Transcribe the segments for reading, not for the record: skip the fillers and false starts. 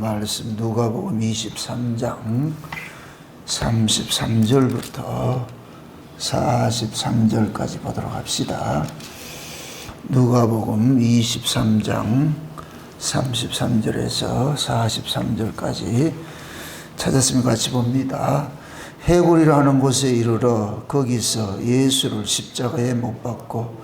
말씀 누가복음 23장 33절부터 43절까지 보도록 합시다. 누가복음 23장 33절에서 43절까지 찾았으면 같이 봅니다. 해골이라 하는 곳에 이르러 거기서 예수를 십자가에 못 박고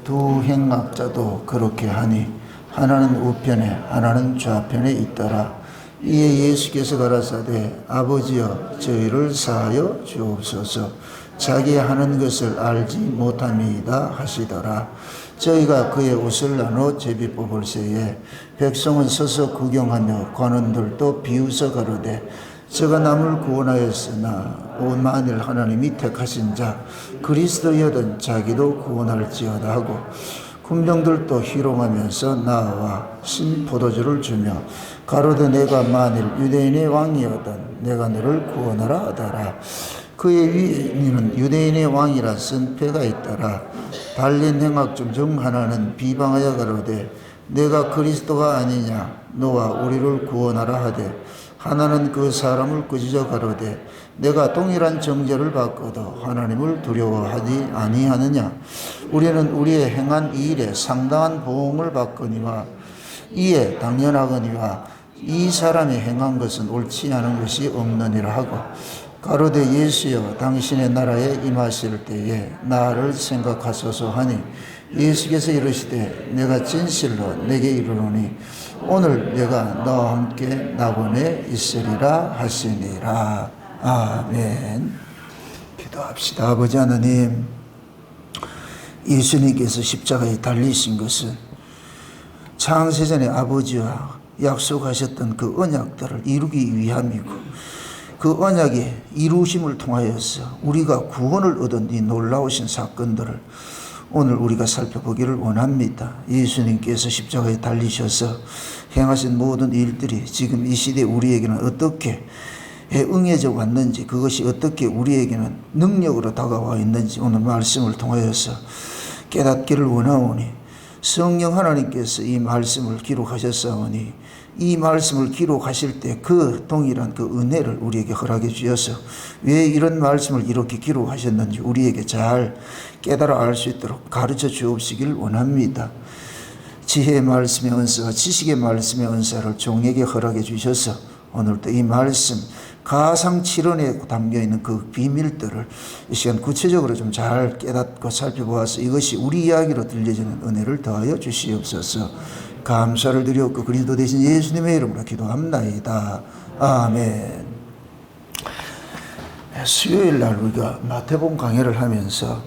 두 행악자도 그렇게 하니 하나는 우편에 하나는 좌편에 있더라. 이에 예수께서 가라사대 아버지여 저희를 사하여 주옵소서 자기 하는 것을 알지 못함이다 하시더라. 저희가 그의 옷을 나눠 제비 뽑을 새에 백성은 서서 구경하며 관원들도 비웃어 가로되 저가 남을 구원하였으나 만일 하나님이 택하신 자 그리스도여든 자기도 구원할지어다 하고 군병들도 희롱하면서 나와 신포도주를 주며 가로되 내가 만일 유대인의 왕이여든 내가 너를 구원하라 하더라. 그의 위에는 유대인의 왕이라 쓴 표가 있더라. 달린 행악 중 하나는 비방하여 가로되 내가 그리스도가 아니냐 너와 우리를 구원하라 하되 하나는 그 사람을 꾸짖어 가로되 내가 동일한 정죄를 받고도 하나님을 두려워하지 아니하느냐. 우리는 우리의 행한 이 일에 상당한 보응을 받거니와 이에 당연하거니와 이 사람이 행한 것은 옳지 않은 것이 없느니라 하고 가로되 예수여 당신의 나라에 임하실 때에 나를 생각하소서 하니 예수께서 이르시되 내가 진실로 내게 이르노니 오늘 내가 너와 함께 낙원에 있으리라 하시니라. 아멘. 기도합시다. 아버지 하나님, 예수님께서 십자가에 달리신 것은 창세전에 아버지와 약속하셨던 그 언약들을 이루기 위함이고 그 언약의 이루심을 통하여서 우리가 구원을 얻은 이 놀라우신 사건들을 오늘 우리가 살펴보기를 원합니다. 예수님께서 십자가에 달리셔서 행하신 모든 일들이 지금 이 시대 우리에게는 어떻게 응해져 왔는지, 그것이 어떻게 우리에게는 능력으로 다가와 있는지 오늘 말씀을 통하여서 깨닫기를 원하오니 성령 하나님께서 이 말씀을 기록하셨사오니 이 말씀을 기록하실 때 그 동일한 그 은혜를 우리에게 허락해 주셔서 왜 이런 말씀을 이렇게 기록하셨는지 우리에게 잘 깨달아 알 수 있도록 가르쳐 주옵시길 원합니다. 지혜의 말씀의 은사와 지식의 말씀의 은사를 종에게 허락해 주셔서 오늘도 이 말씀 가상칠언에 담겨있는 그 비밀들을 이 시간 구체적으로 좀 잘 깨닫고 살펴보아서 이것이 우리 이야기로 들려지는 은혜를 더하여 주시옵소서. 감사를 드렸고 그리스도 대신 예수님의 이름으로 기도합나이다. 아멘. 수요일 날 우리가 마태복음 강해를 하면서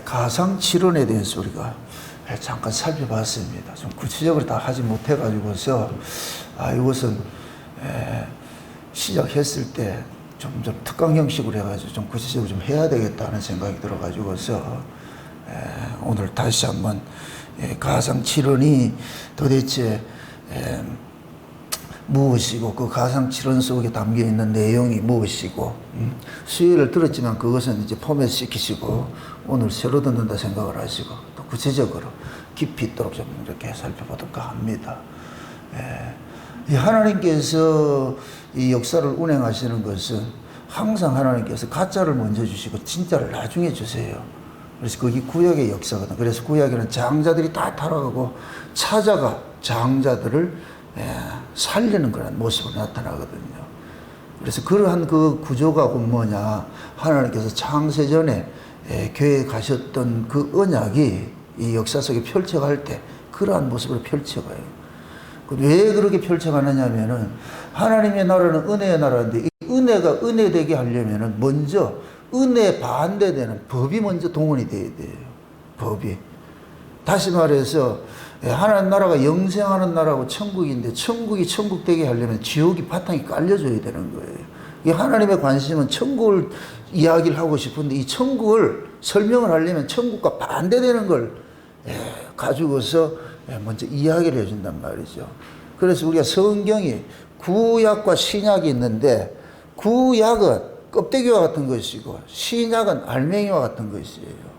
가상칠언에 대해서 우리가 잠깐 살펴봤습니다. 좀 구체적으로 다 하지 못해가지고서 이것은 시작했을 때 좀 특강 형식으로 해가지고 좀 구체적으로 좀 해야 되겠다는 생각이 들어가지고서 오늘 다시 한번 가상칠언이 도대체 무엇이고 그 가상칠언 속에 담겨있는 내용이 무엇이고 수요일을 들었지만 그것은 이제 포맷 시키시고 오늘 새로 듣는다 생각을 하시고 또 구체적으로 깊이 있도록 좀 이렇게 살펴보도록 합니다. 하나님께서 이 역사를 운행하시는 것은 항상 하나님께서 가짜를 먼저 주시고 진짜를 나중에 주세요. 그래서 그게 구약의 역사거든. 그래서 구약에는 장자들이 다 타락하고 찾아가 장자들을 살리는 그런 모습으로 나타나거든요. 그래서 그러한 그 구조가 뭐냐, 하나님께서 창세전에 계획하셨던 그 언약이 이 역사 속에 펼쳐갈 때 그러한 모습으로 펼쳐가요. 왜 그렇게 펼쳐가느냐 하면은 하나님의 나라는 은혜의 나라인데 이 은혜가 은혜되게 하려면은 먼저 은혜 반대되는 법이 먼저 동원이 돼야 돼요. 법이. 다시 말해서 하나님 나라가 영생하는 나라고 천국인데 천국이 천국 되게 하려면 지옥이 바탕이 깔려줘야 되는 거예요. 이 하나님의 관심은 천국을 이야기를 하고 싶은데 이 천국을 설명을 하려면 천국과 반대되는 걸 가지고서 먼저 이야기를 해준단 말이죠. 그래서 우리가 성경이 구약과 신약이 있는데 구약은 껍데기와 같은 것이고 신약은 알맹이와 같은 것이에요.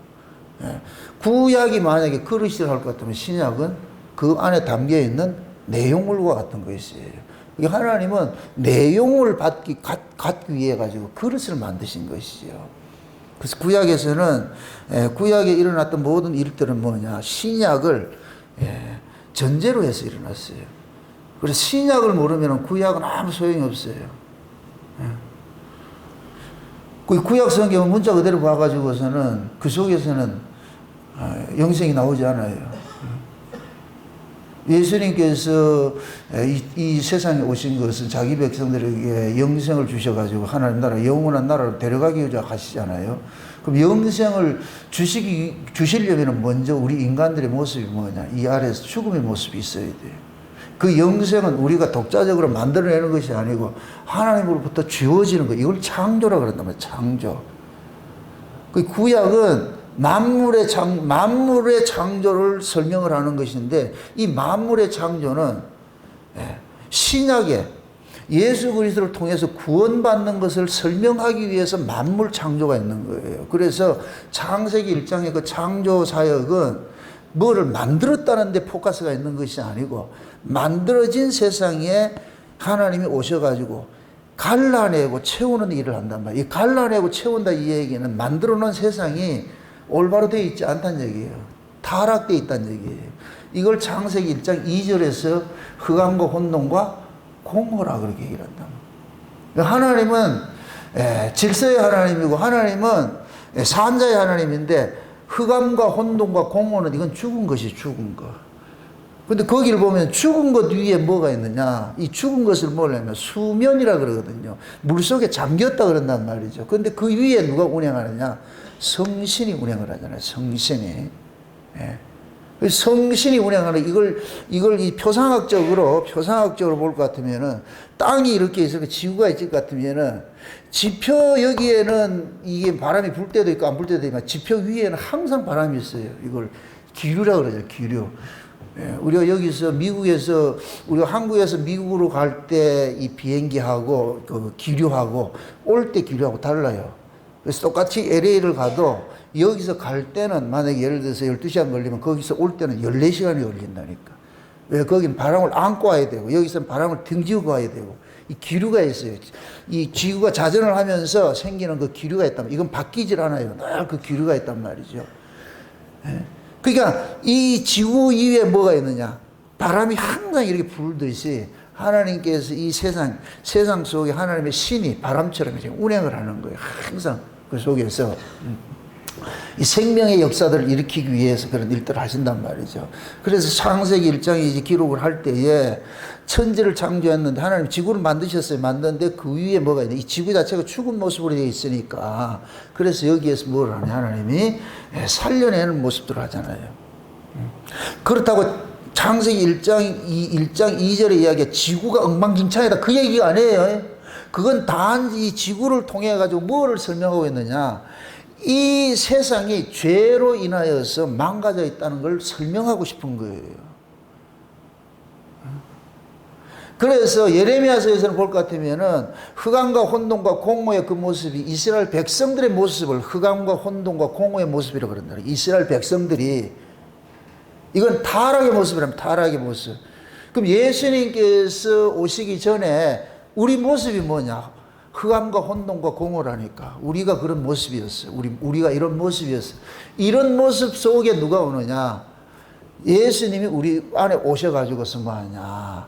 구약이 만약에 그릇이라 할 것 같으면 신약은 그 안에 담겨있는 내용물과 같은 것이에요. 하나님은 내용을 갖기 위해 가지고 그릇을 만드신 것이죠. 그래서 구약에서는 구약에 일어났던 모든 일들은 뭐냐? 신약을 전제로 해서 일어났어요. 그래서 신약을 모르면 구약은 아무 소용이 없어요. 그 구약 성경은 문자 그대로 봐가지고서는 그 속에서는 영생이 나오지 않아요. 예수님께서 이 세상에 오신 것은 자기 백성들에게 영생을 주셔가지고 하나님 나라, 영원한 나라로 데려가기 위해 하시잖아요. 그럼 영생을 주시려면 먼저 우리 인간들의 모습이 뭐냐? 이 아래에서 죽음의 모습이 있어야 돼요. 그 영생은 우리가 독자적으로 만들어내는 것이 아니고 하나님으로부터 주어지는 거. 이걸 창조라고 그런단 말이에요. 창조. 그 구약은 만물의 창조를 설명을 하는 것인데, 이 만물의 창조는 신약에 예수 그리스도를 통해서 구원받는 것을 설명하기 위해서 만물 창조가 있는 거예요. 그래서 창세기 1장의 그 창조 사역은 뭐를 만들었다는 데 포커스가 있는 것이 아니고, 만들어진 세상에 하나님이 오셔가지고 갈라내고 채우는 일을 한단 말이에요. 이 갈라내고 채운다 이 얘기는 만들어 놓은 세상이 올바로 되어 있지 않다는 얘기예요. 타락되어 있다는 얘기예요. 이걸 창세기 1장 2절에서 흑암과 혼돈과 공허라 그렇게 얘기를 한다. 하나님은 질서의 하나님이고 하나님은 산자의 하나님인데, 흑암과 혼돈과 공허는 이건 죽은 것이 죽은 거. 근데 거기를 보면 죽은 것 위에 뭐가 있느냐? 이 죽은 것을 뭐냐면 수면이라 그러거든요. 물속에 잠겼다 그런단 말이죠. 근데 그 위에 누가 운행하느냐? 성신이 운행을 하잖아요. 성신이. 성신이 운행하는 이걸 이 표상학적으로 볼 것 같으면은, 땅이 이렇게 있을 지구가 있을 것 같으면은, 지표 여기에는 이게 바람이 불 때도 있고 안 불 때도 있고, 지표 위에는 항상 바람이 있어요. 이걸 기류라 그러죠. 기류. 우리가 여기서 미국에서, 우리가 한국에서 미국으로 갈 때 이 비행기하고 그 기류하고 올 때 기류하고 달라요. 그래서 똑같이 LA를 가도 여기서 갈 때는 만약에 예를 들어서 12시간 걸리면 거기서 올 때는 14시간이 걸린다니까. 왜? 거긴 바람을 안고 와야 되고 여기서는 바람을 등지고 와야 되고, 이 기류가 있어요. 이 지구가 자전을 하면서 생기는 그 기류가 있다면, 이건 바뀌질 않아요. 늘 그 기류가 있단 말이죠. 그러니까 이 지구 위에 뭐가 있느냐? 바람이 항상 이렇게 불듯이 하나님께서 이 세상 속에 하나님의 신이 바람처럼 운행을 하는 거예요. 항상 그 속에서 이 생명의 역사들을 일으키기 위해서 그런 일들을 하신단 말이죠. 그래서 창세기 1장에 이제 기록을 할 때에 천지를 창조했는데 하나님 지구를 만드셨어요. 만드는데 그 위에 뭐가 있냐? 이 지구 자체가 죽은 모습으로 되어 있으니까, 그래서 여기에서 뭘 하냐? 하나님이 살려내는 모습들을 하잖아요. 그렇다고 창세기 1장 2절의 이야기가 지구가 엉망진창이다 그 얘기가 아니에요. 그건 단지 이 지구를 통해 가지고 뭐를 설명하고 있느냐? 이 세상이 죄로 인하여서 망가져 있다는 걸 설명하고 싶은 거예요. 그래서 예레미야서에서는 볼 것 같으면은 흑암과 혼돈과 공허의 그 모습이 이스라엘 백성들의 모습을 흑암과 혼돈과 공허의 모습이라고 그런다. 이스라엘 백성들이, 이건 타락의 모습이라면 타락의 모습. 그럼 예수님께서 오시기 전에 우리 모습이 뭐냐? 흑암과 혼돈과 공허라니까. 우리가 그런 모습이었어요. 우리가 이런 모습이었어요. 이런 모습 속에 누가 오느냐? 예수님이 우리 안에 오셔가지고서 뭐하냐?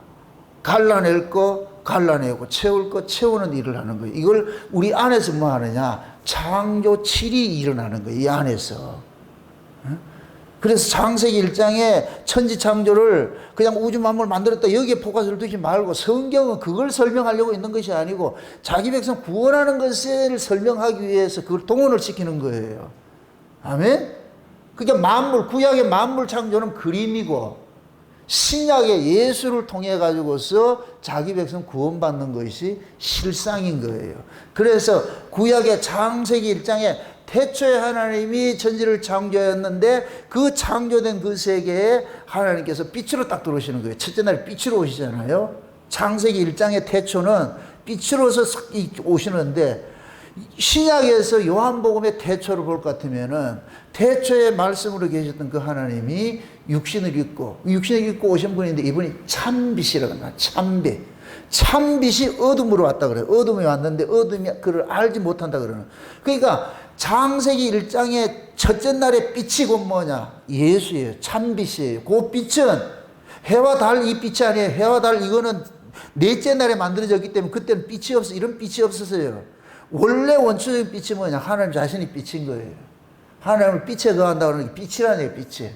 갈라낼 거 갈라내고 채울 거 채우는 일을 하는 거예요. 이걸 우리 안에서 뭐 하느냐? 창조 7이 일어나는 거예요. 이 안에서. 그래서 창세기 1장에 천지 창조를 그냥 우주 만물 만들었다 여기에 포커스를 두지 말고, 성경은 그걸 설명하려고 있는 것이 아니고 자기 백성 구원하는 것을 설명하기 위해서 그걸 동원을 시키는 거예요. 아멘? 그러니까 구약의 만물 창조는 그림이고, 신약의 예수를 통해 가지고서 자기 백성 구원받는 것이 실상인 거예요. 그래서 구약의 창세기 1장에 태초에 하나님이 천지를 창조했는데 그 창조된 그 세계에 하나님께서 빛으로 딱 들어오시는 거예요. 첫째 날에 빛으로 오시잖아요. 창세기 1장의 태초는 빛으로서 오시는데, 신약에서 요한복음의 태초를 볼 것 같으면은 태초에 말씀으로 계셨던 그 하나님이 육신을 입고 오신 분인데 이분이 참빛이라고 합니다. 참빛. 참빛이 어둠으로 왔다 그래요. 어둠이 왔는데 어둠이 그를 알지 못한다 그러는. 그러니까 창세기 1장의 첫째 날의 빛이 곧 뭐냐? 예수예요. 참빛이에요. 그 빛은 해와 달 이 빛이 아니에요. 해와 달 이거는 넷째 날에 만들어졌기 때문에 그때는 빛이 없어. 이런 빛이 없었어요. 원래 원초적인 빛이 뭐냐? 하나님 자신이 빛인 거예요. 하나님을 빛에 거한다 그러는 게 빛이라는 거예요. 빛이.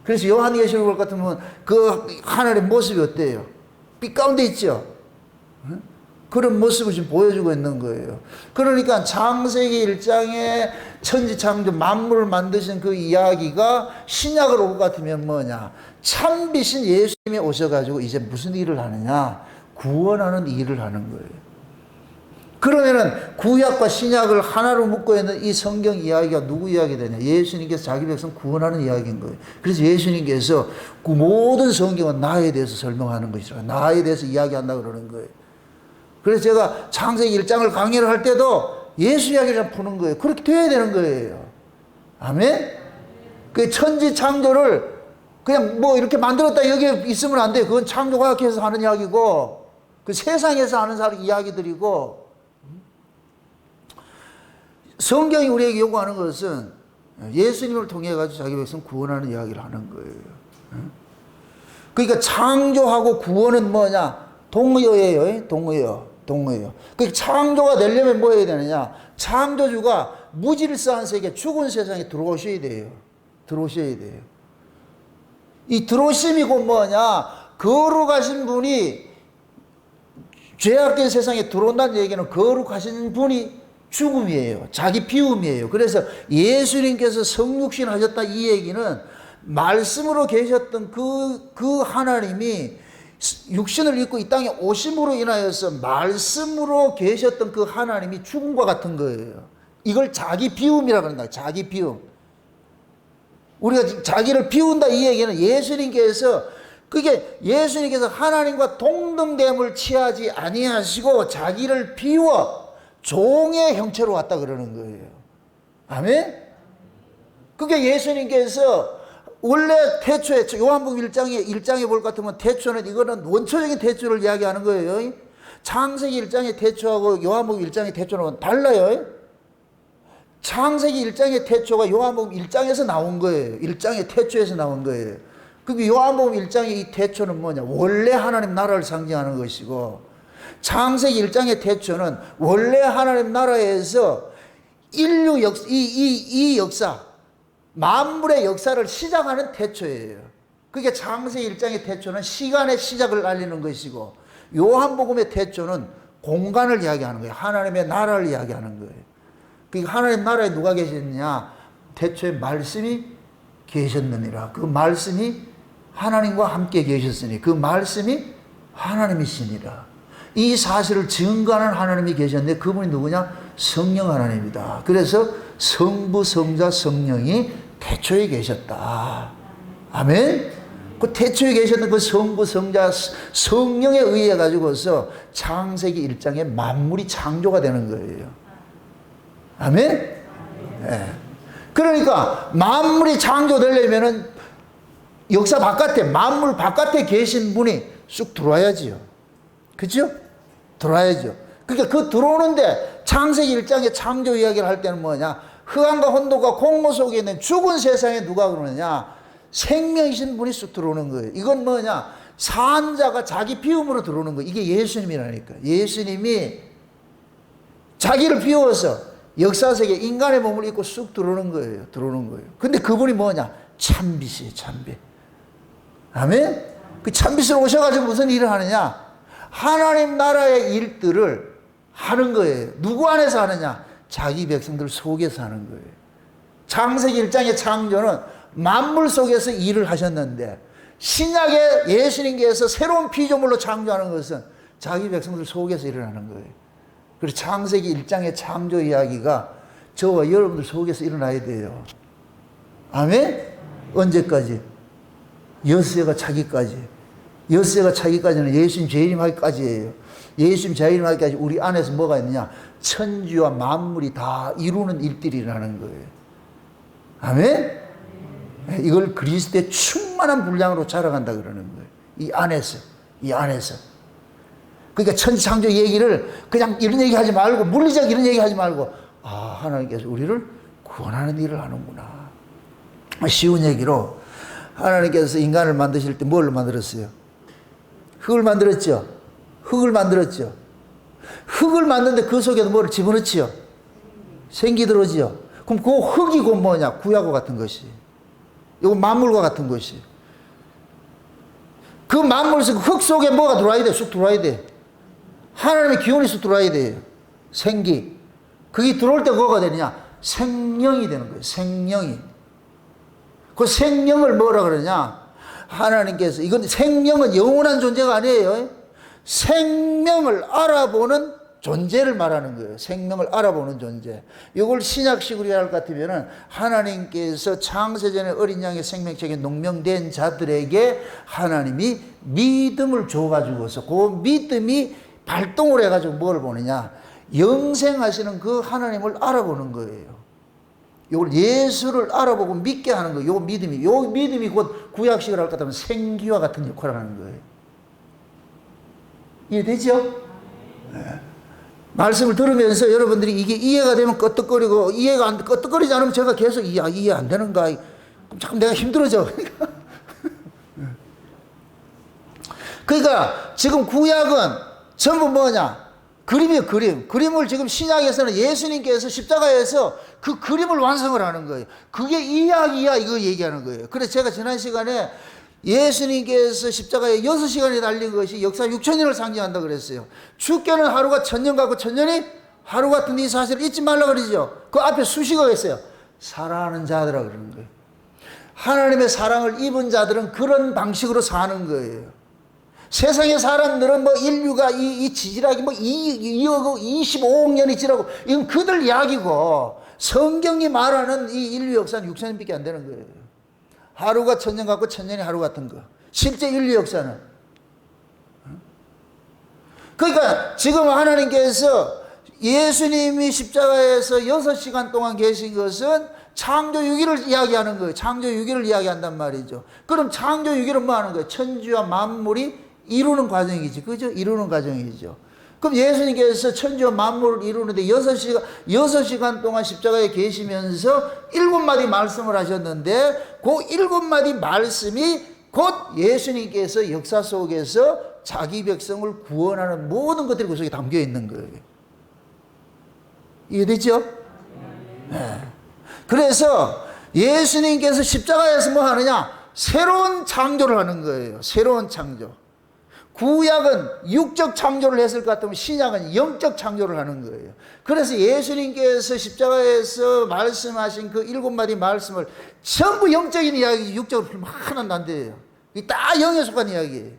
그래서 요한계시록 같으면 그 하늘의 모습이 어때요? 빛 가운데 있죠. 그런 모습을 지금 보여주고 있는 거예요. 그러니까 창세기 1장에 천지창조 만물을 만드신 그 이야기가 신약을 올 것 같으면 뭐냐? 참빛인 예수님이 오셔가지고 이제 무슨 일을 하느냐? 구원하는 일을 하는 거예요. 그러면은 구약과 신약을 하나로 묶고 있는 이 성경 이야기가 누구 이야기 되냐? 예수님께서 자기 백성 구원하는 이야기인 거예요. 그래서 예수님께서 그 모든 성경은 나에 대해서 설명하는 것이라, 나에 대해서 이야기한다 그러는 거예요. 그래서 제가 창세기 1장을 강의를 할 때도 예수 이야기를 푸는 거예요. 그렇게 돼야 되는 거예요. 아멘? 그 천지 창조를 그냥 뭐 이렇게 만들었다 여기에 있으면 안 돼요. 그건 창조과학에서 하는 이야기고, 그 세상에서 하는 사람 이야기들이고, 성경이 우리에게 요구하는 것은 예수님을 통해 가지고 자기 백성 구원하는 이야기를 하는 거예요. 그러니까 창조하고 구원은 뭐냐? 동의어예요. 동의어. 그러니까 창조가 되려면 뭐 해야 되느냐? 창조주가 무질서한 세계, 죽은 세상에 들어오셔야 돼요. 이 들어오심이 곧 뭐냐? 거룩하신 분이 죄악된 세상에 들어온다는 얘기는 거룩하신 분이 죽음이에요. 자기 비움이에요. 그래서 예수님께서 성육신 하셨다 이 얘기는 말씀으로 계셨던 그 하나님이 육신을 입고 이 땅에 오심으로 인하여서 말씀으로 계셨던 그 하나님이 죽음과 같은 거예요. 이걸 자기 비움이라고 하는 거예요. 자기 비움. 우리가 자기를 비운다 이 얘기는 예수님께서 하나님과 동등됨을 취하지 아니하시고 자기를 비워 종의 형체로 왔다 그러는 거예요. 아멘? 그게 예수님께서 원래 태초에 요한복음 1장에 볼 것 같으면 태초는 이거는 원초적인 태초를 이야기하는 거예요. 창세기 1장의 태초하고 요한복음 1장의 태초는 달라요. 창세기 1장의 태초가 요한복음 1장에서 나온 거예요. 1장의 태초에서 나온 거예요. 그게 요한복음 1장의 이 태초는 뭐냐? 원래 하나님 나라를 상징하는 것이고, 창세기 1장의 태초는 원래 하나님 나라에서 인류 이 역사, 만물의 역사를 시작하는 태초예요. 그게 창세기 1장의 태초는 시간의 시작을 알리는 것이고, 요한복음의 태초는 공간을 이야기하는 거예요. 하나님의 나라를 이야기하는 거예요. 그러니까 하나님 나라에 누가 계셨느냐? 태초에 말씀이 계셨느니라. 그 말씀이 하나님과 함께 계셨으니 그 말씀이 하나님이시니라. 이 사실을 증거하는 하나님이 계셨는데 그분이 누구냐? 성령 하나님이다. 그래서 성부, 성자, 성령이 태초에 계셨다. 아멘? 그 태초에 계셨던 그 성부, 성자, 성령에 의해 가지고서 창세기 1장에 만물이 창조가 되는 거예요. 아멘? 네. 그러니까 만물이 창조되려면은 역사 바깥에, 만물 바깥에 계신 분이 쑥 들어와야지요. 그죠? 들어와야죠. 그러니까 그 들어오는데 창세기 1장의 창조 이야기를 할 때는 뭐냐? 흑암과 혼돈과 공허 속에 있는 죽은 세상에 누가 그러느냐? 생명이신 분이 쑥 들어오는 거예요. 이건 뭐냐? 산자가 자기 비움으로 들어오는 거예요. 이게 예수님이라니까. 예수님이 자기를 비워서 역사세계 인간의 몸을 입고 쑥 들어오는 거예요. 근데 그분이 뭐냐? 참빛이에요. 참빛. 아멘? 그 참빛으로 오셔가지고 무슨 일을 하느냐? 하나님 나라의 일들을 하는 거예요. 누구 안에서 하느냐? 자기 백성들 속에서 하는 거예요. 창세기 1장의 창조는 만물 속에서 일을 하셨는데, 신약의 예수님께서 새로운 피조물로 창조하는 것은 자기 백성들 속에서 일어나는 거예요. 그래서 창세기 1장의 창조 이야기가 저와 여러분들 속에서 일어나야 돼요. 아멘? 언제까지? 엿새가 차기까지. 엿새가 차기까지는 예수님 재림하기까지예요. 예수님 재림하기까지 우리 안에서 뭐가 있느냐? 천지와 만물이 다 이루는 일들이라는 거예요. 아멘? 이걸 그리스도의 충만한 분량으로 자라간다 그러는 거예요. 이 안에서. 그러니까 천지창조 얘기를 그냥 이런 얘기 하지 말고, 물리적 이런 얘기 하지 말고, 하나님께서 우리를 구원하는 일을 하는구나. 쉬운 얘기로, 하나님께서 인간을 만드실 때 뭘 만들었어요? 흙을 만들었죠. 흙을 만드는데 그 속에도 뭐를 집어넣지요? 생기 들어오지요. 그럼 그 흙이 곧 뭐냐? 구약과 같은 것이. 이거 만물과 같은 것이. 그 만물 속, 흙 속에 뭐가 들어와야 돼? 쑥 들어와야 돼. 하나님의 기운이 쑥 들어와야 돼요. 생기. 그게 들어올 때 뭐가 되느냐? 생명이 되는 거예요. 생명이. 그 생명을 뭐라 그러냐? 하나님께서, 이건 생명은 영원한 존재가 아니에요. 생명을 알아보는 존재를 말하는 거예요. 생명을 알아보는 존재. 이걸 신약식으로 이해할 것 같으면은 하나님께서 창세전에 어린 양의 생명책에 농명된 자들에게 하나님이 믿음을 줘가지고서 그 믿음이 발동을 해가지고 뭘 보느냐? 영생하시는 그 하나님을 알아보는 거예요. 이걸 예수를 알아보고 믿게 하는 거예요. 요 믿음이 곧 구약식을 할 것 같으면 생기와 같은 역할을 하는 거예요. 이해되죠? 네. 말씀을 들으면서 여러분들이 이게 이해가 되면 끄떡거리고, 끄떡거리지 않으면 제가 계속 이해 안 되는가? 그럼 자꾸 내가 힘들어져. 그러니까 지금 구약은 전부 뭐냐? 그림이에요, 그림. 그림을 지금 신약에서는 예수님께서 십자가에서 그 그림을 완성을 하는 거예요. 그게 이야기야, 이거 얘기하는 거예요. 그래서 제가 지난 시간에 예수님께서 십자가에 6시간이 달린 것이 역사 6,000년을 상징한다 그랬어요. 죽게는 하루가 1,000년 같고 1,000년이 하루 같은 이 사실을 잊지 말라 그러죠. 그 앞에 수식어가 있어요. 사랑하는 자들이라고 그러는 거예요. 하나님의 사랑을 입은 자들은 그런 방식으로 사는 거예요. 세상의 사람들은 뭐 인류가 이 지질하기 뭐 2억 25억 년이 지나고 이건 그들 이야기고, 성경이 말하는 이 인류 역사는 6,000년밖에 안 되는 거예요. 하루가 1,000년 같고 1,000년이 하루 같은 거. 실제 인류 역사는. 그러니까 지금 하나님께서 예수님이 십자가에서 6시간 동안 계신 것은 창조 6일을 이야기하는 거예요. 창조 6일을 이야기한단 말이죠. 그럼 창조 6일은 뭐 하는 거예요? 천지와 만물이 이루는 과정이지. 그죠? 이루는 과정이죠. 그럼 예수님께서 천지와 만물을 이루는데 6시간 동안 십자가에 계시면서 7마디 말씀을 하셨는데, 그 7마디 말씀이 곧 예수님께서 역사 속에서 자기 백성을 구원하는 모든 것들이 그 속에 담겨 있는 거예요. 이해되죠? 네. 그래서 예수님께서 십자가에서 뭐 하느냐? 새로운 창조를 하는 거예요. 새로운 창조. 구약은 육적 창조를 했을 것 같으면 신약은 영적 창조를 하는 거예요. 그래서 예수님께서 십자가에서 말씀하신 그 7마디 말씀을 전부 영적인 이야기, 육적으로 하나도 안 돼요. 이게 다 영에 속한 이야기예요.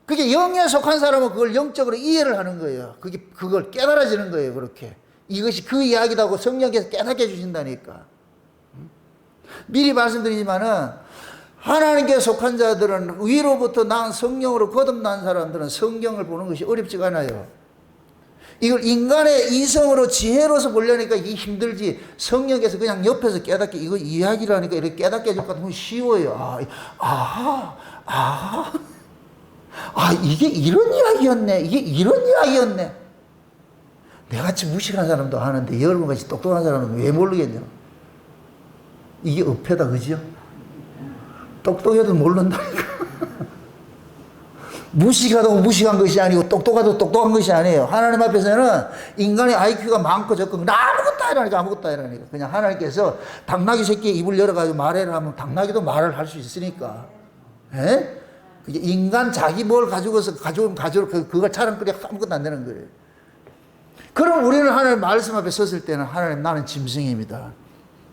그게 영에 속한 사람은 그걸 영적으로 이해를 하는 거예요. 그걸 깨달아지는 거예요. 그렇게. 이것이 그 이야기라고 성령께서 깨닫게 해주신다니까. 미리 말씀드리지만은, 하나님께 속한 자들은, 위로부터 난 성령으로 거듭난 사람들은 성경을 보는 것이 어렵지가 않아요. 이걸 인간의 이성으로 지혜로서 보려니까 이게 힘들지, 성령께서 그냥 옆에서 깨닫게, 이거 이야기를 하니까 이렇게 깨닫게 해줄 것 같으면 쉬워요. 이게 이런 이야기였네. 이게 이런 이야기였네. 내같이 무식한 사람도 하는데 여러분같이 똑똑한 사람은 왜 모르겠냐. 이게 어폐다, 그죠? 똑똑해도 모른다니까. 무식하다고 무식한 것이 아니고 똑똑하다고 똑똑한 것이 아니에요. 하나님 앞에서는 인간의 IQ가 많고 적고 아무것도 아니라니까, 아무것도 아니라니까. 그냥 하나님께서 당나귀 새끼에 입을 열어가지고 말해라 하면 당나귀도 말을 할 수 있으니까. 에? 인간 자기 뭘 가지고서 그걸 자랑거리 아무것도 안 되는 거예요. 그럼 우리는 하나님 말씀 앞에 섰을 때는, 하나님, 나는 짐승입니다.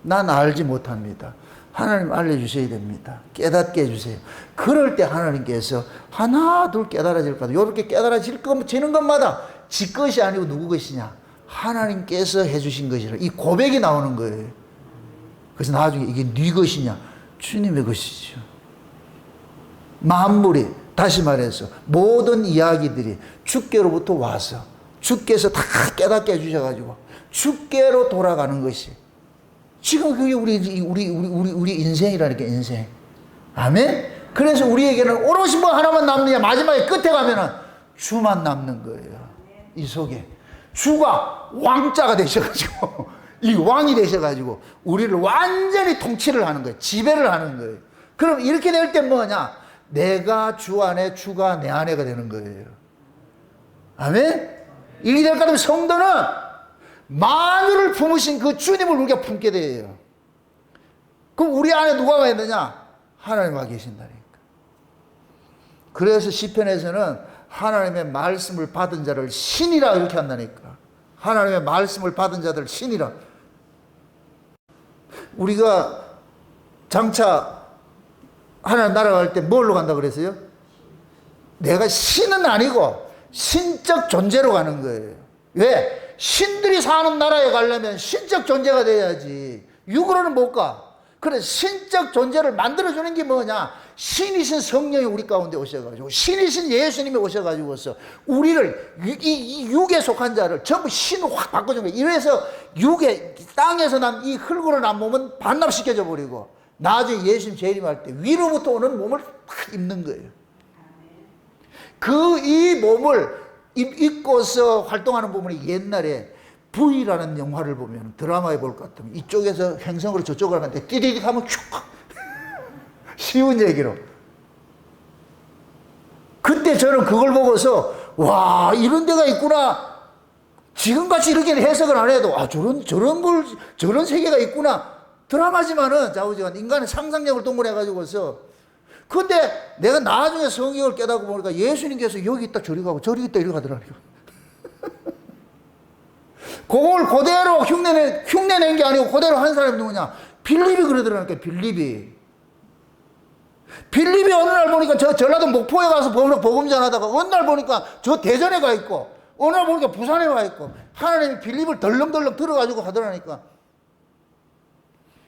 난 알지 못합니다. 하나님 알려주셔야 됩니다. 깨닫게 해주세요. 그럴 때 하나님께서 하나 둘 깨달아질 거다. 이렇게 깨달아지는 것마다 지 것이 아니고 누구 것이냐? 하나님께서 해주신 것이라. 이 고백이 나오는 거예요. 그래서 나중에 이게 네 것이냐? 주님의 것이죠. 만물이 다시 말해서 모든 이야기들이 주께로부터 와서 주께서 다 깨닫게 해주셔가지고 주께로 돌아가는 것이 지금 그게 우리 인생이라니까, 인생. 아멘? 그래서 우리에게는 오롯이 뭐 하나만 남느냐, 마지막에 끝에 가면은 주만 남는 거예요. 이 속에. 주가 왕자가 되셔가지고, 이 왕이 되셔가지고, 우리를 완전히 통치를 하는 거예요. 지배를 하는 거예요. 그럼 이렇게 될 때 뭐냐? 내가 주 안에, 주가 내 안에가 되는 거예요. 아멘? 이렇게 될 것 같으면 성도는 만유를 품으신 그 주님을 우리가 품게 돼요. 그럼 우리 안에 누가 와 있느냐? 하나님 와 계신다니까. 그래서 시편에서는 하나님의 말씀을 받은 자를 신이라 이렇게 한다니까. 하나님의 말씀을 받은 자들 신이라. 우리가 장차 하나님 나라 갈 때 뭘로 간다 그랬어요? 내가 신은 아니고 신적 존재로 가는 거예요. 왜? 신들이 사는 나라에 가려면 신적 존재가 돼야지. 육으로는 못 가. 그래서 신적 존재를 만들어주는 게 뭐냐? 신이신 성령이 우리 가운데 오셔가지고, 신이신 예수님이 오셔가지고서 우리를 이 육에 속한 자를 전부 신으로 확 바꿔준 거예요. 이래서 육에, 땅에서 난 이 흙으로 난 몸은 반납시켜져 버리고 나중에 예수님 재림할 때 위로부터 오는 몸을 딱 입는 거예요. 이 몸을 입고서 활동하는 부분이 옛날에 V라는 영화를 보면, 드라마에 볼 것 같으면 이쪽에서 행성으로 저쪽으로 가는데 띠디딕 하면 쭉 쉬운 얘기로. 그때 저는 그걸 보고서 와, 이런 데가 있구나. 지금같이 이렇게 해석을 안 해도 저런 세계가 있구나. 드라마지만은 좌우지간 인간의 상상력을 동원해가지고서. 근데 내가 나중에 성경을 깨닫고 보니까 예수님께서 여기 있다 저리 가고 저리 있다 이리 가더라고요. 그걸 그대로 흉내낸 게 아니고 그대로 한 사람이 누구냐? 빌립이 그러더라니까, 빌립이. 빌립이 어느 날 보니까 저 전라도 목포에 가서 복음 전하다가 어느 날 보니까 저 대전에 가 있고 어느 날 보니까 부산에 가 있고 하나님이 빌립을 덜렁덜렁 들어가지고 가더라니까.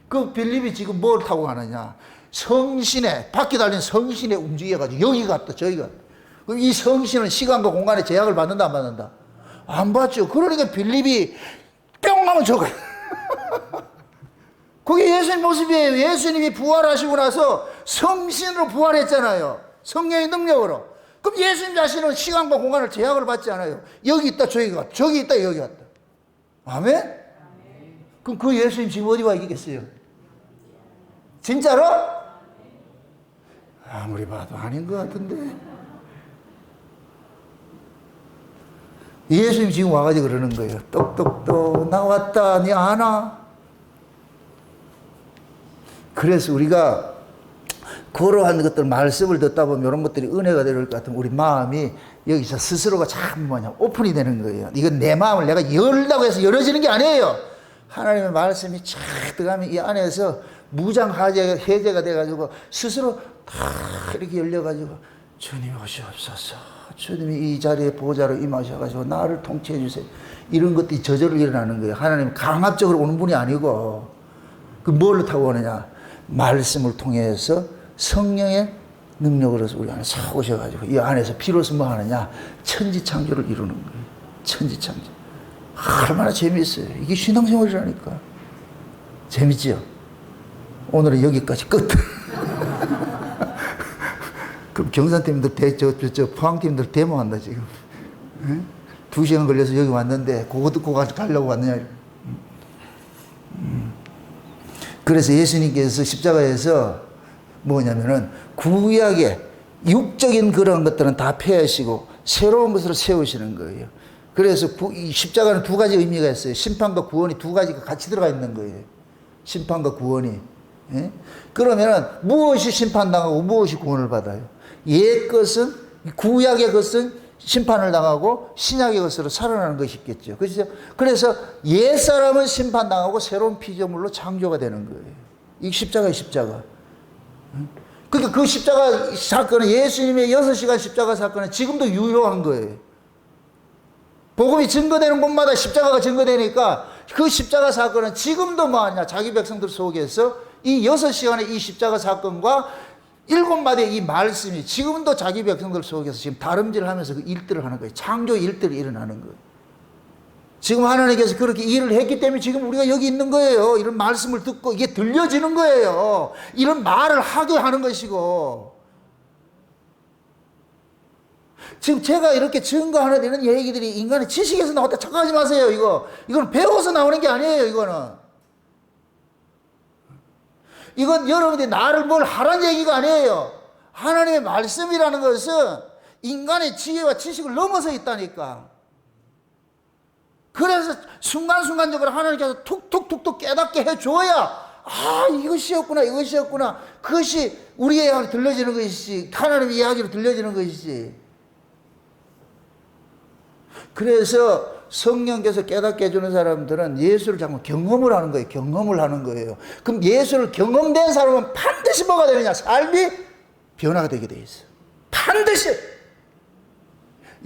그 빌립이 지금 뭘 타고 가느냐? 성신에, 바퀴 달린 성신에 움직여가지고 여기 갔다 저기 갔다. 그럼 이 성신은 시간과 공간의 제약을 받는다 안 받는다? 안 받죠. 그러니까 빌립이 뿅 하면 저거. 그게 예수님 모습이에요. 예수님이 부활하시고 나서 성신으로 부활했잖아요. 성령의 능력으로. 그럼 예수님 자신은 시간과 공간을 제약을 받지 않아요. 여기 있다 저기 갔다. 저기 있다 여기 갔다. 아멘? 그럼 그 예수님 지금 어디 와 있겠어요? 진짜로? 아무리 봐도 아닌 것 같은데. 예수님 지금 와가지고 그러는 거예요. 똑똑똑 나왔다 니 아나? 그래서 우리가 그러한 것들 말씀을 듣다 보면 이런 것들이 은혜가 될 것 같으면 우리 마음이 여기서 스스로가 참 오픈이 되는 거예요. 이건 내 마음을 내가 열다고 해서 열어지는 게 아니에요. 하나님의 말씀이 쫙 들어가면 이 안에서 무장해제가 돼가지고 스스로 다 이렇게 열려가지고 주님 오시옵소서. 주님이 이 자리에 보좌로 임하셔가지고 나를 통치해 주세요. 이런 것들이 저절로 일어나는 거예요. 하나님 강압적으로 오는 분이 아니고 그 뭘로 타고 오느냐? 말씀을 통해서 성령의 능력으로서 우리 안에 싹 오셔가지고 이 안에서 비로소 뭐 하느냐? 천지창조를 이루는 거예요. 천지창조. 얼마나 재미있어요. 이게 신앙생활이라니까. 재밌지요? 오늘은 여기까지 끝. 그럼 경산팀들, 포항팀들 데모한다, 지금. 응? 2시간 걸려서 여기 왔는데, 그거 듣고 가려고 왔느냐. 그래서 예수님께서 십자가에서 뭐냐면은, 구약의 육적인 그런 것들은 다 폐하시고, 새로운 것으로 세우시는 거예요. 그래서 이 십자가는 두 가지 의미가 있어요. 심판과 구원이 두 가지가 같이 들어가 있는 거예요. 심판과 구원이. 예? 그러면은 무엇이 심판당하고 무엇이 구원을 받아요? 옛 것은, 구약의 것은 심판을 당하고 신약의 것으로 살아나는 것이 있겠죠. 그래서 옛 사람은 심판당하고 새로운 피조물로 창조가 되는 거예요. 이 십자가의 십자가. 그러니까 그 십자가 사건은 예수님의 6시간 십자가 사건은 지금도 유효한 거예요. 복음이 증거되는 곳마다 십자가가 증거되니까 그 십자가 사건은 지금도 뭐하냐? 자기 백성들 속에서 이 6시간의 이 십자가 사건과 7마디의 이 말씀이 지금도 자기 백성들 속에서 지금 다름질하면서 그 일들을 하는 거예요. 창조 일들이 일어나는 거예요. 지금 하나님께서 그렇게 일을 했기 때문에 지금 우리가 여기 있는 거예요. 이런 말씀을 듣고 이게 들려지는 거예요. 이런 말을 하게 하는 것이고. 지금 제가 이렇게 증거하는 이런 얘기들이 인간의 지식에서 나왔다 착각하지 마세요. 이건 배워서 나오는 게 아니에요. 이건 여러분들이 나를 뭘 하라는 얘기가 아니에요. 하나님의 말씀이라는 것은 인간의 지혜와 지식을 넘어서 있다니까. 그래서 순간순간적으로 하나님께서 툭툭툭툭 깨닫게 해줘야 이것이었구나. 그것이 우리의 이야기로 들려지는 것이지, 하나님의 이야기로 들려지는 것이지. 그래서 성령께서 깨닫게 해주는 사람들은 예수를 자꾸 경험을 하는 거예요. 경험을 하는 거예요. 그럼 예수를 경험된 사람은 반드시 뭐가 되느냐? 삶이 변화가 되게 돼 있어요. 반드시.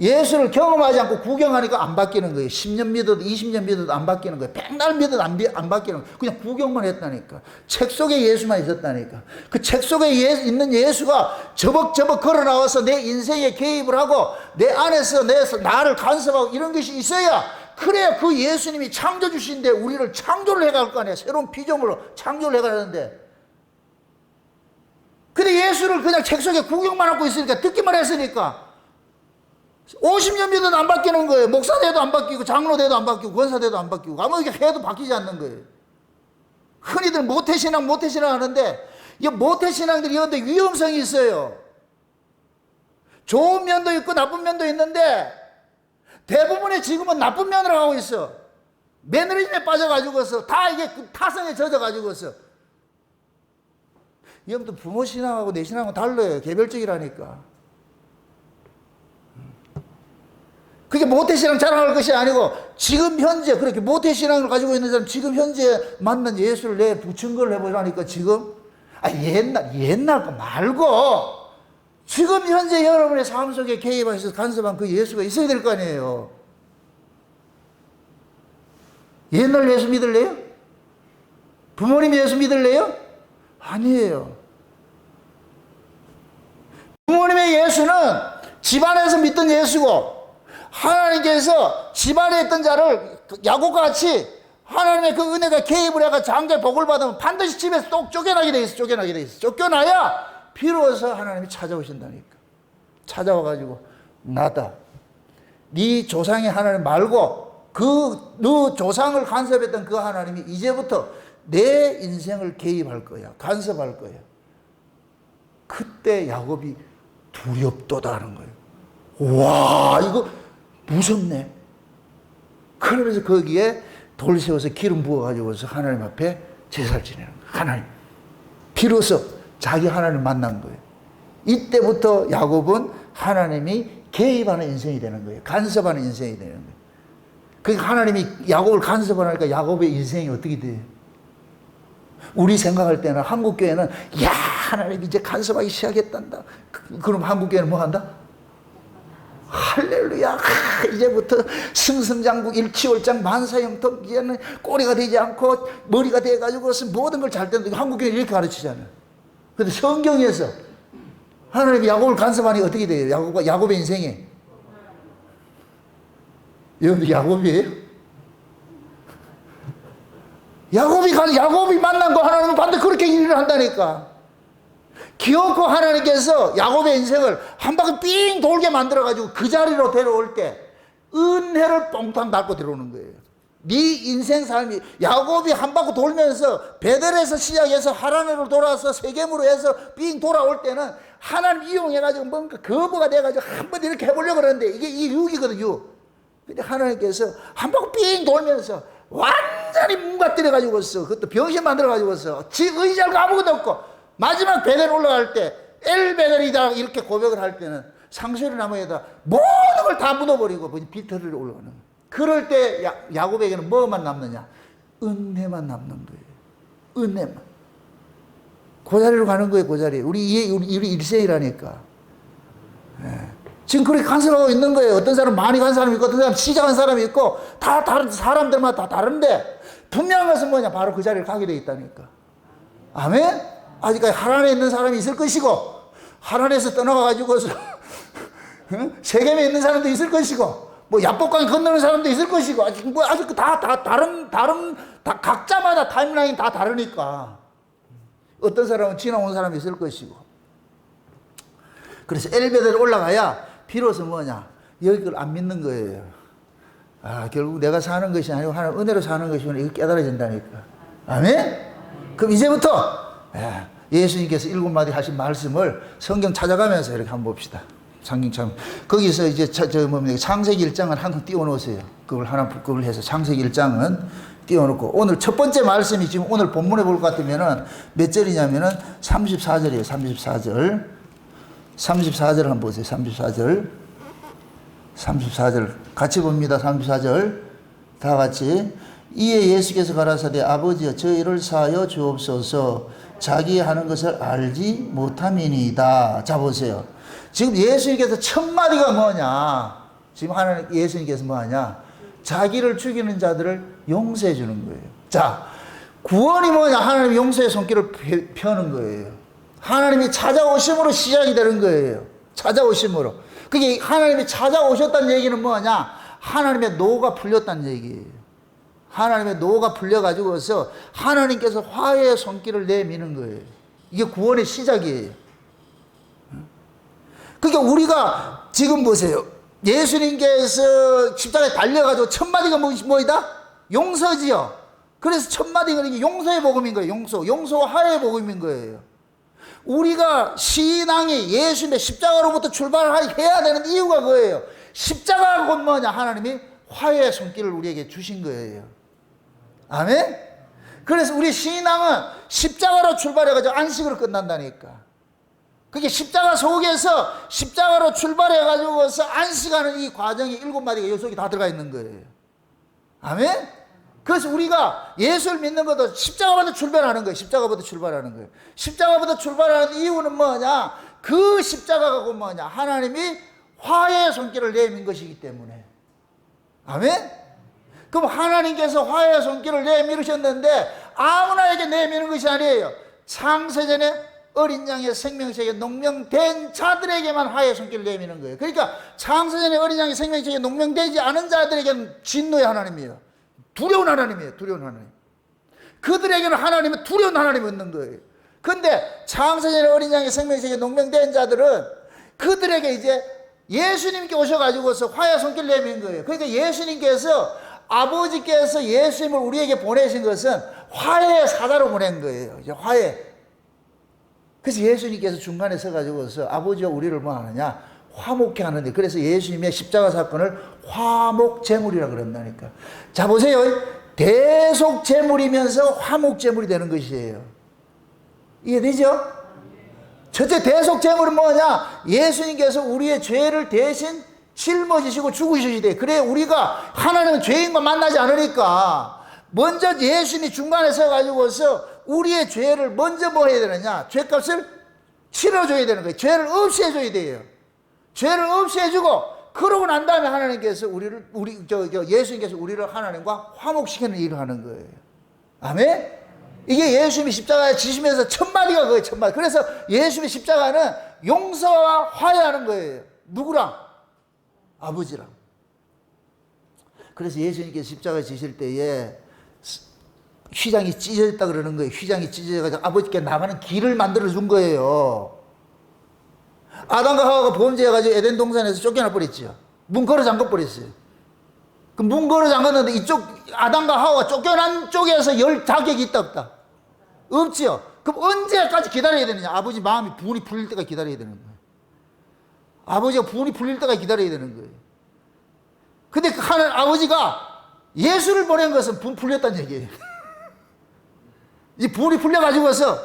예수를 경험하지 않고 구경하니까 안 바뀌는 거예요. 10년 믿어도 20년 믿어도 안 바뀌는 거예요. 100날 믿어도 안 바뀌는 거예요. 그냥 구경만 했다니까. 책 속에 예수만 있었다니까. 그 책 속에 있는 예수가 저벅저벅 걸어 나와서 내 인생에 개입을 하고 내 안에서 나를 간섭하고 이런 것이 있어야, 그래야 그 예수님이 창조주신데 우리를 창조를 해갈 거 아니야. 새로운 피조물로 창조를 해가는데. 근데 예수를 그냥 책 속에 구경만 하고 있으니까, 듣기만 했으니까 50년 믿어도 안 바뀌는 거예요. 목사 돼도 안 바뀌고, 장로 돼도 안 바뀌고, 권사 돼도 안 바뀌고, 아무리 해도 바뀌지 않는 거예요. 흔히들 모태신앙 하는데, 이 모태신앙들이 이런데 위험성이 있어요. 좋은 면도 있고 나쁜 면도 있는데 대부분의 지금은 나쁜 면으로 가고 있어. 매너리즘에 빠져가지고서 다 이게 타성에 젖어가지고서. 여러분들 부모 신앙하고 내 신앙하고 달라요. 개별적이라니까. 그게 모태신앙 자랑할 것이 아니고, 지금 현재 그렇게 모태신앙을 가지고 있는 사람, 지금 현재 만난 예수를 내 증거를 해보라니까. 지금 옛날 거 말고 지금 현재 여러분의 삶 속에 개입하셔서 간섭한 그 예수가 있어야 될 거 아니에요. 옛날 예수 믿을래요? 부모님 예수 믿을래요? 아니에요. 부모님의 예수는 집안에서 믿던 예수고, 하나님께서 집안에 있던 자를 야곱과 같이 하나님의 그 은혜가 개입을 해가 장자의 복을 받으면 반드시 집에서 또 쫓겨나게 돼 있어. 쫓겨나야 비로소 하나님이 찾아오신다니까. 찾아와가지고, 나다. 네 조상의 하나님 말고 너 조상을 간섭했던 그 하나님이 이제부터 내 인생을 개입할 거야. 간섭할 거야. 그때 야곱이 두렵도다 하는 거예요. 와, 이거 무섭네. 그러면서 거기에 돌 세워서 기름 부어가지고서 하나님 앞에 제사를 지내는 거예요. 하나님. 비로소 자기 하나님을 만난 거예요. 이때부터 야곱은 하나님이 개입하는 인생이 되는 거예요. 간섭하는 인생이 되는 거예요. 그러니까 하나님이 야곱을 간섭하니까 야곱의 인생이 어떻게 돼요? 우리 생각할 때는, 한국교회는 야, 하나님 이제 간섭하기 시작했단다. 그럼 한국교회는 뭐 한다? 할렐루야, 이제부터 승승장구 일치월장 만사형통, 이제는 꼬리가 되지 않고 머리가 돼가지고 모든 걸 잘 된다. 한국교회는 이렇게 가르치잖아요. 그런데 성경에서 하나님이 야곱을 간섭하니 어떻게 돼요? 야곱의 인생에. 여러분들 야곱이에요? 야곱이 만난 거 하나님은 반드시 그렇게 일을 한다니까. 기어코 하나님께서 야곱의 인생을 한 바퀴 삥 돌게 만들어가지고 그 자리로 데려올 때 은혜를 뽕탕 밟고 들어오는 거예요. 네 인생 삶이, 야곱이 한 바퀴 돌면서 베델에서 시작해서 하란으로 돌아서 세겜으로 해서 삥 돌아올 때는 하나님 이용해가지고 뭔가 거부가 돼가지고 한번 이렇게 해보려고 그러는데 이게 이 육이거든, 육. 근데 하나님께서 한 바퀴 삥 돌면서 완전히 뭉가뜨려가지고서, 그것도 병신 만들어가지고서 지 의지할 아무것도 없고, 마지막 베델 올라갈 때 엘베델이다 이렇게 고백을 할 때는 상수리 나무에다 모든 걸 다 묻어버리고 비틀을 올라가는 거예요. 그럴 때 야곱에게는 뭐만 남느냐? 은혜만 남는 거예요. 은혜만. 그 자리로 가는 거예요. 그 자리. 우리 일생이라니까. 지금 그렇게 간섭하고 있는 거예요. 어떤 사람 많이 간 사람이 있고, 어떤 사람 시작한 사람이 있고, 다 다른 사람들마다 다 다른데 분명한 것은 뭐냐? 바로 그 자리를 가게 돼 있다니까. 아멘? 아직까지 하란에 있는 사람이 있을 것이고, 하란에서 떠나가지고서 세겜에 있는 사람도 있을 것이고, 뭐 야복강 건너는 사람도 있을 것이고, 아직 다 각자마다 타임라인 다 다르니까 어떤 사람은 지나온 사람이 있을 것이고. 그래서 엘리베이터를 올라가야 비로소 뭐냐, 여기 걸 안 믿는 거예요. 결국 내가 사는 것이 아니고 하나님 은혜로 사는 것이구나, 이거 깨달아진다니까. 아멘? 그럼 이제부터 예수님께서 7마디 하신 말씀을 성경 찾아가면서 이렇게 한번 봅시다. 성경 거기서 이제 창세기 1장을 항상 띄워놓으세요. 그걸 해서 창세기 1장은 띄워놓고, 오늘 첫 번째 말씀이 지금 오늘 본문에 볼 것 같으면은 몇 절이냐면은 34절이에요. 34절 한번 보세요. 34절 같이 봅니다. 34절 다 같이. 이에 예수께서 가라사대 아버지여 저희를 사하여 주옵소서 자기 하는 것을 알지 못함이니이다. 자 보세요. 지금 예수님께서 첫 마디가 뭐냐, 지금 하나님 예수님께서 뭐하냐, 자기를 죽이는 자들을 용서해 주는 거예요. 자, 구원이 뭐냐, 하나님 용서의 손길을 펴는 거예요. 하나님이 찾아오심으로 시작이 되는 거예요. 찾아오심으로. 그게 하나님이 찾아오셨다는 얘기는 뭐냐, 하나님의 노가 풀렸다는 얘기예요. 하나님의 노가 풀려가지고서 하나님께서 화해의 손길을 내미는 거예요. 이게 구원의 시작이에요. 그러니까 우리가 지금 보세요. 예수님께서 십자가에 달려가지고 첫 마디가 뭐이다? 용서지요. 그래서 첫 마디가 용서의 복음인 거예요. 용서와 화해의 복음인 거예요. 우리가 신앙이 예수님의 십자가로부터 출발해야 되는 이유가 그거예요. 십자가가 곧 뭐냐, 하나님이 화해의 손길을 우리에게 주신 거예요. 아멘? 그래서 우리 신앙은 십자가로 출발해가지고 안식으로 끝난다니까. 그게 십자가 속에서 십자가로 출발해가지고서 안식하는 이 과정이 7마디가 여기 속에 다 들어가 있는 거예요. 아멘? 그래서 우리가 예수를 믿는 것도 십자가부터 출발하는 거예요. 십자가부터 출발하는 거예요. 십자가부터 출발하는 이유는 뭐냐? 그 십자가가 곧 뭐냐? 하나님이 화해의 손길을 내민 것이기 때문에. 아멘? 그럼 하나님께서 화해의 손길을 내밀으셨는데 아무나에게 내미는 것이 아니에요. 창세전에 어린 양의 생명책에 농명된 자들에게만 화해의 손길을 내미는 거예요. 그러니까 창세전에 어린 양의 생명책에 농명되지 않은 자들에게는 진노의 하나님이에요. 두려운 하나님이에요. 두려운 하나님. 그들에게는 하나님은 두려운 하나님이 있는 거예요. 근데 창세전에 어린 양의 생명책에 농명된 자들은 그들에게 이제 예수님께 오셔가지고서 화해의 손길을 내미는 거예요. 그러니까 예수님께서, 아버지께서 예수님을 우리에게 보내신 것은 화해의 사자로 보낸 거예요. 이제 화해. 그래서 예수님께서 중간에 서가지고서 아버지와 우리를 뭐 하느냐? 화목케 하는데, 그래서 예수님의 십자가 사건을 화목제물이라 그런다니까. 자, 보세요. 대속제물이면서 화목제물이 되는 것이에요. 이해되죠? 첫째, 대속제물은 뭐냐? 예수님께서 우리의 죄를 대신 짊어지시고 죽으시되, 그래 우리가 하나님은 죄인과 만나지 않으니까 먼저 예수님이 중간에 서가지고서 우리의 죄를 먼저 뭐 해야 되느냐? 죄값을 치러줘야 되는 거예요. 죄를 없애줘야 돼요. 죄를 없애주고, 그러고 난 다음에 하나님께서 예수님께서 우리를 하나님과 화목시키는 일을 하는 거예요. 아멘? 이게 예수님이 십자가에 지시면서 첫 마디가 그거예요. 첫 마디. 그래서 예수님의 십자가는 용서와 화해하는 거예요. 누구랑? 아버지랑. 그래서 예수님께서 십자가에 지실 때에 휘장이 찢어졌다 그러는 거예요. 휘장이 찢어져가지고 아버지께 나가는 길을 만들어 준 거예요. 아담과 하와가 범죄해가지고 에덴 동산에서 쫓겨나 버렸죠. 문 걸어 잠궈 버렸어요. 그 문 걸어 잠갔는데 이쪽 아담과 하와가 쫓겨난 쪽에서 열 자격이 있다 없다? 없지요. 그럼 언제까지 기다려야 되느냐? 아버지 마음이 분이 풀릴 때까지 기다려야 되는 거예요. 아버지가 분이 풀릴 때까지 기다려야 되는 거예요. 근데 그 하나님 아버지가 예수를 보낸 것은 분 풀렸다는 얘기예요. 이 분이 풀려가지고서,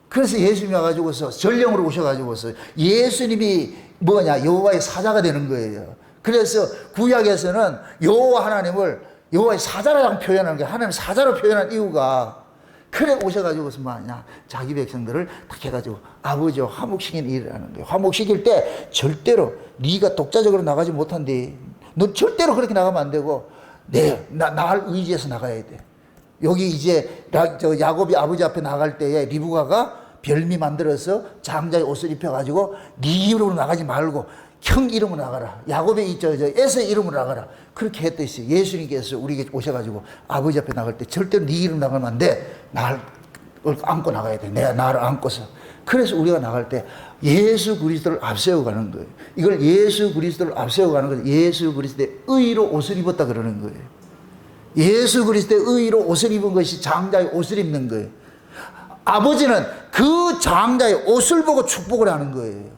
그래서 예수님이 와가지고서 전령으로 오셔가지고서 예수님이 뭐냐? 여호와의 사자가 되는 거예요. 그래서 구약에서는 여호와 하나님을 여호와의 사자라고 표현하는 게, 하나님 사자로 표현한 이유가, 그래 오셔가지고서 뭐하냐? 자기 백성들을 딱 해가지고 아버지와 화목시키는 일을 하는 거예요. 화목시킬 때 절대로 네가 독자적으로 나가지 못한대. 너 절대로 그렇게 나가면 안 되고, 나를 의지해서 나가야 돼. 여기 이제 야곱이 아버지 앞에 나갈 때에 리브가가 별미 만들어서 장자의 옷을 입혀가지고 네 이름으로 나가지 말고 형 이름으로 나가라. 야곱의 에서의 이름으로 나가라. 그렇게 했듯이 예수님께서 우리에게 오셔가지고 아버지 앞에 나갈 때 절대로 네 이름 나가면 안 돼. 나를 안고 나가야 돼. 내가 나를 안고서. 그래서 우리가 나갈 때 예수 그리스도를 앞세워 가는 거예요. 이걸 예수 그리스도를 앞세워 가는 거예요. 예수 그리스도의 의로 옷을 입었다 그러는 거예요. 예수 그리스도의 의로 옷을 입은 것이 장자의 옷을 입는 거예요. 아버지는 그 장자의 옷을 보고 축복을 하는 거예요.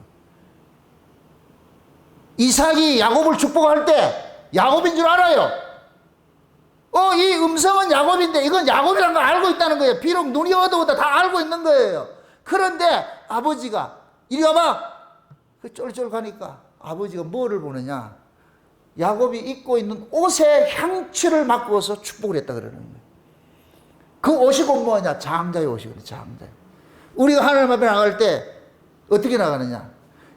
이삭이 야곱을 축복할 때 야곱인 줄 알아요. 이 음성은 야곱인데 이건 야곱이라는 걸 알고 있다는 거예요. 비록 눈이 어두워도 다 알고 있는 거예요. 그런데 아버지가 이리 와봐. 그 쫄쫄 가니까 아버지가 뭐를 보느냐. 야곱이 입고 있는 옷의 향취를 맡고서 축복을 했다 그러는 거예요. 그 옷이 곧 뭐냐? 장자의 옷이거든요. 장자. 우리가 하나님 앞에 나갈 때 어떻게 나가느냐?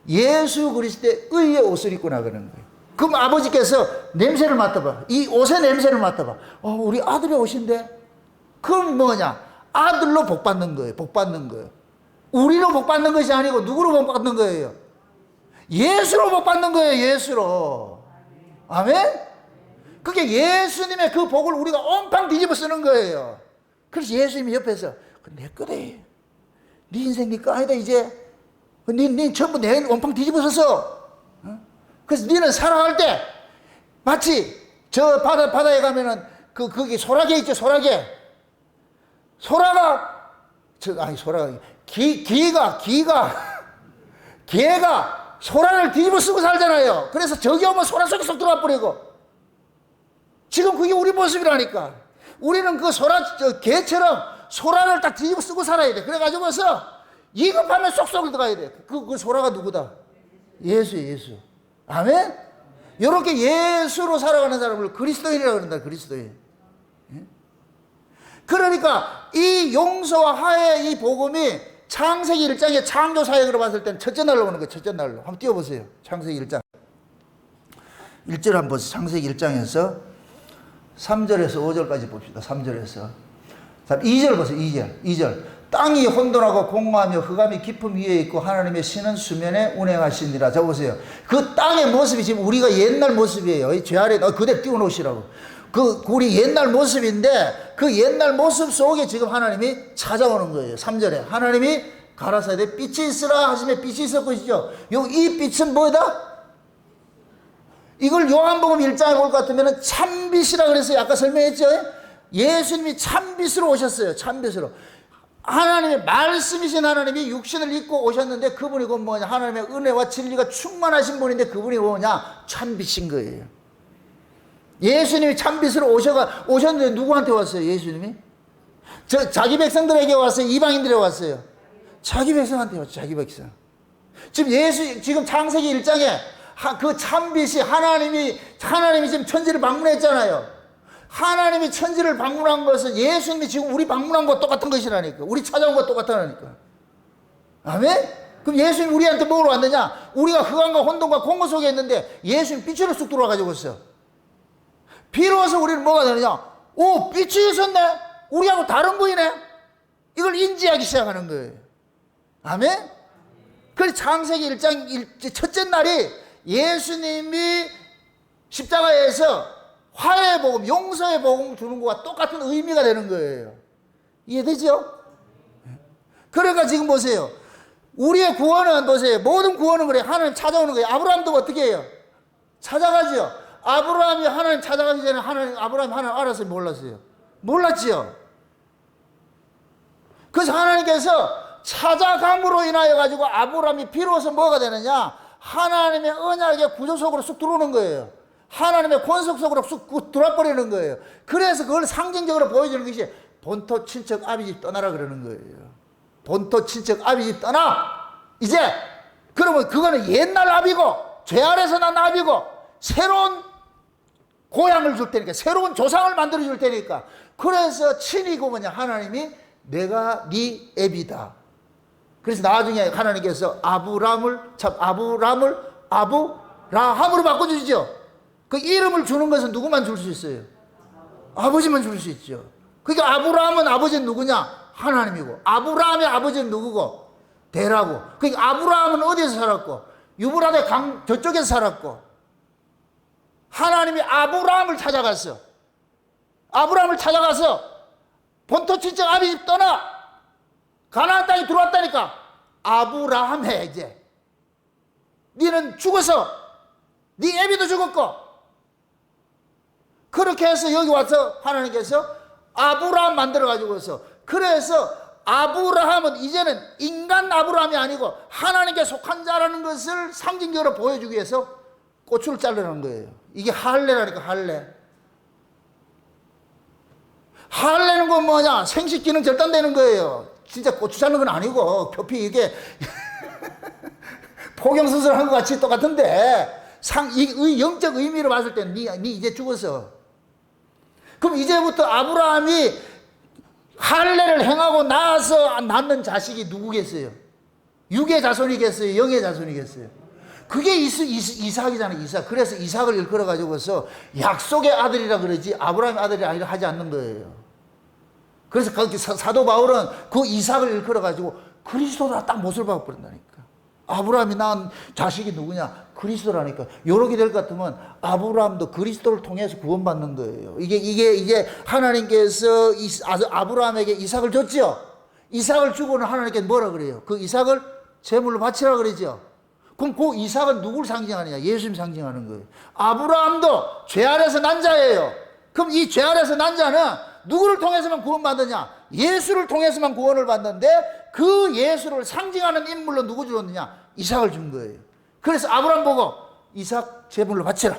예수 그리스도의 의의 옷을 입고 나가는 거예요. 그럼 아버지께서 냄새를 맡아봐. 이 옷의 냄새를 맡아봐. 우리 아들의 옷인데? 그럼 뭐냐? 아들로 복 받는 거예요. 복 받는 거예요. 우리로 복 받는 것이 아니고 누구로 복 받는 거예요? 예수로 복 받는 거예요. 예수로. 아멘? 그게 예수님의 그 복을 우리가 온팡 뒤집어 쓰는 거예요. 그래서 예수님이 옆에서 내 거래. 네 인생 네 거 아니다 이제. 네 전부 내 온팡 뒤집어 썼어. 그래서 너는 살아갈 때 마치 저 바다에 가면은 거기 소라게 있죠. 소라게. 개가 소라를 뒤집어 쓰고 살잖아요. 그래서 저기 오면 소라 속에 쏙 들어가 버리고. 지금 그게 우리 모습이라니까. 우리는 그 개처럼 소라를 딱 뒤집어 쓰고 살아야 돼. 그래가지고서 이급하면 쏙쏙 들어가야 돼. 그 소라가 누구다? 예수. 아멘? 이렇게 예수로 살아가는 사람을 그리스도인이라고 그런다. 그리스도인. 그러니까 이 용서와 화해의 이 복음이 창세기 1장의 창조 사역으로 봤을 때는 첫째 날로 오는 거예요. 첫째 날로. 한번 띄워보세요. 창세기 1장. 1절 한번 보세요. 창세기 1장에서 3절에서 5절까지 봅시다. 3절에서. 2절 보세요. 2절. 땅이 혼돈하고 공허하며 흑암이 깊음 위에 있고 하나님의 신은 수면에 운행하시니라. 자 보세요. 그 땅의 모습이 지금 우리가 옛날 모습이에요. 죄 아래 그대로 띄워놓으시라고. 우리 옛날 모습인데 그 옛날 모습 속에 지금 하나님이 찾아오는 거예요. 3절에 하나님이 가라사대 빛이 있으라 하시며 빛이 있었고 이 빛은 뭐다? 이걸 요한복음 1장에 볼 것 같으면 참빛이라 그랬어요. 아까 설명했죠. 예수님이 참빛으로 오셨어요. 참빛으로. 하나님의 말씀이신 하나님이 육신을 입고 오셨는데 그분이 곧 뭐냐? 하나님의 은혜와 진리가 충만하신 분인데 그분이 뭐냐? 참빛인 거예요. 예수님이 참빛으로 오셨는데 누구한테 왔어요? 예수님이? 자기 백성들에게 왔어요? 이방인들에게 왔어요? 자기 백성한테 왔어요. 자기 백성. 지금 창세기 1장에 그 참빛이 하나님이 지금 천지를 방문했잖아요. 하나님이 천지를 방문한 것은 예수님이 지금 우리 방문한 것과 똑같은 것이라니까. 우리 찾아온 것과 똑같다니까. 아멘? 그럼 예수님 우리한테 뭐로 왔느냐? 우리가 흑암과 혼돈과 공허 속에 있는데 예수님 빛으로 쑥 들어와가지고 있어. 비로소 우리는 뭐가 되느냐? 빛이 있었네? 우리하고 다른 분이네? 이걸 인지하기 시작하는 거예요. 아멘? 그래서 창세기 1장 첫째 날이 예수님이 십자가에서 화해의 복음, 용서의 복음을 주는 것과 똑같은 의미가 되는 거예요. 이해되죠? 그러니까 지금 보세요. 우리의 구원은 보세요. 모든 구원은 그래. 하나님 찾아오는 거예요. 아브라함도 어떻게 해요? 찾아가죠. 아브라함이 하나님 찾아가기 전에 아브라함이 하나님 알았어요? 몰랐어요? 몰랐지요. 그래서 하나님께서 찾아감으로 인하여 가지고 아브라함이 비로소 뭐가 되느냐? 하나님의 언약의 구조 속으로 쑥 들어오는 거예요. 하나님의 권속 속으로 쑥 들어버리는 거예요. 그래서 그걸 상징적으로 보여주는 것이 본토 친척 아비집 떠나라 그러는 거예요. 본토 친척 아비집 떠나. 이제 그러면 그거는 옛날 아비고 죄 아래서 난 아비고 새로운 고향을 줄 테니까 새로운 조상을 만들어 줄 테니까. 그래서 친이고 뭐냐? 하나님이 내가 네 애비다. 그래서 나중에 하나님께서 아브라함을 아브라함으로 바꿔주시죠. 그 이름을 주는 것은 누구만 줄 수 있어요? 아버지만 줄 수 있죠. 그러니까 아브라함은 아버지는 누구냐? 하나님이고, 아브라함의 아버지는 누구고? 데라고. 그러니까 아브라함은 어디에서 살았고? 유브라데 강 저쪽에서 살았고, 하나님이 아브라함을 찾아갔어. 아브라함을 찾아가서 본토 친척 아비 집 떠나 가나안 땅에 들어왔다니까. 아브라함 해 이제. 니는 죽어서 네 애비도 죽었고. 그렇게 해서 여기 와서 하나님께서 아브라함 만들어가지고서, 그래서 아브라함은 이제는 인간 아브라함이 아니고 하나님께 속한 자라는 것을 상징적으로 보여주기 위해서 고추를 자르는 거예요. 이게 할례라니까. 할례는 건 뭐냐? 생식 기능 절단되는 거예요. 진짜 고추 자르는 건 아니고 표피 이게 포경수술 한 것 같이 똑같은데, 이 영적 의미로 봤을 때는 니 이제 죽었어. 그럼 이제부터 아브라함이 할례를 행하고 나서 낳는 자식이 누구겠어요? 육의 자손이겠어요? 영의 자손이겠어요? 그게 이삭이잖아요. 이삭. 그래서 이삭을 일컬어 가지고서 약속의 아들이라 그러지 아브라함의 아들이 아니라 하지 않는 거예요. 그래서 사도 바울은 그 이삭을 일컬어 가지고 그리스도라 딱 못을 박아버린다니까. 아브라함이 낳은 자식이 누구냐? 그리스도라니까. 요렇게 될 것 같으면 아브라함도 그리스도를 통해서 구원받는 거예요. 이게 하나님께서 아브라함에게 이삭을 줬죠. 이삭을 주고는 하나님께 뭐라 그래요? 그 이삭을 제물로 바치라 그러죠. 그럼 그 이삭은 누구를 상징하느냐? 예수님 상징하는 거예요. 아브라함도 죄 아래서 난 자예요. 그럼 이 죄 아래서 난 자는 누구를 통해서만 구원받느냐? 예수를 통해서만 구원을 받는데, 그 예수를 상징하는 인물로 누구 주었느냐? 이삭을 준 거예요. 그래서 아브라함 보고 이삭 제물로 바치라.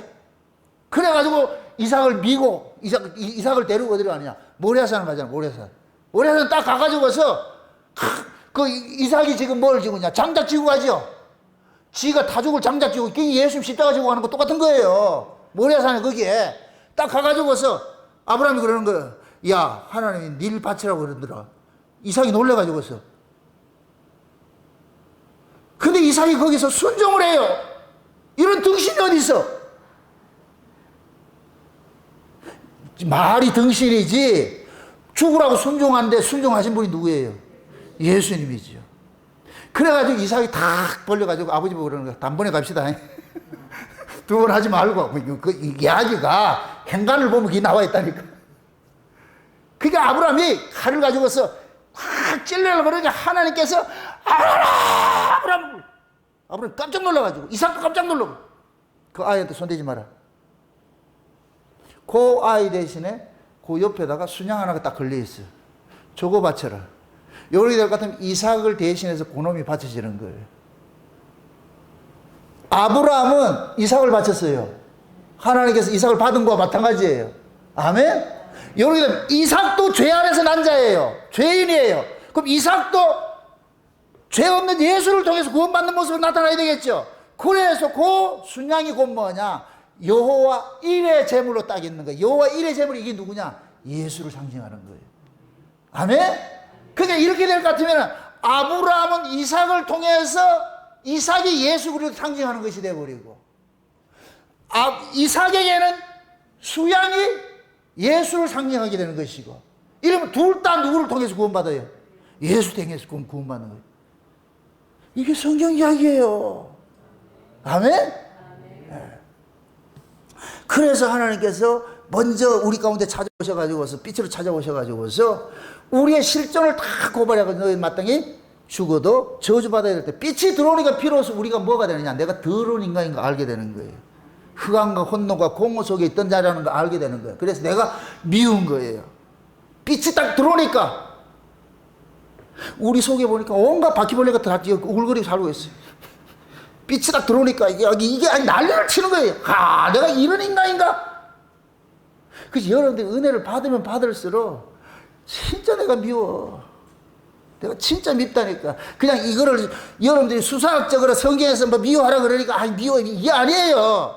그래가지고 이삭을 미고 이삭을 데리고 어디로 가느냐? 모리아산을 가잖아. 모리아산 딱 가가지고서 그 이삭이 지금 뭘 지고 있냐? 장작 지고 가죠. 지가 다 죽을 장작 지고, 예수님 십자가 지고 가는 거 똑같은 거예요. 모리아산에 거기에 딱 가가지고서 아브라함이 그러는 거예요. 야, 하나님이 닐 바치라고 그러더라. 이삭이 놀래가지고서. 근데 이삭이 거기서 순종을 해요. 이런 등신이 어디 있어? 말이 등신이지 죽으라고 순종한데 순종하신 분이 누구예요? 예수님이죠. 그래가지고 이삭이 탁 벌려가지고 아버지 보고 그러는 거야. 단번에 갑시다. 두 번 하지 말고. 그 이야기가 행간을 보면 그게 나와 있다니까. 그러니까 아브라함이 칼을 가지고서 확 찔러려고 그러니까 하나님께서 아브라함 깜짝 놀라가지고, 이삭도 깜짝 놀라고, 그 아이한테 손대지 마라. 그 아이 대신에 그 옆에다가 순양 하나가 딱 걸려있어요. 저거 바쳐라. 요리 될 것 같으면 이삭을 대신해서 그놈이 바쳐지는 거예요. 아브라함은 이삭을 바쳤어요. 하나님께서 이삭을 받은 거와 마찬가지예요. 아멘? 요리 되면 이삭도 죄 아래서 난 자예요. 죄인이에요. 그럼 이삭도 죄 없는 예수를 통해서 구원받는 모습으로 나타나야 되겠죠. 그래서 그 순양이 곧 뭐냐? 여호와 일의 제물로 딱 있는 거예요. 여호와 일의 제물이 이게 누구냐? 예수를 상징하는 거예요. 아멘? 그러니까 이렇게 될 것 같으면 아브라함은 이삭을 통해서 이삭이 예수 그리스도를 상징하는 것이 되어버리고, 이삭에게는 수양이 예수를 상징하게 되는 것이고, 이러면 둘 다 누구를 통해서 구원받아요? 예수 통해서 구원받는 거예요. 이게 성경 이야기예요. 아멘? 네. 그래서 하나님께서 먼저 우리 가운데 찾아오셔가지고서, 빛으로 찾아오셔가지고서 우리의 실존을 다 고발해가지고 너희 마땅히 죽어도 저주받아야 될 때 빛이 들어오니까 비로소 우리가 뭐가 되느냐? 내가 더러운 인간인 거 알게 되는 거예요. 흑암과 혼돈과 공허 속에 있던 자라는 거 알게 되는 거예요. 그래서 내가 미운 거예요. 빛이 딱 들어오니까 우리 속에 보니까 온갖 바퀴벌레가 다 울거리고 살고 있어요. 빛이 딱 들어오니까 이게 아니 난리를 치는 거예요. 아, 내가 이런 인간인가? 그래서 여러분들이 은혜를 받으면 받을수록 진짜 내가 미워. 내가 진짜 밉다니까. 그냥 이거를 여러분들이 수사학적으로 성경에서 뭐 미워하라 그러니까 미워, 이게 아니에요.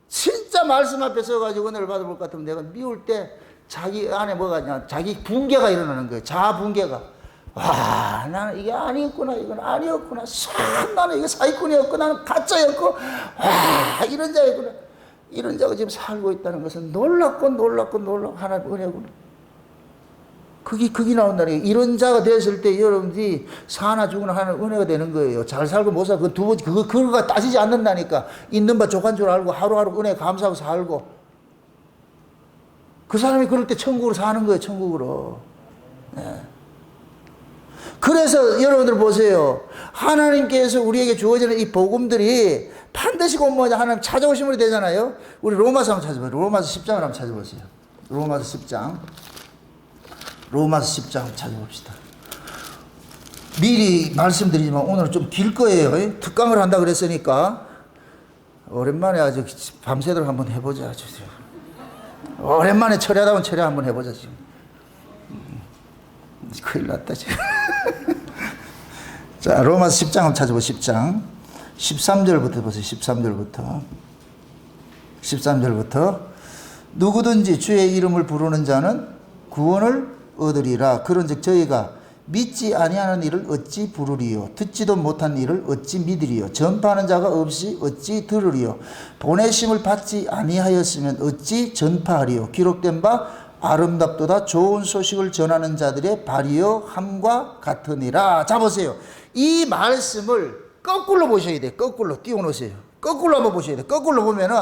진짜 말씀 앞에 서가지고 은혜를 받아볼 것 같으면 내가 미울 때 자기 안에 뭐가 있냐, 자기 붕괴가 일어나는 거예요. 자아 붕괴가. 와, 나는 이게 아니었구나, 이건 아니었구나, 나는 이게 사기꾼이었고, 나는 가짜였고, 와, 이런 자였구나. 이런 자가 지금 살고 있다는 것은 놀랍고 하나님 은혜구나. 그게 나온다니까. 이런 자가 됐을 때 여러분들이 사나 죽으나 하는 은혜가 되는 거예요. 잘 살고 못 살고 그 두 번째 그거가 따지지 않는다니까. 있는 바 족한 줄 알고 하루하루 은혜 감사하고 살고. 그 사람이 그럴 때 천국으로 사는 거예요. 천국으로. 네. 그래서 여러분들 보세요. 하나님께서 우리에게 주어지는 이 복음들이 반드시 곧 뭐냐 하나님 찾아오심으로 되잖아요. 우리 로마서 한번 찾아보세요. 로마서 10장을 한번 찾아보세요. 로마서 10장. 로마서 10장 찾아봅시다. 미리 말씀드리지만 오늘은 좀 길 거예요. 특강을 한다 그랬으니까 오랜만에 아주 밤새도록 한번 해보자. 오랜만에 철야다운 철야 한번 해보자 지금. 큰일 났다 지금. 자, 로마서 10장 한번 찾아보세요. 10장 13절부터 보세요. 13절부터 누구든지 주의 이름을 부르는 자는 구원을 얻으리라. 그런즉 저희가 믿지 아니하는 일을 어찌 부르리요? 듣지도 못한 일을 어찌 믿으리요? 전파하는 자가 없이 어찌 들으리요? 보내심을 받지 아니하였으면 어찌 전파하리요? 기록된 바 아름답도다 좋은 소식을 전하는 자들의 발이요 함과 같으니라. 자 보세요. 이 말씀을 거꾸로 보셔야 돼요. 거꾸로 띄워놓으세요. 거꾸로 한번 보셔야 돼요. 거꾸로 보면은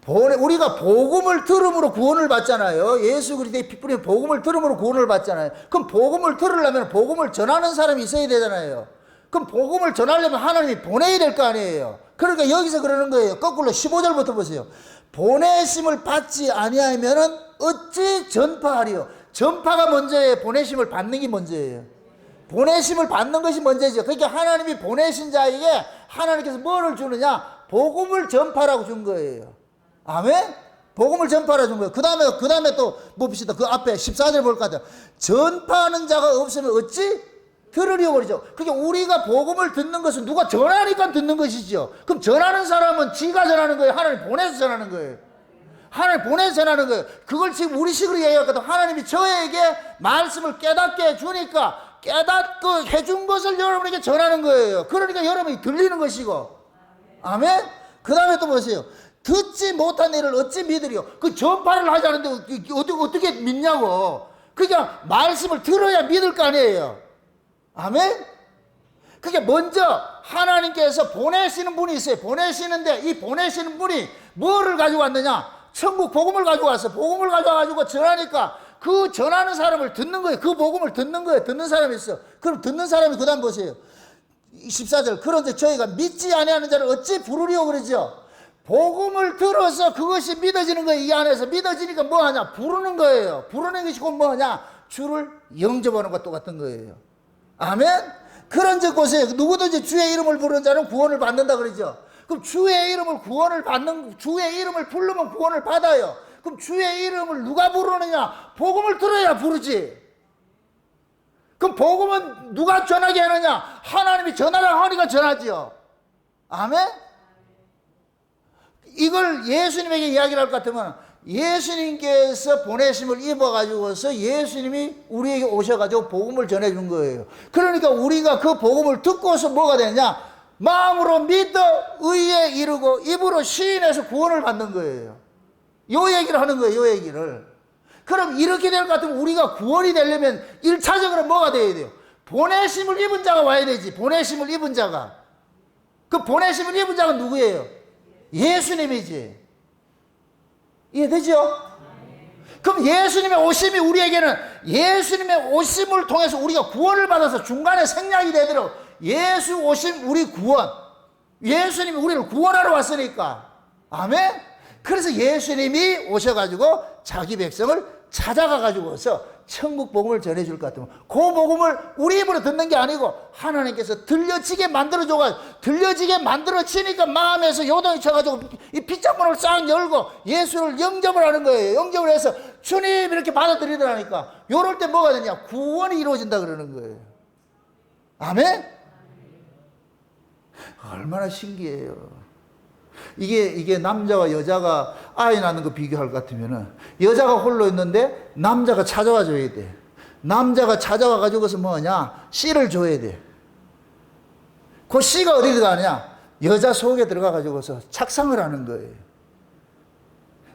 우리가 복음을 들음으로 구원을 받잖아요. 예수 그리스도의 피 뿌린 복음을 들음으로 구원을 받잖아요. 그럼 복음을 들으려면 복음을 전하는 사람이 있어야 되잖아요. 그럼 복음을 전하려면 하나님이 보내야 될 거 아니에요. 그러니까 여기서 그러는 거예요. 거꾸로 15절부터 보세요. 보내심을 받지 아니하면은 어찌 전파하리요? 전파가 먼저예요. 보내심을 받는 게 먼저예요. 보내심을 받는 것이 먼저죠. 그러니까 하나님이 보내신 자에게 하나님께서 뭐를 주느냐? 복음을 전파라고 준 거예요. 아멘? 복음을 전파하라 준 거예요. 그 다음에 또 봅시다. 그 앞에 14절 볼 것 같아요. 전파하는 자가 없으면 어찌 들으려고 그러죠. 그러니까 우리가 복음을 듣는 것은 누가 전하니까 듣는 것이죠. 그럼 전하는 사람은 지가 전하는 거예요? 하나님 보내서 전하는 거예요? 하나님 보내서 전하는 거예요. 그걸 지금 우리 식으로 얘기하거든. 하나님이 저에게 말씀을 깨닫게 해주니까 깨닫고 해준 것을 여러분에게 전하는 거예요. 그러니까 여러분이 들리는 것이고. 아멘? 그 다음에 또 보세요. 듣지 못한 일을 어찌 믿으리요? 그 전파를 하지 않는데 어떻게 믿냐고. 그러니까 말씀을 들어야 믿을 거 아니에요. 아멘? 그러니까 먼저 하나님께서 보내시는 분이 있어요. 보내시는데 이 보내시는 분이 뭐를 가지고 왔느냐? 천국 복음을 가지고 왔어. 복음을 가져와가지고 전하니까 그 전하는 사람을 듣는 거예요. 그 복음을 듣는 거예요. 듣는 사람이 있어. 그럼 듣는 사람이 그 다음 보세요. 14절. 그런데 저희가 믿지 아니하는 자를 어찌 부르리오 그러죠? 복음을 들어서 그것이 믿어지는 거예요. 이 안에서 믿어지니까 뭐 하냐? 부르는 거예요. 부르는 것이 곧 뭐냐? 주를 영접하는 것과 똑같은 거예요. 아멘? 그런즉 보세요. 누구든지 주의 이름을 부르는 자는 구원을 받는다 그러죠. 그럼 주의 이름을 주의 이름을 부르면 구원을 받아요. 그럼 주의 이름을 누가 부르느냐? 복음을 들어야 부르지. 그럼 복음은 누가 전하게 하느냐? 하나님이 전하라 하니까 전하지요. 아멘? 이걸 예수님에게 이야기를 할 것 같으면 예수님께서 보내심을 입어가지고서 예수님이 우리에게 오셔가지고 복음을 전해준 거예요. 그러니까 우리가 그 복음을 듣고서 뭐가 되냐? 마음으로 믿어 의에 이르고 입으로 시인해서 구원을 받는 거예요. 요 얘기를 하는 거예요. 요 얘기를. 그럼 이렇게 될 것 같으면 우리가 구원이 되려면 1차적으로 뭐가 돼야 돼요? 보내심을 입은 자가 와야 되지. 보내심을 입은 자가. 그 보내심을 입은 자가 누구예요? 예수님이지. 이해되죠? 그럼 예수님의 오심이 우리에게는 예수님의 오심을 통해서 우리가 구원을 받아서 중간에 생략이 되도록 예수 오심 우리 구원. 예수님이 우리를 구원하러 왔으니까. 아멘? 그래서 예수님이 오셔가지고 자기 백성을 찾아가가지고서 천국 복음을 전해줄 것 같으면 그 복음을 우리 입으로 듣는 게 아니고 하나님께서 들려지게 만들어줘가지고 들려지게 만들어지니까 마음에서 요동이 쳐가지고 이 빗장문을 싹 열고 예수를 영접을 하는 거예요. 영접을 해서 주님 이렇게 받아들이더라니까 요럴 때 뭐가 되냐? 구원이 이루어진다 그러는 거예요. 아멘? 얼마나 신기해요. 이게 남자와 여자가 아이 낳는 거 비교할 것 같으면은 여자가 홀로 있는데 남자가 찾아와 줘야 돼. 남자가 찾아와 가지고서 뭐냐? 씨를 줘야 돼. 그 씨가 어디 들어가냐? 여자 속에 들어가 가지고서 착상을 하는 거예요.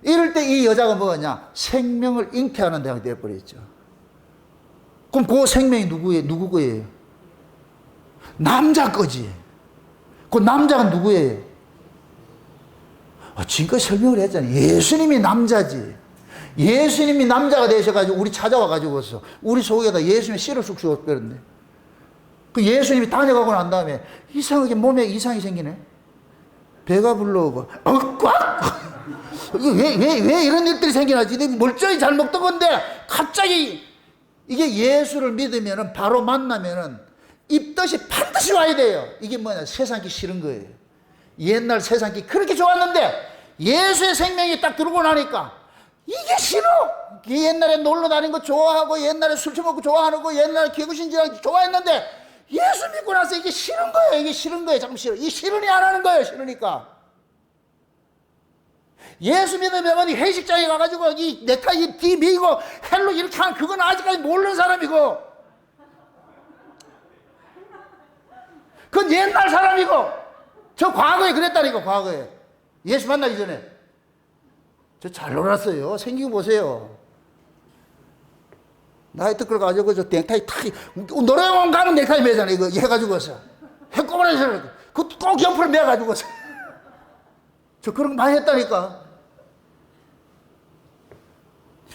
이럴 때 이 여자가 뭐냐? 생명을 잉태하는 데가 되어버렸죠. 그럼 그 생명이 누구 거예요? 남자 거지. 그 남자가 누구예요? 지금까지 설명을 했잖아요. 예수님이 남자지. 예수님이 남자가 되셔가지고 우리 찾아와가지고서 우리 속에다 예수님의 씨를 쑥 쑥었거든요. 그 예수님이 다녀가고 난 다음에 이상하게 몸에 이상이 생기네. 배가 불러오고, 왜 이런 일들이 생겨나지? 멀쩡히 잘 먹던 건데 갑자기 이게 예수를 믿으면은 바로 만나면은 입덧이 반드시 와야 돼요. 이게 뭐냐? 세상이 싫은 거예요. 옛날 세상이 그렇게 좋았는데 예수의 생명이 딱 들어오고 나니까 이게 싫어. 옛날에 놀러 다니는 거 좋아하고 옛날에 술 처먹고 좋아하는 거 옛날에 개구신지하고 좋아했는데 예수 믿고 나서 이게 싫은 거예요. 이게 싫은 거예요. 자꾸 싫어. 이 싫으니 안 하는 거예요. 싫으니까. 예수 믿으면 회식장에 가가지고 이 넥타이 뒤 미고 헬로 이렇게 하는 그건 아직까지 모르는 사람이고 그건 옛날 사람이고 저 과거에 그랬다니까. 과거에 예수 만나기 전에 저 잘 놀았어요. 생기고 보세요. 나이 뜯걸 가지고 저 넥타이 탁 노래방 가는 넥타이 매잖아요. 이거 해가지고서 해꼬부라서 꼭 옆으로 매가지고서 저 그런 거 많이 했다니까.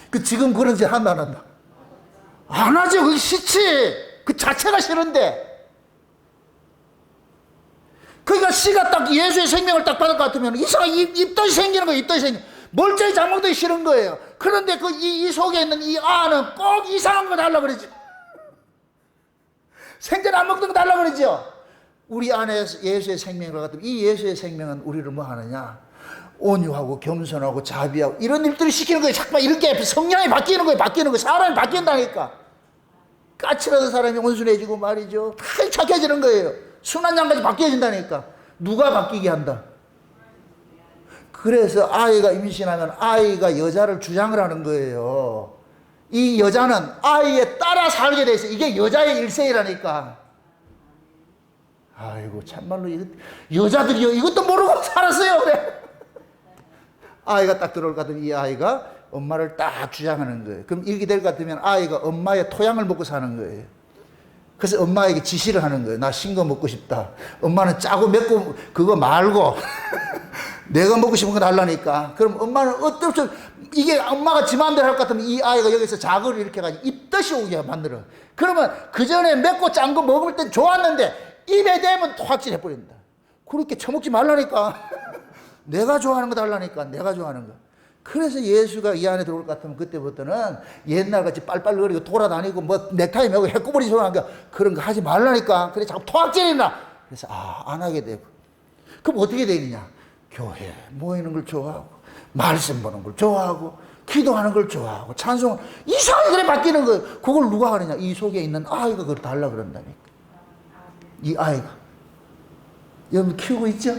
그 지금 그런 짓 한다 안 한다? 안 하죠. 그게 싫지. 그 자체가 싫은데. 그러니까 씨가 딱 예수의 생명을 딱 받을 것 같으면 이상하게 입덧이 생기는 거예요. 입덧이 생기는 거예요. 멀쩡히 잘 먹기 싫은 거예요. 그런데 그 이 속에 있는 이 아는 꼭 이상한 거 달라 그러지. 생전 안 먹던 거 달라 그러죠. 우리 안에 예수의 생명을 같으면 이 예수의 생명은 우리를 뭐 하느냐? 온유하고 겸손하고 자비하고 이런 일들을 시키는 거예요. 자꾸만 이렇게 성향이 바뀌는 거예요. 바뀌는 거예요. 사람이 바뀐다니까. 까칠하던 사람이 온순해지고 말이죠. 다 착해지는 거예요. 순한 양까지 바뀌어진다니까. 누가 바뀌게 한다? 그래서 아이가 임신하면 아이가 여자를 주장을 하는 거예요. 이 여자는 아이에 따라 살게 돼 있어요. 이게 여자의 일생이라니까. 아이고 참말로 여자들이요 이것도 모르고 살았어요. 그래. 아이가 딱 들어올 것 같으면 이 아이가 엄마를 딱 주장하는 거예요. 그럼 이렇게 될 것 같으면 아이가 엄마의 토양을 먹고 사는 거예요. 그래서 엄마에게 지시를 하는 거예요. 나 신 거 먹고 싶다. 엄마는 짜고 맵고 그거 말고 내가 먹고 싶은 거 달라니까. 그럼 엄마는 어쩔 수 이게 엄마가 지 마음대로 할 것 같으면 이 아이가 여기서 자극을 이렇게 해가지고 입덧이 오게 만들어. 그러면 그 전에 맵고 짠 거 먹을 땐 좋았는데 입에 대면 확실해 버린다. 그렇게 처먹지 말라니까. 내가 좋아하는 거 달라니까. 내가 좋아하는 거. 그래서 예수가 이 안에 들어올 것 같으면 그때부터는 옛날같이 빨빨거리고 돌아다니고 뭐 넥타이 메고 해꾸부리 소리하는 거 그런 거 하지 말라니까. 그래 자꾸 토악질이나. 그래서 안 하게 되고. 그럼 어떻게 되느냐? 교회 모이는 걸 좋아하고 말씀 보는 걸 좋아하고 기도하는 걸 좋아하고 찬송 이상하게 그래 바뀌는 거예요. 그걸 누가 하느냐? 이 속에 있는 아이가 그걸 달라 그런다니까. 이 아이가 여러분 키우고 있죠?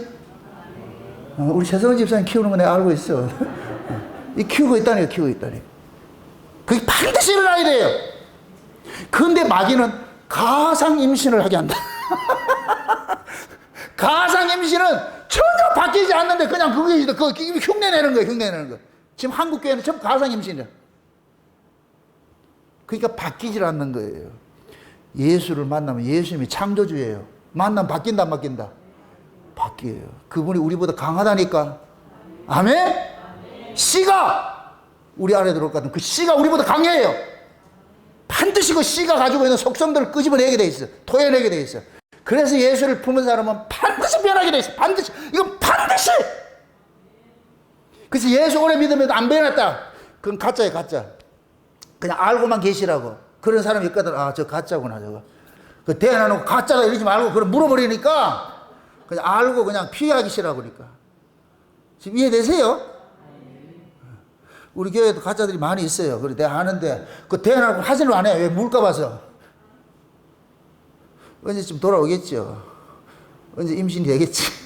우리 최성원 집사님 키우는 거 내가 알고 있어. 이 키우고 있다니까. 키우고 있다니까. 그게 반드시 일어나야 돼요. 그런데 마귀는 가상 임신을 하게 한다. 가상 임신은 전혀 바뀌지 않는데 그냥 그게 흉내내는 거예요. 흉내내는 거. 지금 한국 교회는 전부 가상 임신이야. 그러니까 바뀌질 않는 거예요. 예수를 만나면 예수님이 창조주예요. 만나면 바뀐다 안 바뀐다? 바뀌어요. 그분이 우리보다 강하다니까. 아멘? 씨가 우리 안에 들어올 것 같으면 그 씨가 우리보다 강해요. 반드시 그 씨가 가지고 있는 속성들을 끄집어내게 돼 있어. 토해내게 돼 있어. 그래서 예수를 품은 사람은 반드시 변하게 돼 있어. 반드시. 이건 반드시. 그래서 예수 오래 믿으면 안 변했다. 그건 가짜예요. 가짜. 그냥 알고만 계시라고. 그런 사람이 있거든. 저 가짜구나 저거. 그 대안해놓고 가짜다 이러지 말고 그걸 물어버리니까 그냥 알고 그냥 피하기 싫어 그러니까. 지금 이해되세요? 우리 교회도 가짜들이 많이 있어요. 그래 내가 아는데 그 대안하고 하지를 안 해. 왜 물까 봐서. 언제쯤 돌아오겠죠. 언제 임신이 되겠지.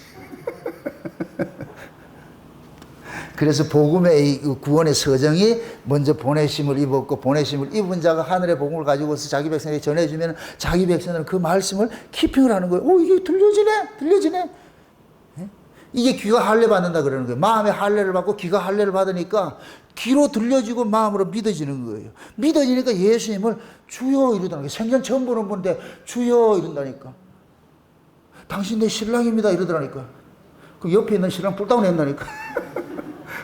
그래서 복음의 이 구원의 서정이 먼저 보내심을 입었고 보내심을 입은 자가 하늘의 복음을 가지고서 자기 백성에게 전해주면 자기 백성은 그 말씀을 키핑을 하는 거예요. 이게 들려지네. 이게 귀가 할례 받는다 그러는 거예요. 마음의 할례를 받고 귀가 할례를 받으니까 귀로 들려지고 마음으로 믿어지는 거예요. 믿어지니까 예수님을 주여 이러다는 거예요. 생전 처음 보는 분인데 주여 이런다니까. 당신 내 신랑입니다 이러더라니까. 그럼 옆에 있는 신랑 뿔다운 했다니까.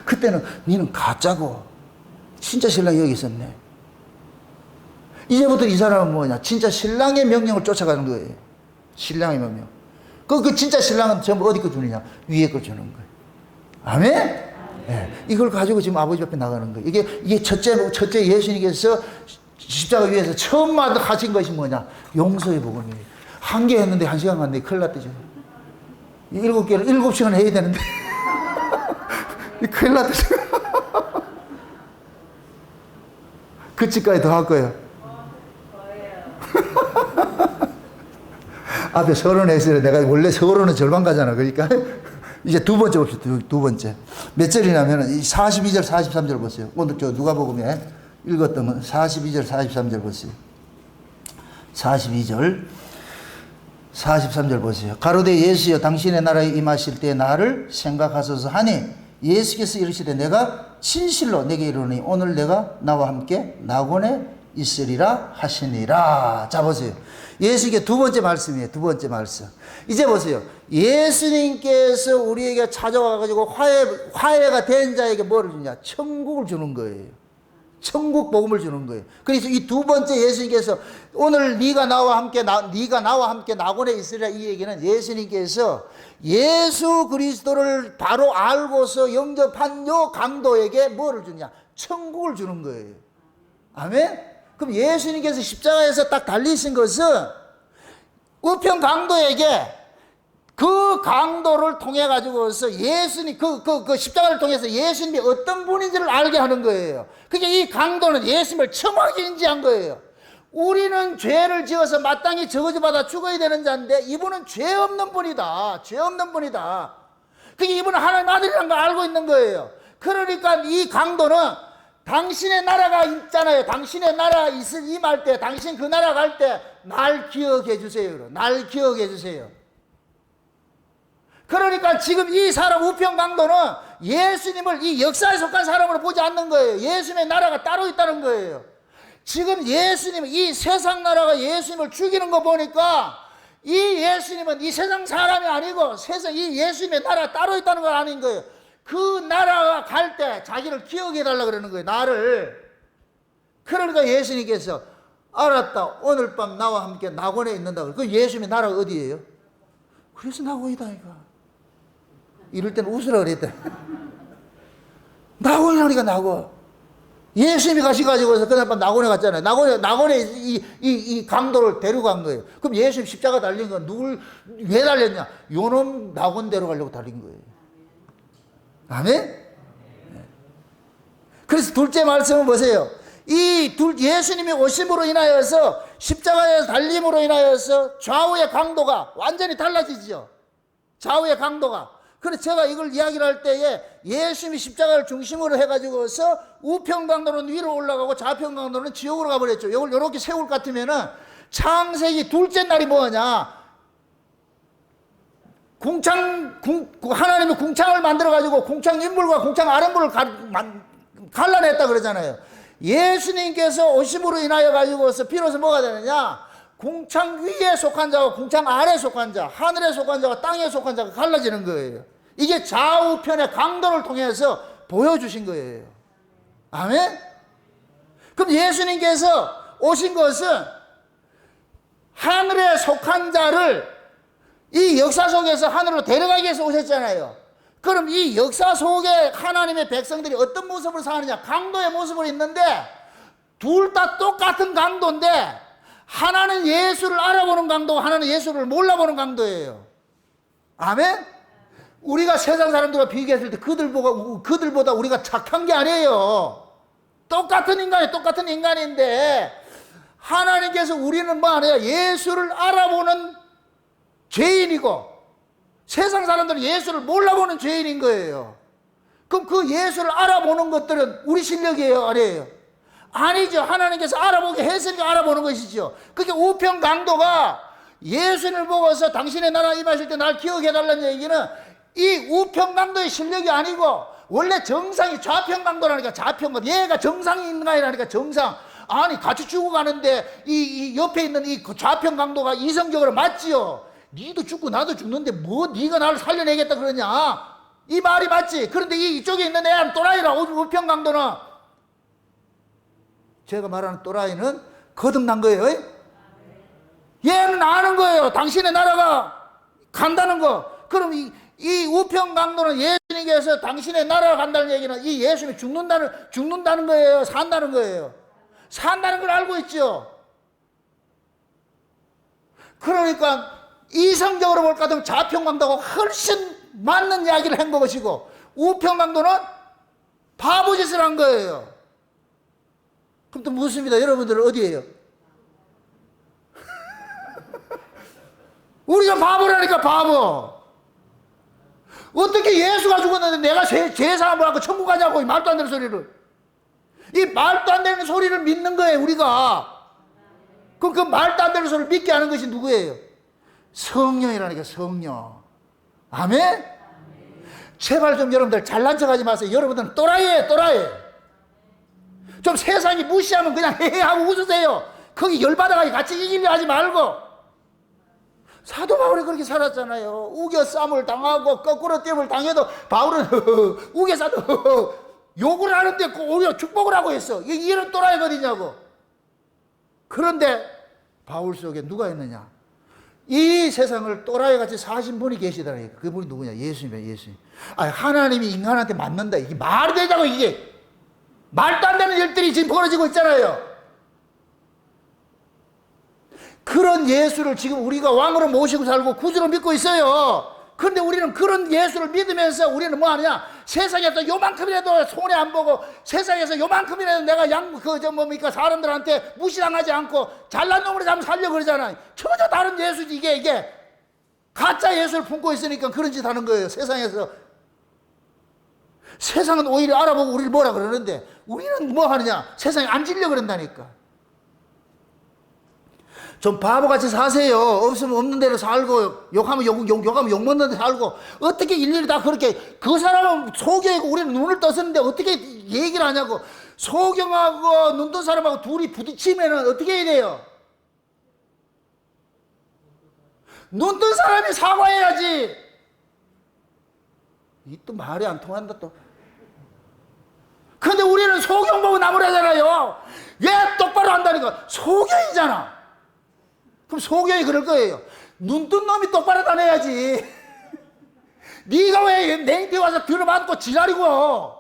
그때는 니는 가짜고 진짜 신랑이 여기 있었네. 이제부터 이 사람은 뭐냐, 진짜 신랑의 명령을 쫓아가는 거예요. 신랑의 명령. 그 진짜 신랑은 전부 어디 거 주느냐, 위에 걸 주는 거예요. 아멘? 네. 이걸 가지고 지금 아버지 앞에 나가는 거예요. 이게 첫째 예수님께서 십자가 위에서 처음 하신 것이 뭐냐, 용서의 복음이에요. 한 개 했는데 1시간 갔는데 큰일 났대죠. 7개를 7시간 해야 되는데 큰일 났대죠. 그 집까지 더 할 거예요. 앞에 서론 했어요. 내가 원래 서론은 절반 가잖아. 그러니까 이제 두 번째 봅시다. 두 번째. 몇 절이냐면 42절 43절 보세요. 오늘 저 누가복음에 읽었던 건 42절 43절 보세요. 42절 43절 보세요. 가로되 예수여 당신의 나라에 임하실 때 나를 생각하소서 하니 예수께서 이르시되 내가 진실로 내게 이르노니 오늘 내가 나와 함께 낙원에 있으리라 하시니라. 자 보세요. 예수님께 두 번째 말씀이에요. 두 번째 말씀. 이제 보세요. 예수님께서 우리에게 찾아와가지고 화해가 된 자에게 뭐를 주냐? 천국을 주는 거예요. 천국 복음을 주는 거예요. 그래서 이 두 번째 예수님께서 오늘 네가 나와 함께 낙원에 있으리라, 이 얘기는 예수님께서 예수 그리스도를 바로 알고서 영접한 요 강도에게 뭐를 주냐? 천국을 주는 거예요. 아멘? 그럼 예수님께서 십자가에서 딱 달리신 것은 우편 강도에게 그 강도를 통해 가지고서 예수님 그 십자가를 통해서 예수님이 어떤 분인지를 알게 하는 거예요. 그게 이 강도는 예수님을 처음하게 인지한 거예요. 우리는 죄를 지어서 마땅히 저거지받아 죽어야 되는 자인데 이분은 죄 없는 분이다. 죄 없는 분이다. 그게 이분은 하나님 아들이라는 걸 알고 있는 거예요. 그러니까 이 강도는 당신의 나라가 있잖아요. 당신의 나라 임할 때, 당신 그 나라 갈 때 날 기억해 주세요. 날 기억해 주세요. 그러니까 지금 이 사람 우편 강도는 예수님을 이 역사에 속한 사람으로 보지 않는 거예요. 예수님의 나라가 따로 있다는 거예요. 지금 예수님, 이 세상 나라가 예수님을 죽이는 거 보니까 이 예수님은 이 세상 사람이 아니고 이 예수님의 나라가 따로 있다는 걸 아는 거예요. 그 나라가 갈 때 자기를 기억해 달라 그러는 거예요. 나를. 그러니까 예수님께서 알았다. 오늘 밤 나와 함께 낙원에 있는다. 그 예수님의 나라가 어디예요? 그래서 낙원이다 이거. 이럴 때는 웃으라 그랬대. 낙원이라니까 낙원. 예수님이 가시가지고서 그날 밤 낙원에 갔잖아요. 낙원에 이 강도를 데려간 거예요. 그럼 예수님 십자가 달린 건 왜 달렸냐? 요놈 낙원 데려가려고 달린 거예요. 아멘? 그래서 둘째 말씀은 보세요. 예수님이 오심으로 인하여서 십자가에 달림으로 인하여서 좌우의 강도가 완전히 달라지죠. 좌우의 강도가. 그래서 제가 이걸 이야기를 할 때에 예수님이 십자가를 중심으로 해가지고서 우편 강도는 위로 올라가고 좌편 강도는 지옥으로 가버렸죠. 이걸 이렇게 세울 것 같으면은 창세기 둘째 날이 뭐냐? 하나님이 궁창을 만들어가지고 궁창 윗물과 궁창 아랫물을 갈라냈다 그러잖아요. 예수님께서 오심으로 인하여 가지고서 비로소 뭐가 되느냐? 궁창 위에 속한 자와 궁창 아래에 속한 자, 하늘에 속한 자와 땅에 속한 자가 갈라지는 거예요. 이게 좌우편의 강도를 통해서 보여주신 거예요. 아멘? 그럼 예수님께서 오신 것은 하늘에 속한 자를 이 역사 속에서 하늘로 데려가기 위해서 오셨잖아요. 그럼 이 역사 속에 하나님의 백성들이 어떤 모습을 사느냐? 강도의 모습으로 있는데 둘 다 똑같은 강도인데 하나는 예수를 알아보는 강도고 하나는 예수를 몰라보는 강도예요. 아멘? 우리가 세상 사람들과 비교했을 때 그들보다 우리가 착한 게 아니에요. 똑같은 인간인데 하나님께서 우리는 뭐 하냐? 예수를 알아보는 죄인이고 세상 사람들은 예수를 몰라보는 죄인인 거예요. 그럼 그 예수를 알아보는 것들은 우리 실력이에요? 아니에요? 아니죠. 하나님께서 알아보게 했으니까 알아보는 것이죠. 그게 우편 강도가 예수를 보고서 당신의 나라 임하실 때 날 기억해달라는 얘기는 이 우평강도의 실력이 아니고 원래 정상이 좌평강도라니까. 좌평강도 얘가 정상이 있는 거 아니라니까. 정상. 아니 같이 죽어가는데 이 옆에 있는 이 좌평강도가 이성적으로 맞지요. 니도 죽고 나도 죽는데 뭐 니가 나를 살려내겠다 그러냐. 이 말이 맞지. 그런데 이쪽에 있는 애는 또라이라. 우평강도는 제가 말하는 또라이는 거듭난 거예요. 얘는 아는 거예요. 당신의 나라가 간다는 거. 그럼 이 우평강도는 예수님께서 당신의 나라가 간다는 얘기는 이 예수님이 죽는다는 거예요. 산다는 거예요. 산다는 걸 알고 있죠. 그러니까 이성적으로 볼까 하면 좌평강도가 훨씬 맞는 이야기를 한 것이고 우평강도는 바보짓을 한 거예요. 그럼 또 묻습니다. 여러분들은 어디예요? 우리가 바보라니까. 바보. 어떻게 예수가 죽었는데 내가 제사함을 하고 천국 가냐고. 이 말도 안 되는 소리를. 이 말도 안 되는 소리를 믿는 거예요 우리가. 그럼 그 말도 안 되는 소리를 믿게 하는 것이 누구예요? 성령이라니까. 성령. 아멘? 제발 좀 여러분들 잘난 척하지 마세요. 여러분들은 또라이예요. 또라이. 좀 세상이 무시하면 그냥 헤헤 하고 웃으세요. 거기 열받아가지고 같이 이기려 하지 말고. 사도 바울이 그렇게 살았잖아요. 우겨 싸움을 당하고 거꾸로 뛰임을 당해도 바울은 우겨 싸도 욕을 하는데 오히려 축복을 하고 있어. 이런 또라이가 어디냐고. 그런데 바울 속에 누가 있느냐. 이 세상을 또라이같이 사신 분이 계시더라고요. 그분이 누구냐. 예수님이에요. 예수님. 아니, 하나님이 인간한테 맞는다. 이게 말이 되자고. 이게 말도 안 되는 일들이 지금 벌어지고 있잖아요. 그런 예수를 지금 우리가 왕으로 모시고 살고 구주로 믿고 있어요. 그런데 우리는 그런 예수를 믿으면서 우리는 뭐 하느냐. 세상에서 요만큼이라도 손해 안 보고 세상에서 요만큼이라도 내가 사람들한테 무시당하지 않고 잘난 놈으로 잠 살려고 그러잖아요. 전혀 다른 예수지. 이게 가짜 예수를 품고 있으니까 그런 짓 하는 거예요. 세상에서. 세상은 오히려 알아보고 우리를 뭐라 그러는데 우리는 뭐 하느냐. 세상에 앉으려고 그런다니까. 좀 바보같이 사세요. 없으면 없는 대로 살고 욕하면 욕하면 욕먹는 데 살고. 어떻게 일일이 다 그렇게. 그 사람은 소경이고 우리는 눈을 떴었는데 어떻게 얘기를 하냐고. 소경하고 눈 뜬 사람하고 둘이 부딪히면 어떻게 해야 돼요? 눈 뜬 사람이 사과해야지. 이 또 말이 안 통한다 또. 근데 우리는 소경 보고 나무라잖아요. 얘 똑바로 한다니까. 소경이잖아. 그럼 소경이 그럴 거예요. 눈 뜬 놈이 똑바로 다녀야지. 네가 왜 냉태 와서 들어맞고 지랄이고.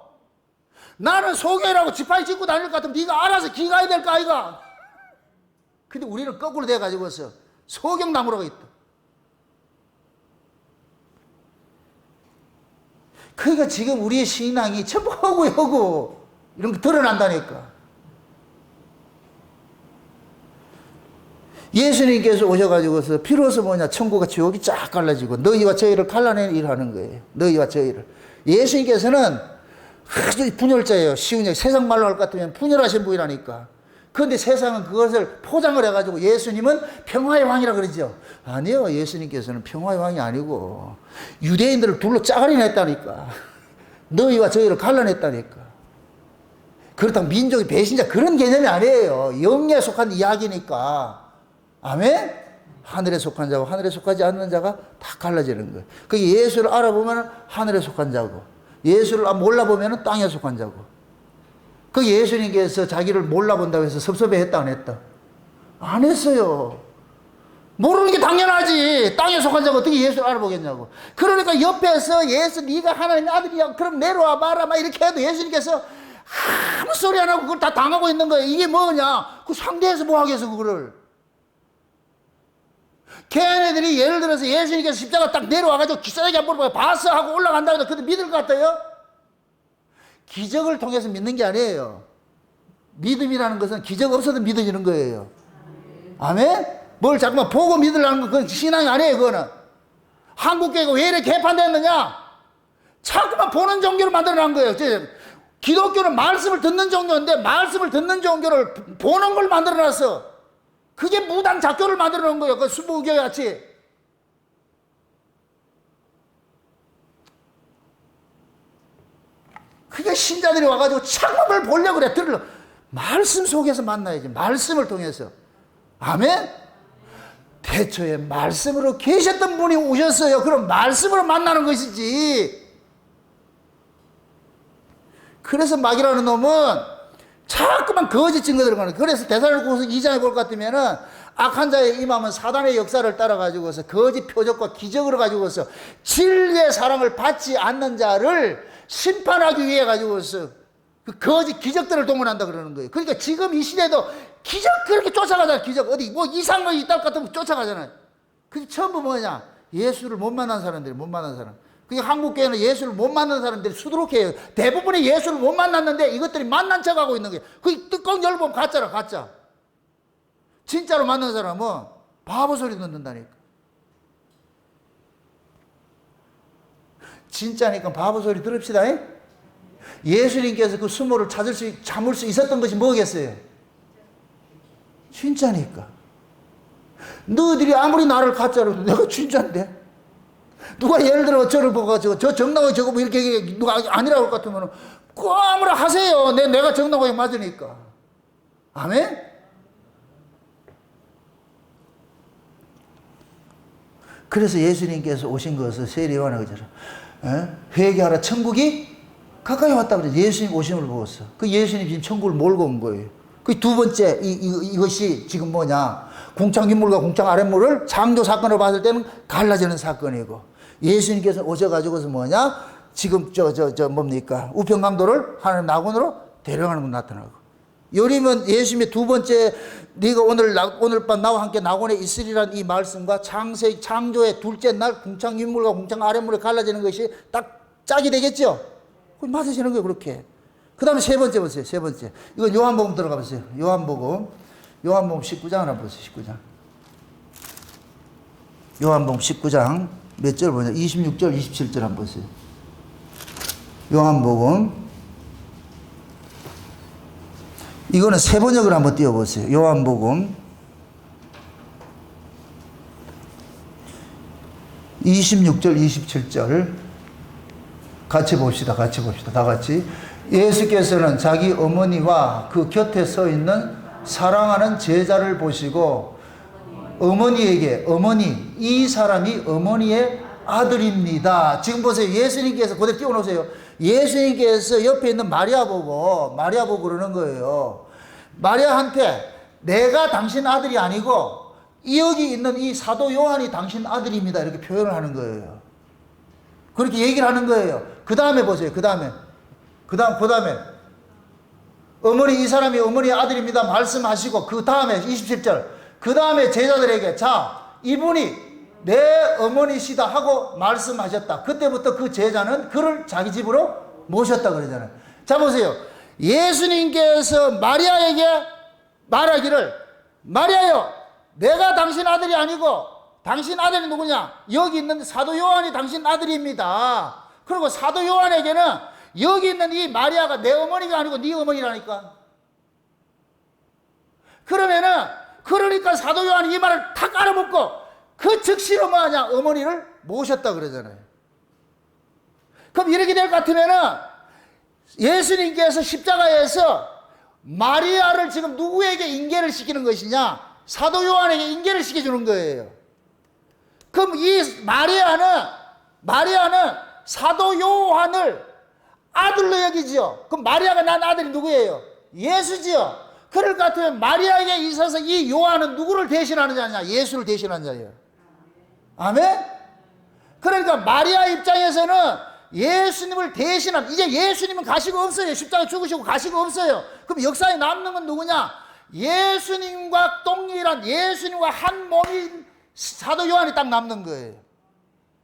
나는 소경이라고 지팡이 짚고 다닐 것 같으면 네가 알아서 기 가야 될 거 아이가. 근데 우리는 거꾸로 돼가지고서 소경 나무라고 있다. 그러니까 지금 우리의 신앙이 전부 허구허구 이런 거 드러난다니까. 예수님께서 오셔가지고서 비로소 뭐냐. 천국과 지옥이 쫙 갈라지고 너희와 저희를 갈라내는 일을 하는 거예요. 너희와 저희를. 예수님께서는 아주 분열자예요. 쉬운 얘기. 세상 말로 할 것 같으면 분열하신 분이라니까. 그런데 세상은 그것을 포장을 해가지고 예수님은 평화의 왕이라 그러죠. 아니요. 예수님께서는 평화의 왕이 아니고 유대인들을 둘로 짜가리 냈다니까. 너희와 저희를 갈라냈다니까. 그렇다고 민족이 배신자 그런 개념이 아니에요. 영에 속한 이야기니까. 아멘? 하늘에 속한 자와 하늘에 속하지 않는 자가 다 갈라지는 거예요. 그 예수를 알아보면 하늘에 속한 자고 예수를 몰라보면 땅에 속한 자고. 그 예수님께서 자기를 몰라본다고 해서 섭섭해했다 안 했다? 안 했어요. 모르는 게 당연하지. 땅에 속한 자가 어떻게 예수를 알아보겠냐고. 그러니까 옆에서 예수 네가 하나님의 아들이야 그럼 내려와 봐라 막 이렇게 해도 예수님께서 아무 소리 안 하고 그걸 다 당하고 있는 거예요. 이게 뭐냐. 그 상대에서 뭐 하겠어 그거를. 걔네들이 예를 들어서 예수님께서 십자가 딱 내려와가지고 기사에게 한번 물어봐요. 봤어? 하고 올라간다고 해도 그때 믿을 것 같아요? 기적을 통해서 믿는 게 아니에요. 믿음이라는 것은 기적 없어도 믿어지는 거예요. 아멘? 뭘 자꾸만 보고 믿으려는 건 그건 신앙이 아니에요. 그거는. 한국교회가 왜 이렇게 개판됐느냐? 자꾸만 보는 종교를 만들어낸 거예요. 기독교는 말씀을 듣는 종교인데 말씀을 듣는 종교를 보는 걸 만들어놨어. 그게 무당 작교를 만들어 놓은 거예요. 그 수부교회 같이. 그게 신자들이 와가지고 창문을 보려고 그래. 들으려. 말씀 속에서 만나야지. 말씀을 통해서. 아멘? 태초에 말씀으로 계셨던 분이 오셨어요. 그럼 말씀으로 만나는 것이지. 그래서 마귀라는 놈은 자꾸만 거짓 증거 들어가는 거예요. 그래서 데살로니가서 2장에 볼 것 같으면은 악한 자의 임함은 사단의 역사를 따라가지고서 거짓 표적과 기적으로 가지고서 진리의 사랑을 받지 않는 자를 심판하기 위해 가지고서 그 거짓 기적들을 동원한다 그러는 거예요. 그러니까 지금 이 시대도 기적 그렇게 쫓아가잖아요. 기적 어디 뭐 이상한 있다 같으면 쫓아가잖아요. 그게 전부 뭐냐? 예수를 못 만난 사람들이 못 만난 사람. 그게 한국교회는 예수를 못 만난 사람들이 수두룩해요. 대부분이 예수를 못 만났는데 이것들이 만난 척하고 있는 거예요. 그게 뚜껑 열어보면 가짜라 가짜. 진짜로 만난 사람은 바보 소리 듣는다니까. 진짜니까 바보 소리 들읍시다. 예수님께서 그 수모를 참을 수 있었던 것이 뭐겠어요? 진짜니까. 너희들이 아무리 나를 가짜로 해도 내가 진짜인데. 누가 예를 들어 저를 보고 저 정당하게 저거 뭐 이렇게 누가 아니라고 할 것 같으면 그 아무나 하세요. 내가 정당하게 맞으니까. 아멘? 그래서 예수님께서 오신 것을 세례요한에 그러잖아. 회개하라 천국이 가까이 왔다 그래. 예수님 오심을 보았어. 그 예수님 지금 천국을 몰고 온 거예요. 그 두 번째 이것이 지금 뭐냐? 궁창 윗물과 궁창 아랫물을 창조 사건을 봤을 때는 갈라지는 사건이고, 예수님께서 오셔가지고서 뭐냐? 지금 뭡니까? 우편강도를 하나님 낙원으로 데려가는 건 나타나고. 요리면 예수님의 두 번째, 네가 오늘 밤 나와 함께 낙원에 있으리란 이 말씀과 창조의 둘째 날 궁창 윗물과 궁창 아랫물이 갈라지는 것이 딱 짝이 되겠죠? 그 맞으시는 거예요, 그렇게. 그 다음에 세 번째 보세요, 세 번째. 이건 요한복음 들어가 보세요. 요한복음 19장을 한번 보세요, 19장. 요한복음 19장 몇 절 보냐? 26절, 27절 한번 보세요. 요한복음. 이거는 세 번역을 한번 띄워보세요. 요한복음 26절, 27절 같이 봅시다. 다 같이. 예수께서는 자기 어머니와 그 곁에 서 있는 사랑하는 제자를 보시고 어머니에게, 어머니, 이 사람이 어머니의 아들입니다. 지금 보세요. 예수님께서 그대로 띄워놓으세요. 예수님께서 옆에 있는 마리아 보고 그러는 거예요. 마리아한테 내가 당신 아들이 아니고 여기 있는 이 사도 요한이 당신 아들입니다. 이렇게 표현을 하는 거예요. 그렇게 얘기를 하는 거예요. 그 다음에 보세요. 그 다음에 어머니, 이 사람이 어머니의 아들입니다 말씀하시고, 그 다음에 27절, 그 다음에 제자들에게 자, 이분이 내 어머니시다 하고 말씀하셨다. 그때부터 그 제자는 그를 자기 집으로 모셨다 그러잖아요. 자 보세요. 예수님께서 마리아에게 말하기를, 마리아요, 내가 당신 아들이 아니고 당신 아들이 누구냐? 여기 있는 사도 요한이 당신 아들입니다. 그리고 사도 요한에게는 여기 있는 이 마리아가 내 어머니가 아니고 네 어머니라니까. 그러니까 사도 요한이 이 말을 탁 알아먹고 그 즉시로 뭐하냐? 어머니를 모셨다 그러잖아요. 그럼 이렇게 될 것 같으면은 예수님께서 십자가에서 마리아를 지금 누구에게 인계를 시키는 것이냐? 사도 요한에게 인계를 시켜주는 거예요. 그럼 이 마리아는 사도 요한을 아들로 여기지요. 그럼 마리아가 낳은 아들이 누구예요? 예수지요. 그럴 것 같으면 마리아에게 있어서 이 요한은 누구를 대신하는 자냐? 예수를 대신하는 자예요. 아멘? 그러니까 마리아 입장에서는 예수님을 대신한, 이제 예수님은 가시고 없어요. 십자가에 죽으시고 가시고 없어요. 그럼 역사에 남는 건 누구냐? 예수님과 동일한, 예수님과 한 몸인 사도 요한이 딱 남는 거예요.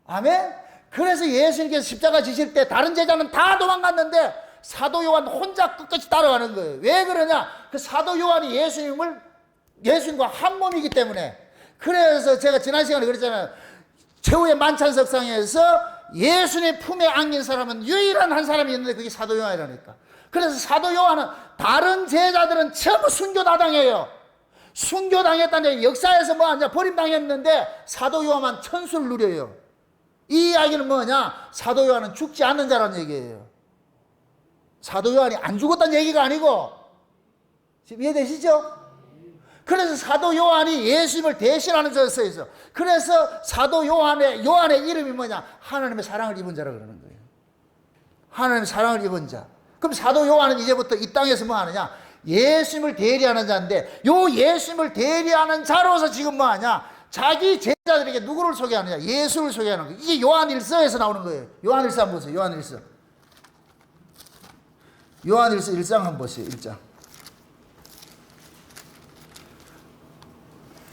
아멘? 그래서 예수님께서 십자가 지실 때 다른 제자는 다 도망갔는데 사도 요한 혼자 끝까지 따라가는 거예요. 왜 그러냐? 그 사도 요한이 예수님과 한 몸이기 때문에. 그래서 제가 지난 시간에 그랬잖아요. 최후의 만찬석상에서 예수님 품에 안긴 사람은 유일한 한 사람이 있는데 그게 사도 요한이라니까. 그래서 사도 요한은, 다른 제자들은 전부 순교 다 당해요. 순교 당했다는 역사에서 뭐하냐? 버림당했는데 사도 요한만 천수를 누려요. 이 이야기는 뭐냐? 사도 요한은 죽지 않는 자라는 얘기예요. 사도 요한이 안 죽었다는 얘기가 아니고, 지금 이해되시죠? 그래서 사도 요한이 예수님을 대신하는 자로 써 있어. 그래서 사도 요한의 이름이 뭐냐? 하나님의 사랑을 입은 자라 그러는 거예요. 하나님의 사랑을 입은 자. 그럼 사도 요한은 이제부터 이 땅에서 뭐 하느냐? 예수님을 대리하는 자인데, 요 예수님을 대리하는 자로서 지금 뭐 하냐? 자기 제자들에게 누구를 소개하느냐? 예수를 소개하는 거예요. 이게 요한일서에서 나오는 거예요. 요한일서 한번 보세요. 요한일서 1장 한번 보세요. 1장.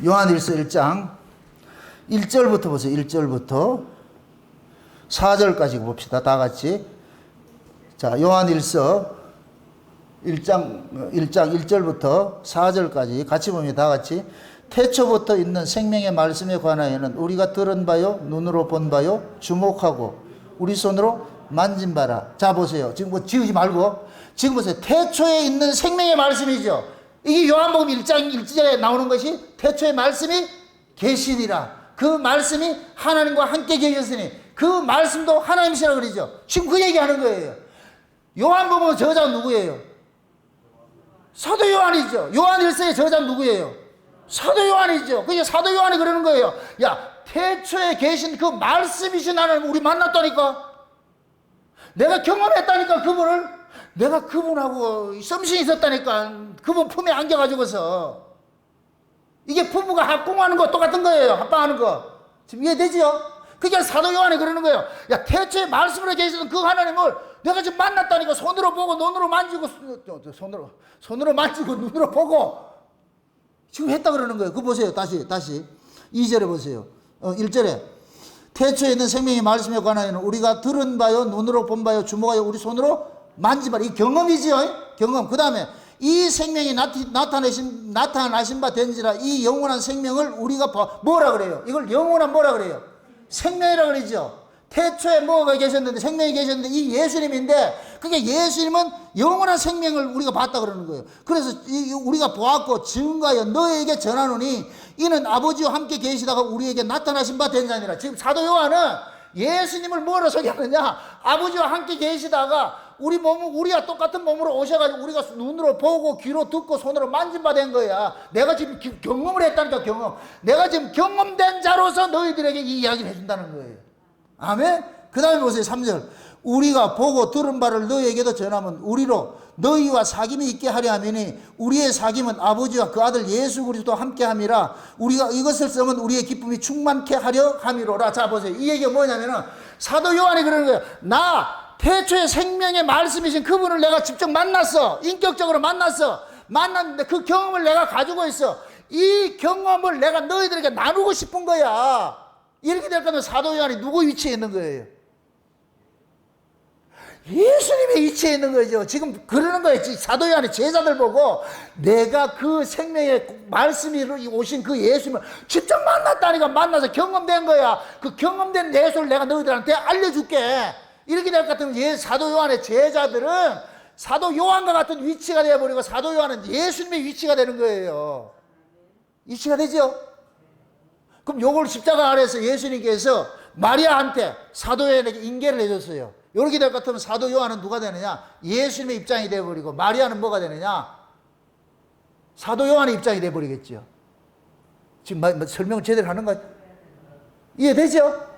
요한일서 1장 1절부터 보세요. 1절부터 4절까지 봅시다. 다 같이. 자, 요한일서 1장 1절부터 4절까지 같이 보면 다 같이. 태초부터 있는 생명의 말씀에 관하여는 우리가 들은 바요, 눈으로 본 바요, 주목하고 우리 손으로 만진 바라. 자, 보세요. 지금 뭐 지우지 말고. 지금 보세요. 태초에 있는 생명의 말씀이죠. 이게 요한복음 1장 1절에 나오는 것이 태초의 말씀이 계시니라. 그 말씀이 하나님과 함께 계셨으니 그 말씀도 하나님이시라 그러죠. 지금 그 얘기하는 거예요. 요한복음 저자는 누구예요? 사도 요한이죠. 요한일서의 저자는 누구예요? 사도 요한이죠. 그게 사도 요한이 그러는 거예요. 야, 태초에 계신 그 말씀이신 하나님 우리 만났다니까. 내가 경험했다니까, 그분을. 내가 그분하고 썸씽이 있었다니까. 그분 품에 안겨가지고서. 이게 부부가 합공하는 거 똑같은 거예요. 합방하는 거. 지금 이해되죠? 그게 사도 요한이 그러는 거예요. 야, 태초에 말씀으로 계시던 그 하나님을 내가 지금 만났다니까. 손으로 보고 눈으로 만지고, 손으로 만지고 눈으로 보고 지금 했다 그러는 거예요. 그거 보세요. 다시 2절에 보세요. 1절에 태초에 있는 생명의 말씀에 관하여는 우리가 들은 바요, 눈으로 본 바요, 주목하여 우리 손으로 만진 바요. 이 경험이지요. 경험. 그 다음에 이 생명이 나타나신 바 된지라. 이 영원한 생명을 우리가 뭐라 그래요? 이걸 영원한 뭐라 그래요? 생명이라 그러죠. 태초에 뭐가 계셨는데, 생명이 계셨는데 이 예수님인데, 그게 예수님은 영원한 생명을 우리가 봤다 그러는 거예요. 그래서 우리가 보았고 증거하여 너에게 전하노니 이는 아버지와 함께 계시다가 우리에게 나타나신 바 된 자니라. 지금 사도 요한은 예수님을 뭐로 소개하느냐? 아버지와 함께 계시다가 우리가 똑같은 몸으로 오셔가지고 우리가 눈으로 보고 귀로 듣고 손으로 만진 바 된 거야. 내가 지금 경험을 했다니까, 경험. 내가 지금 경험된 자로서 너희들에게 이 이야기를 해준다는 거예요. 아멘? 그 다음에 보세요. 3절. 우리가 보고 들은 바를 너희에게도 전하면 우리로 너희와 사귐이 있게 하려 하매니 우리의 사귐은 아버지와 그 아들 예수 그리스도와 함께 함이라. 우리가 이것을 쓰면 우리의 기쁨이 충만케 하려 함이로라. 자, 보세요. 이 얘기가 뭐냐면은 사도 요한이 그러는 거예요. 나 태초의 생명의 말씀이신 그분을 내가 직접 만났어. 인격적으로 만났어. 만났는데 그 경험을 내가 가지고 있어. 이 경험을 내가 너희들에게 나누고 싶은 거야. 이렇게 될 거면 사도 요한이 누구 위치에 있는 거예요? 예수님의 위치에 있는 거죠. 지금 그러는 거예요. 사도 요한이 제자들 보고 내가 그 생명의 말씀이 오신 그 예수님을 직접 만났다니까. 만나서 경험된 거야. 그 경험된 예수를 내가 너희들한테 알려줄게. 이렇게 될 것 같으면 사도 요한의 제자들은 사도 요한과 같은 위치가 되어버리고 사도 요한은 예수님의 위치가 되는 거예요. 위치가 되죠? 그럼 요걸 십자가 아래에서 예수님께서 마리아한테 사도 요한에게 인계를 해줬어요. 이렇게 될 것 같으면 사도 요한은 누가 되느냐? 예수님의 입장이 되어버리고 마리아는 뭐가 되느냐? 사도 요한의 입장이 되어버리겠죠. 지금 설명 제대로 하는 거 이해되죠?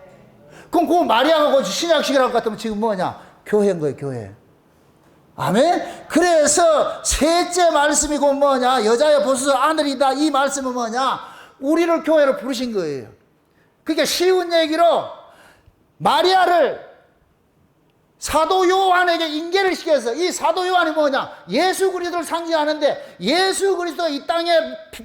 그럼 그 마리아가 그 신약식이라고 같으면 지금 뭐냐? 교회인 거예요, 교회. 아멘? 그래서 셋째 말씀이 곧 뭐냐? 여자의 보소서 아들이다. 이 말씀은 뭐냐? 우리를 교회로 부르신 거예요. 그러니까 쉬운 얘기로 마리아를 사도 요한에게 인계를 시켜서, 이 사도 요한이 뭐냐? 예수 그리스도를 상징하는데 예수 그리스도가 이 땅에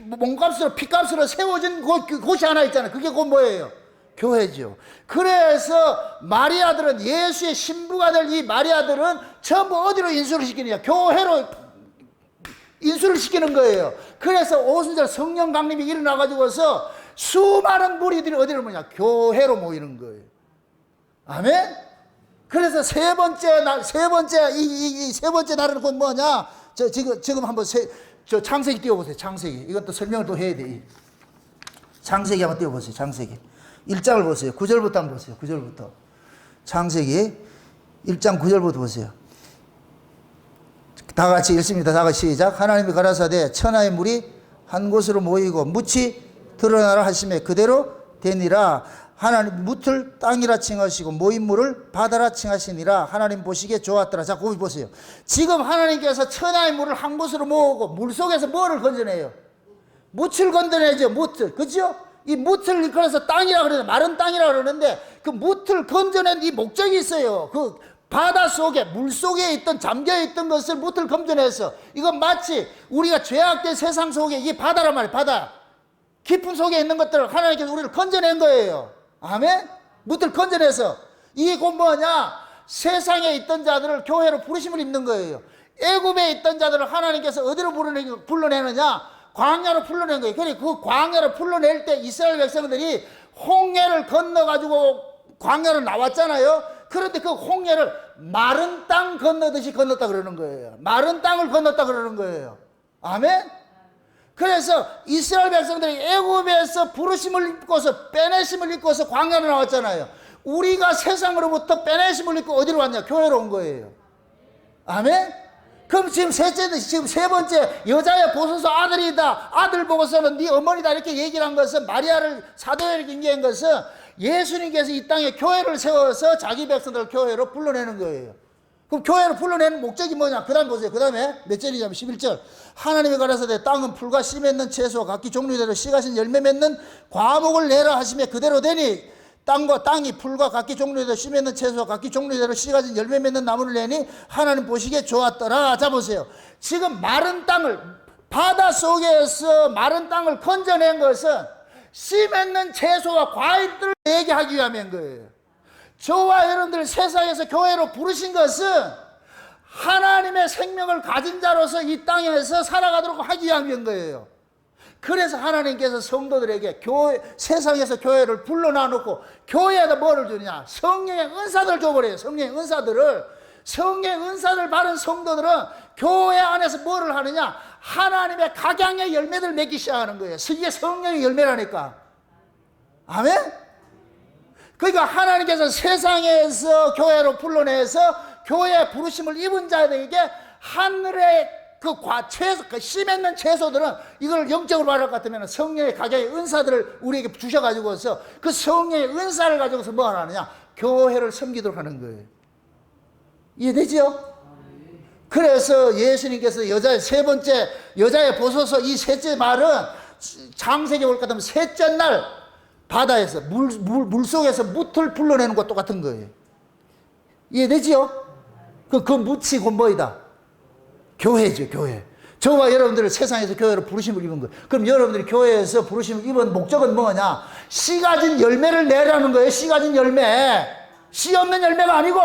몸값으로 피값으로 세워진 곳이 하나 있잖아요. 그게 곧 뭐예요? 교회죠. 그래서 마리아들은, 예수의 신부가 될 이 마리아들은 전부 어디로 인수를 시키느냐? 교회로 인수를 시키는 거예요. 그래서 오순절 성령 강림이 일어나가지고서 수많은 무리들이 어디로 모이냐? 교회로 모이는 거예요. 아멘? 그래서 세 번째 날은 곧 뭐냐? 지금 한번 창세기 띄워보세요. 창세기. 이것도 설명을 또 해야 돼. 창세기 한번 띄워보세요. 창세기. 1장을 보세요. 9절부터 한번 보세요. 9절부터. 창세기 1장 9절부터 보세요. 다 같이 읽습니다. 다 같이 시작. 하나님이 가라사대 천하의 물이 한 곳으로 모이고 묻이 드러나라 하시매 그대로 되니라. 하나님 묻을 땅이라 칭하시고 모인 물을 바다라 칭하시니라. 하나님 보시기에 좋았더라. 자, 거기 보세요. 지금 하나님께서 천하의 물을 한 곳으로 모으고 물속에서 뭐를 건져내요? 묻을 건져내죠. 묻을. 그죠? 이 묻을, 그래서 땅이라 그러는데, 마른 땅이라 그러는데, 그 묻을 건져낸 이 목적이 있어요. 그 바다 속에, 물 속에 있던, 잠겨 있던 것을 묻을 건져내서, 이건 마치 우리가 죄악된 세상 속에, 이 바다란 말이에요. 바다. 깊은 속에 있는 것들을 하나님께서 우리를 건져낸 거예요. 아멘? 묻을 건져내서, 이게 곧 뭐냐? 세상에 있던 자들을 교회로 부르심을 입는 거예요. 애굽에 있던 자들을 하나님께서 어디로 불러내느냐? 광야로 풀러낸 거예요. 그러니 그 광야를 풀러낼 때 이스라엘 백성들이 홍해를 건너가지고 광야로 나왔잖아요. 그런데 그 홍해를 마른 땅 건너듯이 건넜다 그러는 거예요. 마른 땅을 건넜다 그러는 거예요. 아멘? 그래서 이스라엘 백성들이 애굽에서 부르심을 입고서 빼내심을 입고서 광야로 나왔잖아요. 우리가 세상으로부터 빼내심을 입고 어디로 왔냐? 교회로 온 거예요. 아멘? 그럼 지금 지금 세 번째, 여자의 보소서 아들이다. 아들 보고서는 네 어머니다. 이렇게 얘기를 한 것은, 마리아를 사도에게 인계한 것은 예수님께서 이 땅에 교회를 세워서 자기 백성들을 교회로 불러내는 거예요. 그럼 교회로 불러내는 목적이 뭐냐? 그 다음 보세요. 그 다음에 몇 절이냐면 11절. 하나님이 가라사대 땅은 풀과 씨 맺는 채소와 각기 종류대로 씨 가진 열매 맺는 과목을 내라 하시며 그대로 되니, 땅과 땅이 풀과 각기 종류대로 씨 맺는 채소와 각기 종류대로 씨 가진 열매 맺는 나무를 내니 하나님 보시기에 좋았더라. 자, 보세요. 지금 마른 땅을, 바다 속에서 마른 땅을 건져낸 것은 씨 맺는 채소와 과일들을 얘기하기 위함인 거예요. 저와 여러분들 세상에서 교회로 부르신 것은 하나님의 생명을 가진 자로서 이 땅에서 살아가도록 하기 위함인 거예요. 그래서 하나님께서 성도들에게 세상에서 교회를 불러놔놓고 교회에다 뭐를 주느냐? 성령의 은사들을 줘버려요. 성령의 은사들 받은 성도들은 교회 안에서 뭐를 하느냐? 하나님의 각양의 열매들을 맺기 시작하는 거예요. 이게 성령의 열매라니까. 아멘? 그러니까 하나님께서 세상에서 교회로 불러내서 교회의 부르심을 입은 자들에게 하늘의 그 씨 맺는 채소들은, 이걸 영적으로 말할 것 같으면 성령의 각양의 은사들을 우리에게 주셔가지고서 그 성령의 은사를 가지고서 뭐 하느냐? 교회를 섬기도록 하는 거예요. 이해되죠? 그래서 예수님께서 세 번째, 여자의 보소서 이 셋째 말은 창세기 올 것 같으면 셋째 날 바다에서, 물 속에서 묻을 불러내는 것과 똑같은 거예요. 이해되지요? 그 묻이 곧 뭐이다? 교회죠, 교회. 저와 여러분들을 세상에서 교회로 부르심을 입은 거예요. 그럼 여러분들이 교회에서 부르심을 입은 목적은 뭐냐? 씨 가진 열매를 내라는 거예요. 씨 가진 열매. 씨 없는 열매가 아니고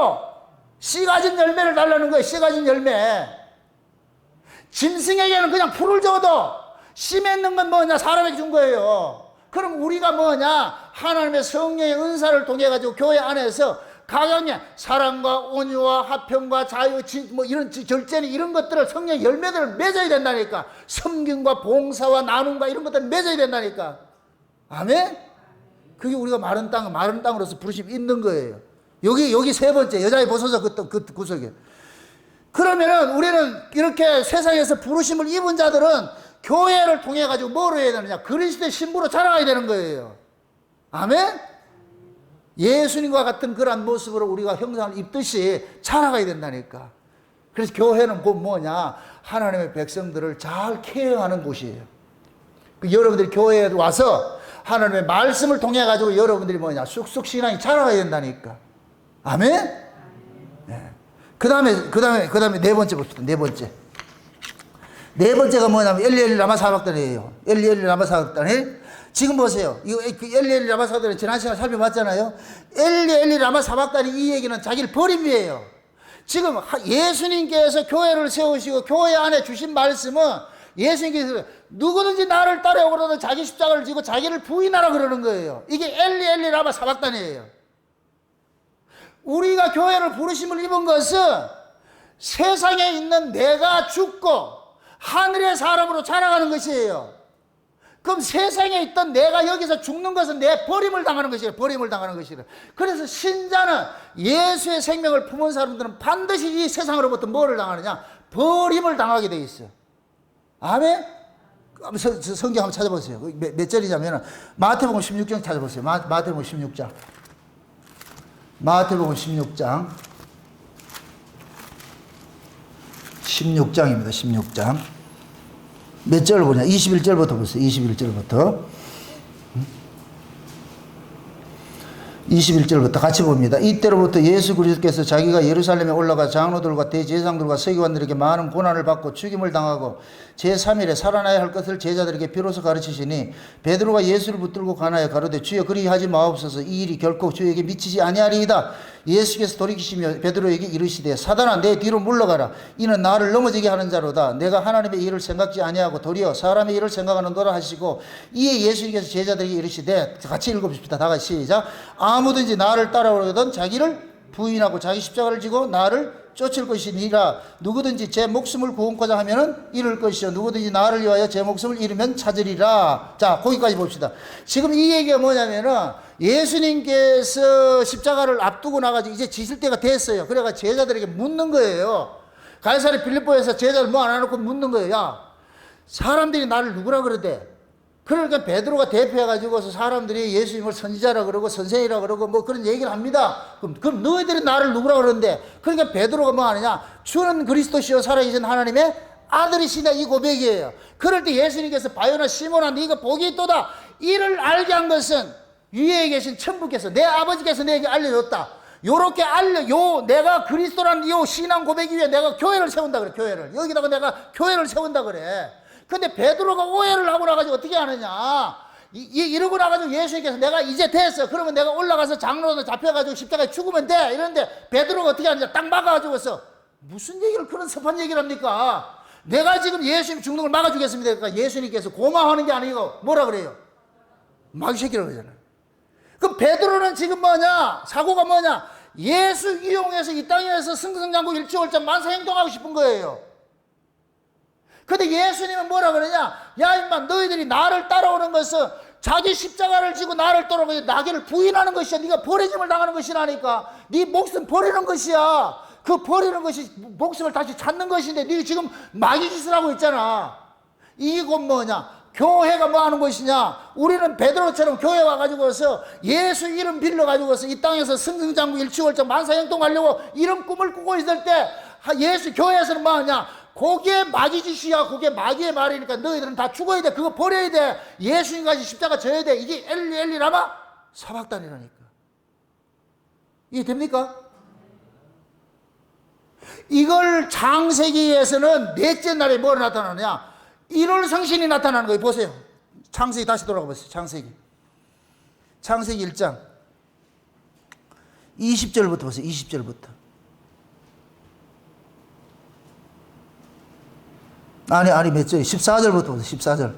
씨 가진 열매를 달라는 거예요. 씨 가진 열매. 짐승에게는 그냥 풀을 줘도 씨 맺는 건 뭐냐? 사람에게 준 거예요. 그럼 우리가 뭐냐? 하나님의 성령의 은사를 통해 가지고 교회 안에서 각양의 사랑과 온유와 화평과 자유, 뭐 이런 절제는 이런 것들을, 성령의 열매들을 맺어야 된다니까. 섬김과 봉사와 나눔과 이런 것들을 맺어야 된다니까. 아멘? 그게 우리가 마른 땅으로서 부르심 있는 거예요. 여기 세 번째, 여자의 보소서 그 구석에. 그러면은 우리는 이렇게 세상에서 부르심을 입은 자들은 교회를 통해 가지고 뭐로 해야 되느냐? 그리스도의 신부로 자라가야 되는 거예요. 아멘? 예수님과 같은 그런 모습으로 우리가 형상을 입듯이 자라가야 된다니까. 그래서 교회는 곧 뭐냐? 하나님의 백성들을 잘 케어하는 곳이에요. 여러분들이 교회에 와서 하나님의 말씀을 통해 가지고 여러분들이 뭐냐? 쑥쑥 신앙이 자라가야 된다니까. 아멘? 네. 그 다음에 네 번째 봅시다. 네 번째가 뭐냐면 엘리 라마 사박단이에요. 엘리 라마 사박단이. 지금 보세요. 이거 엘리 라마 사박단이 지난 시간에 살펴봤잖아요. 엘리 라마 사박단이 이 얘기는 자기를 버림이에요. 지금 예수님께서 교회를 세우시고 교회 안에 주신 말씀은 예수님께서 누구든지 나를 따라오거든 자기 십자가를 지고 자기를 부인하라 그러는 거예요. 이게 엘리 라마 사박단이에요. 우리가 교회를 부르심을 입은 것은 세상에 있는 내가 죽고 하늘의 사람으로 자라가는 것이에요. 그럼 세상에 있던 내가 여기서 죽는 것은 내 버림을 당하는 것이에요. 버림을 당하는 것이에요. 그래서 신자는, 예수의 생명을 품은 사람들은 반드시 이 세상으로부터 뭐를 당하느냐? 버림을 당하게 돼 있어. 아멘? 성경 한번 찾아보세요. 몇 절이냐면 마태복음 16장 찾아보세요. 마태복음 16장. 마태복음 16장. 16장입니다. 16장. 몇 절을 보냐? 21절부터 보세요. 21절부터. 21절부터 같이 봅니다. 이때로부터 예수 그리스도께서 자기가 예루살렘에 올라가 장로들과 대제사장들과 서기관들에게 많은 고난을 받고 죽임을 당하고 제3일에 살아나야 할 것을 제자들에게 비로소 가르치시니 베드로가 예수를 붙들고 가나여 가로되 주여 그리하지 마옵소서 이 일이 결코 주에게 미치지 아니하리이다. 예수께서 돌이키시며 베드로에게 이르시되 사단아 내 뒤로 물러가라. 이는 나를 넘어지게 하는 자로다. 내가 하나님의 일을 생각지 아니하고 도리어 사람의 일을 생각하는도라 하시고 이에 예수님께서 제자들에게 이르시되 같이 읽어봅시다. 다 같이 시작. 아무든지 나를 따라오려던 자기를 부인하고 자기 십자가를 지고 나를 쫓을 것이니라. 누구든지 제 목숨을 구원코자 하면은 잃을 것이요 누구든지 나를 위하여 제 목숨을 잃으면 찾으리라. 자, 거기까지 봅시다. 지금 이 얘기가 뭐냐면은 예수님께서 십자가를 앞두고 나가지고 이제 지실 때가 됐어요. 그래가 제자들에게 묻는 거예요. 가이사랴 빌립보에서 제자들 뭐 안 해놓고 묻는 거예요. 야, 사람들이 나를 누구라 그러대? 그러니까 베드로가 대표해가지고서 사람들이 예수님을 선지자라 그러고 선생이라 그러고 뭐 그런 얘기를 합니다. 그럼 너희들이 나를 누구라 그러는데? 그러니까 베드로가 뭐 하느냐? 주는 그리스도시요 살아계신 하나님의 아들이시냐 이 고백이에요. 그럴 때 예수님께서 바요나 시몬아 네가 복이 있도다. 이를 알게 한 것은 위에 계신 천부께서 내 아버지께서 내게 알려줬다. 요렇게 내가 그리스도라는 요 신앙 고백 위에 내가 교회를 세운다 그래. 교회를 여기다가 내가 교회를 세운다 그래. 근데 베드로가 오해를 하고 나가지고 어떻게 하느냐? 이러고 나가지고 예수님께서 내가 이제 됐어. 그러면 내가 올라가서 장로로 잡혀가지고 십자가에 죽으면 돼. 이러는데 베드로가 어떻게 하느냐? 딱 막아가지고서 무슨 얘기를 그런 섭한 얘기를 합니까? 내가 지금 예수님 죽는 걸 막아주겠습니다. 그러니까 예수님께서 고마워하는 게 아니고 뭐라 그래요? 마귀새끼라고 그러잖아요. 그럼 베드로는 지금 뭐냐? 사고가 뭐냐? 예수 이용해서 이 땅에서 승승장구 일치월장 만사행동하고 싶은 거예요. 근데 예수님은 뭐라 그러냐? 야 임마 너희들이 나를 따라오는 것은 자기 십자가를 지고 나를 따라오고 나를 부인하는 것이야. 네가 버리짐을 당하는 것이라니까. 네 목숨 버리는 것이야. 그 버리는 것이 목숨을 다시 찾는 것인데 네 지금 마귀짓을 하고 있잖아. 이건 뭐냐? 교회가 뭐 하는 것이냐? 우리는 베드로처럼 교회 와가지고서 예수 이름 빌려가지고서 이 땅에서 승승장구 일치월장 만사행동하려고 이런 꿈을 꾸고 있을 때 예수 교회에서는 뭐 하냐? 그게 마귀짓이야. 그게 마귀의 말이니까 너희들은 다 죽어야 돼. 그거 버려야 돼. 예수님까지 십자가 져야 돼. 이게 엘리 라마 사박단이라니까. 이해됩니까? 이걸 창세기에서는 넷째 날에 뭐 나타나느냐? 1월 성신이 나타나는 거예요. 보세요. 창세기 다시 돌아가 보세요. 창세기 1장 20절부터 보세요. 20절부터. 아니 몇 절? 14절부터 보세요. 14절.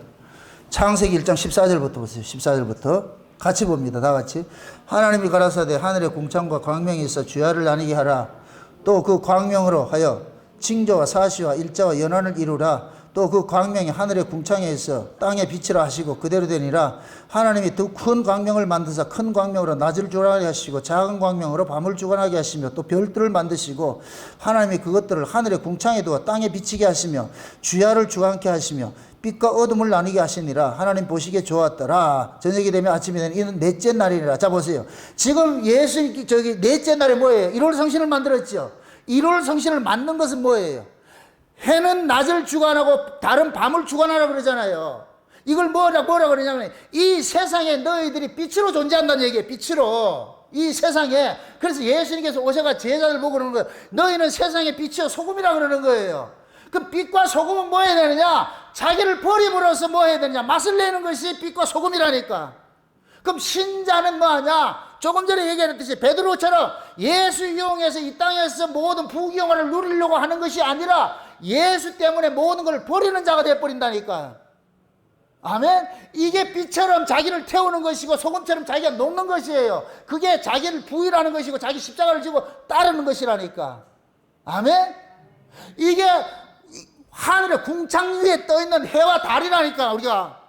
창세기 1장 14절부터 보세요. 14절부터 같이 봅니다. 다 같이. 하나님이 가라사대 하늘의 궁창과 광명이 있어 주야를 나뉘게 하라. 또 그 광명으로 하여 징조와 사시와 일자와 연한을 이루라. 또 그 광명이 하늘의 궁창에 있어 땅에 빛이라 하시고 그대로 되니라. 하나님이 더 큰 광명을 만드사 큰 광명으로 낮을 주관하게 하시고 작은 광명으로 밤을 주관하게 하시며 또 별들을 만드시고 하나님이 그것들을 하늘의 궁창에 두어 땅에 비치게 하시며 주야를 주관케 하시며 빛과 어둠을 나뉘게 하시니라. 하나님 보시기에 좋았더라. 저녁이 되면 아침이 되는 이는 넷째 날이니라. 자 보세요. 지금 넷째 날에 뭐예요? 1월 성신을 만들었죠. 1월 성신을 만든 것은 뭐예요? 해는 낮을 주관하고 달은 밤을 주관하라 그러잖아요. 이걸 뭐라 그러냐면 이 세상에 너희들이 빛으로 존재한다는 얘기예요. 빛으로. 이 세상에. 그래서 예수님께서 오셔가 제자들 보고 그러는 거예요. 너희는 세상의 빛이요 소금이라 그러는 거예요. 그 빛과 소금은 뭐 해야 되느냐? 자기를 버림으로써 뭐 해야 되느냐? 맛을 내는 것이 빛과 소금이라니까. 그럼 신자는 뭐 하냐? 조금 전에 얘기했듯이 베드로처럼 예수 이용해서 이 땅에서 모든 부귀영화를 누리려고 하는 것이 아니라 예수 때문에 모든 걸 버리는 자가 되어버린다니까. 아멘? 이게 빛처럼 자기를 태우는 것이고 소금처럼 자기가 녹는 것이에요. 그게 자기를 부인하는 것이고 자기 십자가를 지고 따르는 것이라니까. 아멘? 이게 하늘의 궁창 위에 떠있는 해와 달이라니까. 우리가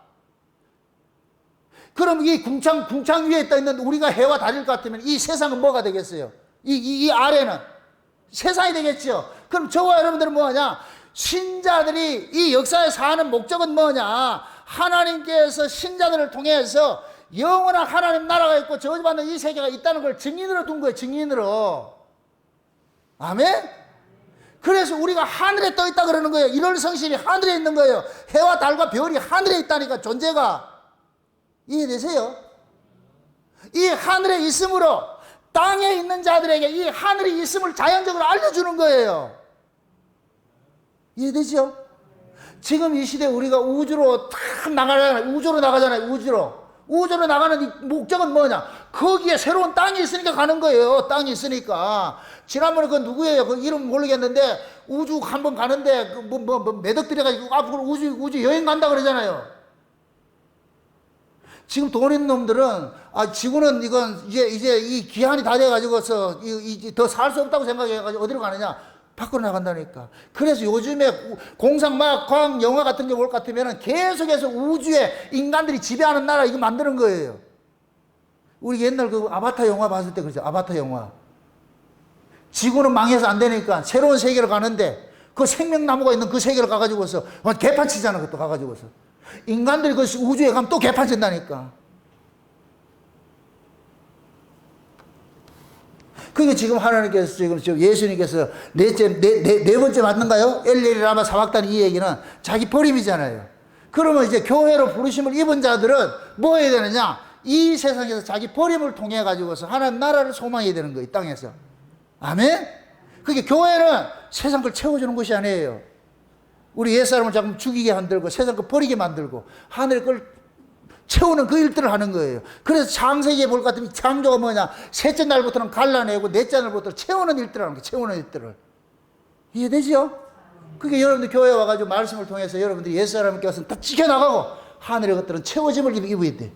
그럼 이 궁창 위에 떠있는 우리가 해와 달일 것 같으면 이 세상은 뭐가 되겠어요? 이 아래는 세상이 되겠죠. 그럼 저와 여러분들은 뭐하냐? 신자들이 이 역사에 사는 목적은 뭐냐? 하나님께서 신자들을 통해서 영원한 하나님 나라가 있고 저주받는 이 세계가 있다는 걸 증인으로 둔 거예요. 증인으로. 아멘? 그래서 우리가 하늘에 떠 있다 그러는 거예요. 1월 성신이 하늘에 있는 거예요. 해와 달과 별이 하늘에 있다니까, 존재가. 이해되세요? 이 하늘에 있으므로 땅에 있는 자들에게 이 하늘이 있음을 자연적으로 알려주는 거예요. 이해되죠? 지금 이 시대에 우리가 우주로 탁 나가잖아요. 우주로 나가잖아요. 우주로 나가는 이 목적은 뭐냐? 거기에 새로운 땅이 있으니까 가는 거예요. 땅이 있으니까. 지난번에 그 누구예요? 그 이름 모르겠는데 우주 한번 가는데 매덕 들여가지고 앞으로 우주 여행 간다 그러잖아요. 지금 돈 있는 놈들은 지구는 이건 이제 이 기한이 다 돼가지고서 더 살 수 없다고 생각해가지고 어디로 가느냐? 밖으로 나간다니까. 그래서 요즘에 공상 막 과학 영화 같은 게 올 것 같으면 계속해서 우주에 인간들이 지배하는 나라 이거 만드는 거예요. 우리 옛날 그 아바타 영화 봤을 때 그렇죠. 아바타 영화. 지구는 망해서 안 되니까 새로운 세계로 가는데 그 생명나무가 있는 그 세계로 가가지고서 개판치잖아. 그것도 가가지고서. 인간들이 그 우주에 가면 또 개판친다니까. 그게 지금 하나님께서 지금 예수님께서 네 번째 맞는가요? 엘리리 라마 사박단 이 얘기는 자기 버림이잖아요. 그러면 이제 교회로 부르심을 입은 자들은 뭐 해야 되느냐? 이 세상에서 자기 버림을 통해 가지고서 하나님 나라를 소망해야 되는 거예요. 이 땅에서. 아멘? 그게 교회는 세상 걸 채워주는 것이 아니에요. 우리 옛사람을 자꾸 죽이게 만들고 세상 걸 버리게 만들고 하늘 걸 채우는 그 일들을 하는 거예요. 그래서 창세기에 볼 것 같으면 창조가 뭐냐? 셋째 날부터는 갈라내고 넷째 날부터 채우는 일들을 하는 거예요. 채우는 일들을. 이해되죠? 그게 여러분들 교회에 와가지고 말씀을 통해서 여러분들이 옛사람께 와서 다 지켜나가고 하늘의 것들은 채워짐을 입어야 돼.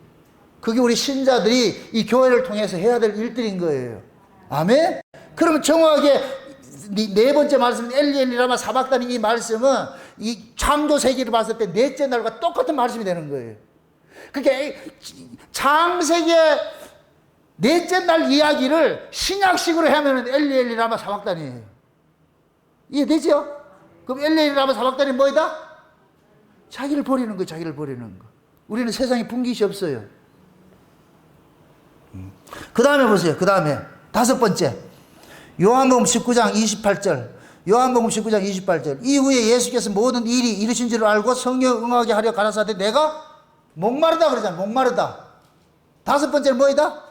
그게 우리 신자들이 이 교회를 통해서 해야 될 일들인 거예요. 아멘? 그러면 정확하게 네 번째 말씀 엘리엘리라마 사박단이 이 말씀은 이 창조 세계를 봤을 때 넷째 날과 똑같은 말씀이 되는 거예요. 그게 창세기의 넷째 날 이야기를 신약식으로 하면 엘리엘리라마 사박단이에요. 이해되죠? 그럼 엘리엘리라마 사박단이 뭐이다? 자기를 버리는 거예요. 자기를 버리는 거. 우리는 세상에 분깃이 없어요. 그 다음에 보세요. 그 다음에 다섯 번째 요한복음 19장 28절. 요한복음 19장 28절. 이후에 예수께서 모든 일이 이루신 줄 알고 성령 응하게 하려 가라사대 내가 목마르다 그러잖아. 목마르다. 다섯 번째는 뭐이다?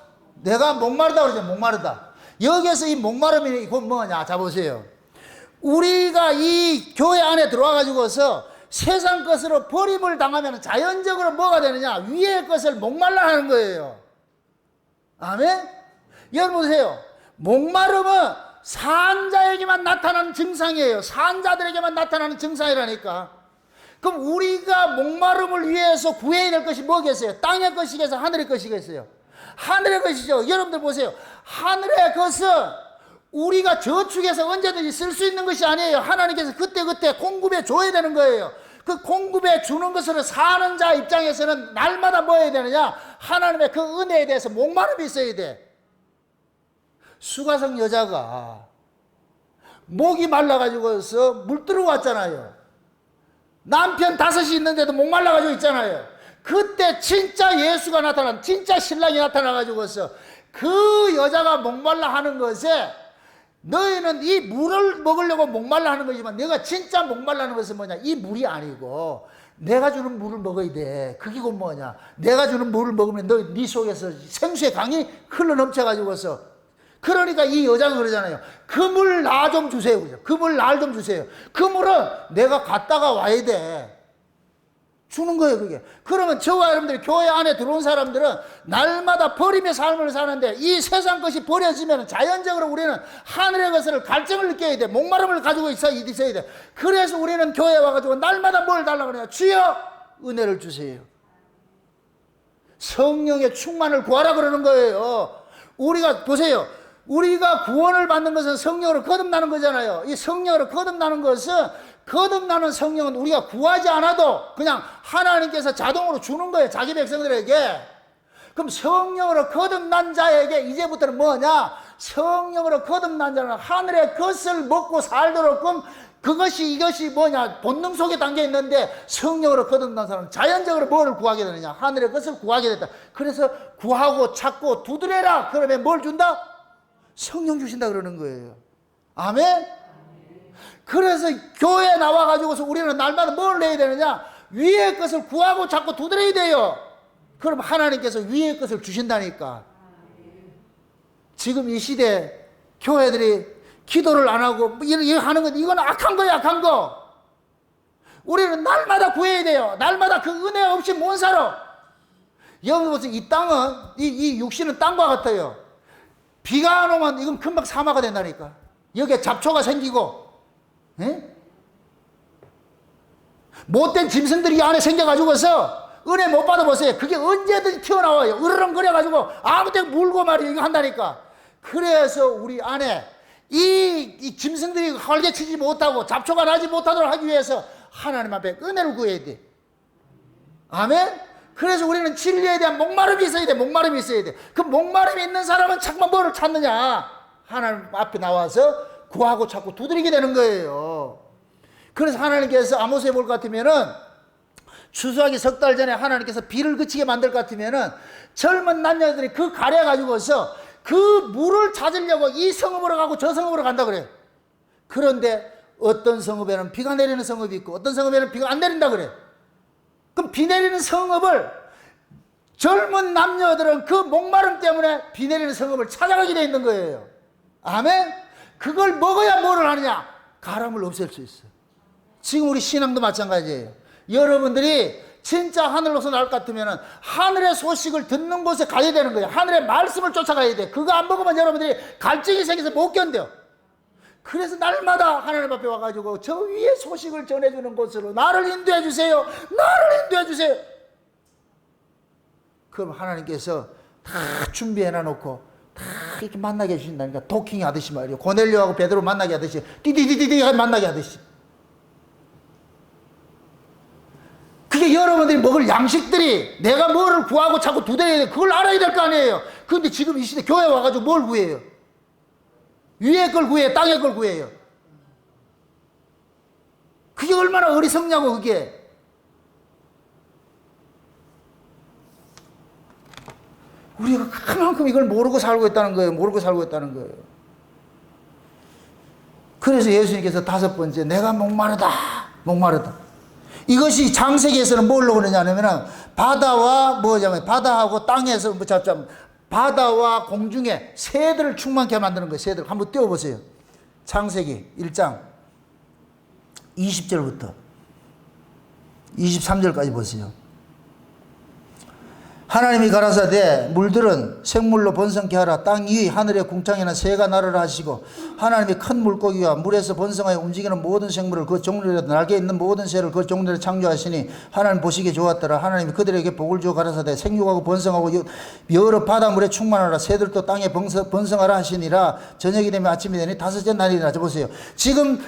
내가 목마르다 그러잖아. 목마르다. 여기에서 이 목마름이 이건 뭐냐? 자 보세요. 우리가 이 교회 안에 들어와 가지고서 세상 것으로 버림을 당하면 자연적으로 뭐가 되느냐? 위의 것을 목말라 하는 거예요. 아멘? 여러분 보세요. 목마름은 산자에게만 나타나는 증상이에요. 산자들에게만 나타나는 증상이라니까. 그럼 우리가 목마름을 위해서 구해야 될 것이 뭐겠어요? 땅의 것이겠어요? 하늘의 것이겠어요? 하늘의 것이죠. 여러분들 보세요. 하늘의 것은 우리가 저축해서 언제든지 쓸 수 있는 것이 아니에요. 하나님께서 그때그때 공급해 줘야 되는 거예요. 그 공급해 주는 것으로 사는 자 입장에서는 날마다 뭐 해야 되느냐? 하나님의 그 은혜에 대해서 목마름이 있어야 돼. 수가성 여자가 목이 말라가지고서 물 들어왔잖아요. 남편 5이 있는데도 목말라가지고 있잖아요. 그때 진짜 예수가 나타난, 진짜 신랑이 나타나가지고서 그 여자가 목말라 하는 것에 너희는 이 물을 먹으려고 목말라 하는 거지만 내가 진짜 목말라 하는 것은 뭐냐? 이 물이 아니고 내가 주는 물을 먹어야 돼. 그게 곧 뭐냐? 내가 주는 물을 먹으면 네 속에서 생수의 강이 흘러 넘쳐가지고서 그러니까 이 여자가 그러잖아요. 그 물 나 좀 주세요. 그 물 날 좀 주세요. 그 물은 내가 갔다가 와야 돼. 주는 거예요, 그게. 그러면 저와 여러분들이 교회 안에 들어온 사람들은 날마다 버림의 삶을 사는데 이 세상 것이 버려지면 자연적으로 우리는 하늘의 것을 갈증을 느껴야 돼. 목마름을 가지고 있어야 돼. 그래서 우리는 교회에 와가지고 날마다 뭘 달라고 그래요? 주여, 은혜를 주세요. 성령의 충만을 구하라 그러는 거예요. 우리가 보세요. 우리가 구원을 받는 것은 성령으로 거듭나는 거잖아요. 이 성령으로 거듭나는 것은 거듭나는 성령은 우리가 구하지 않아도 그냥 하나님께서 자동으로 주는 거예요. 자기 백성들에게. 그럼 성령으로 거듭난 자에게 이제부터는 뭐냐? 성령으로 거듭난 자는 하늘의 것을 먹고 살도록끔 이것이 뭐냐 본능 속에 담겨 있는데, 성령으로 거듭난 사람은 자연적으로 뭐를 구하게 되느냐, 하늘의 것을 구하게 된다. 그래서 구하고 찾고 두드려라. 그러면 뭘 준다? 성령 주신다 그러는 거예요. 아멘. 그래서 교회에 나와가지고서 우리는 날마다 뭘 해야 되느냐, 위의 것을 구하고 찾고 두드려야 돼요. 그럼 하나님께서 위의 것을 주신다니까. 지금 이 시대 교회들이 기도를 안 하고 이렇게 하는 건, 이건 악한 거야, 악한 거. 우리는 날마다 구해야 돼요. 날마다 그 은혜 없이 못 살아. 여기 보세요. 이 땅은, 이 육신은 땅과 같아요. 비가 안 오면 이건 금방 사마가 된다니까. 여기에 잡초가 생기고, 에? 못된 짐승들이 이 안에 생겨가지고서 은혜 못 받아보세요. 그게 언제든지 튀어나와요. 으르렁거려가지고 아무 때 물고 말이에요. 이거 한다니까. 그래서 우리 안에 이 짐승들이 활개치지 못하고 잡초가 나지 못하도록 하기 위해서 하나님 앞에 은혜를 구해야 돼. 아멘? 그래서 우리는 진리에 대한 목마름이 있어야 돼. 목마름이 있어야 돼. 그 목마름이 있는 사람은 자꾸만 뭐를 찾느냐? 하나님 앞에 나와서 구하고 찾고 두드리게 되는 거예요. 그래서 하나님께서 아모스에 볼 것 같으면은, 추수하기 석 달 전에 하나님께서 비를 그치게 만들 것 같으면은, 젊은 남녀들이 그 가려가지고서 그 물을 찾으려고 이 성읍으로 가고 저 성읍으로 간다 그래. 그런데 어떤 성읍에는 비가 내리는 성읍이 있고 어떤 성읍에는 비가 안 내린다 그래. 그럼 비 내리는 성읍을, 젊은 남녀들은 그 목마름 때문에 비 내리는 성읍을 찾아가게 돼 있는 거예요. 아멘? 그걸 먹어야 뭐를 하느냐? 가람을 없앨 수 있어요. 지금 우리 신앙도 마찬가지예요. 여러분들이 진짜 하늘로서 나올 것 같으면 하늘의 소식을 듣는 곳에 가야 되는 거예요. 하늘의 말씀을 쫓아가야 돼. 그거 안 먹으면 여러분들이 갈증이 생겨서 못 견뎌요. 그래서 날마다 하나님 앞에 와가지고 저 위에 소식을 전해주는 곳으로 나를 인도해 주세요. 나를 인도해 주세요. 그럼 하나님께서 다 준비해 놔놓고 다 이렇게 만나게 해주신다니까. 도킹 하듯이 말이에요. 고넬료하고 베드로 만나게 하듯이, 띠디디디디 만나게 하듯이. 그게 여러분들이 먹을 양식들이, 내가 뭐를 구하고 자꾸 두드려야 돼. 그걸 알아야 될 거 아니에요. 그런데 지금 이 시대 교회 와가지고 뭘 구해요? 위에 걸 구해요? 땅에 걸 구해요? 그게 얼마나 어리석냐고. 그게 우리가 그만큼 이걸 모르고 살고 있다는 거예요. 모르고 살고 있다는 거예요. 그래서 예수님께서 5번째, 내가 목마르다, 목마르다. 이것이 창세기에서는 뭘로 그러냐면, 바다와 뭐냐면 바다하고 땅에서 뭐 잡자, 바다와 공중에 새들을 충만케 만드는 거예요. 새들 한번 띄워보세요. 창세기 1장 20절부터 23절까지 보세요. 하나님이 가라사대 물들은 생물로 번성케 하라. 땅 위 하늘의 궁창에는 새가 나르라 하시고, 하나님이 큰 물고기와 물에서 번성하여 움직이는 모든 생물을 그 종류대로, 날개 있는 모든 새를 그 종류대로 창조하시니 하나님 보시기에 좋았더라. 하나님이 그들에게 복을 주어 가라사대 생육하고 번성하고 여러 바닷물에 충만하라. 새들도 땅에 번성하라 하시니라. 저녁이 되면 아침이 되니 5째 날이라. 저 보세요. 지금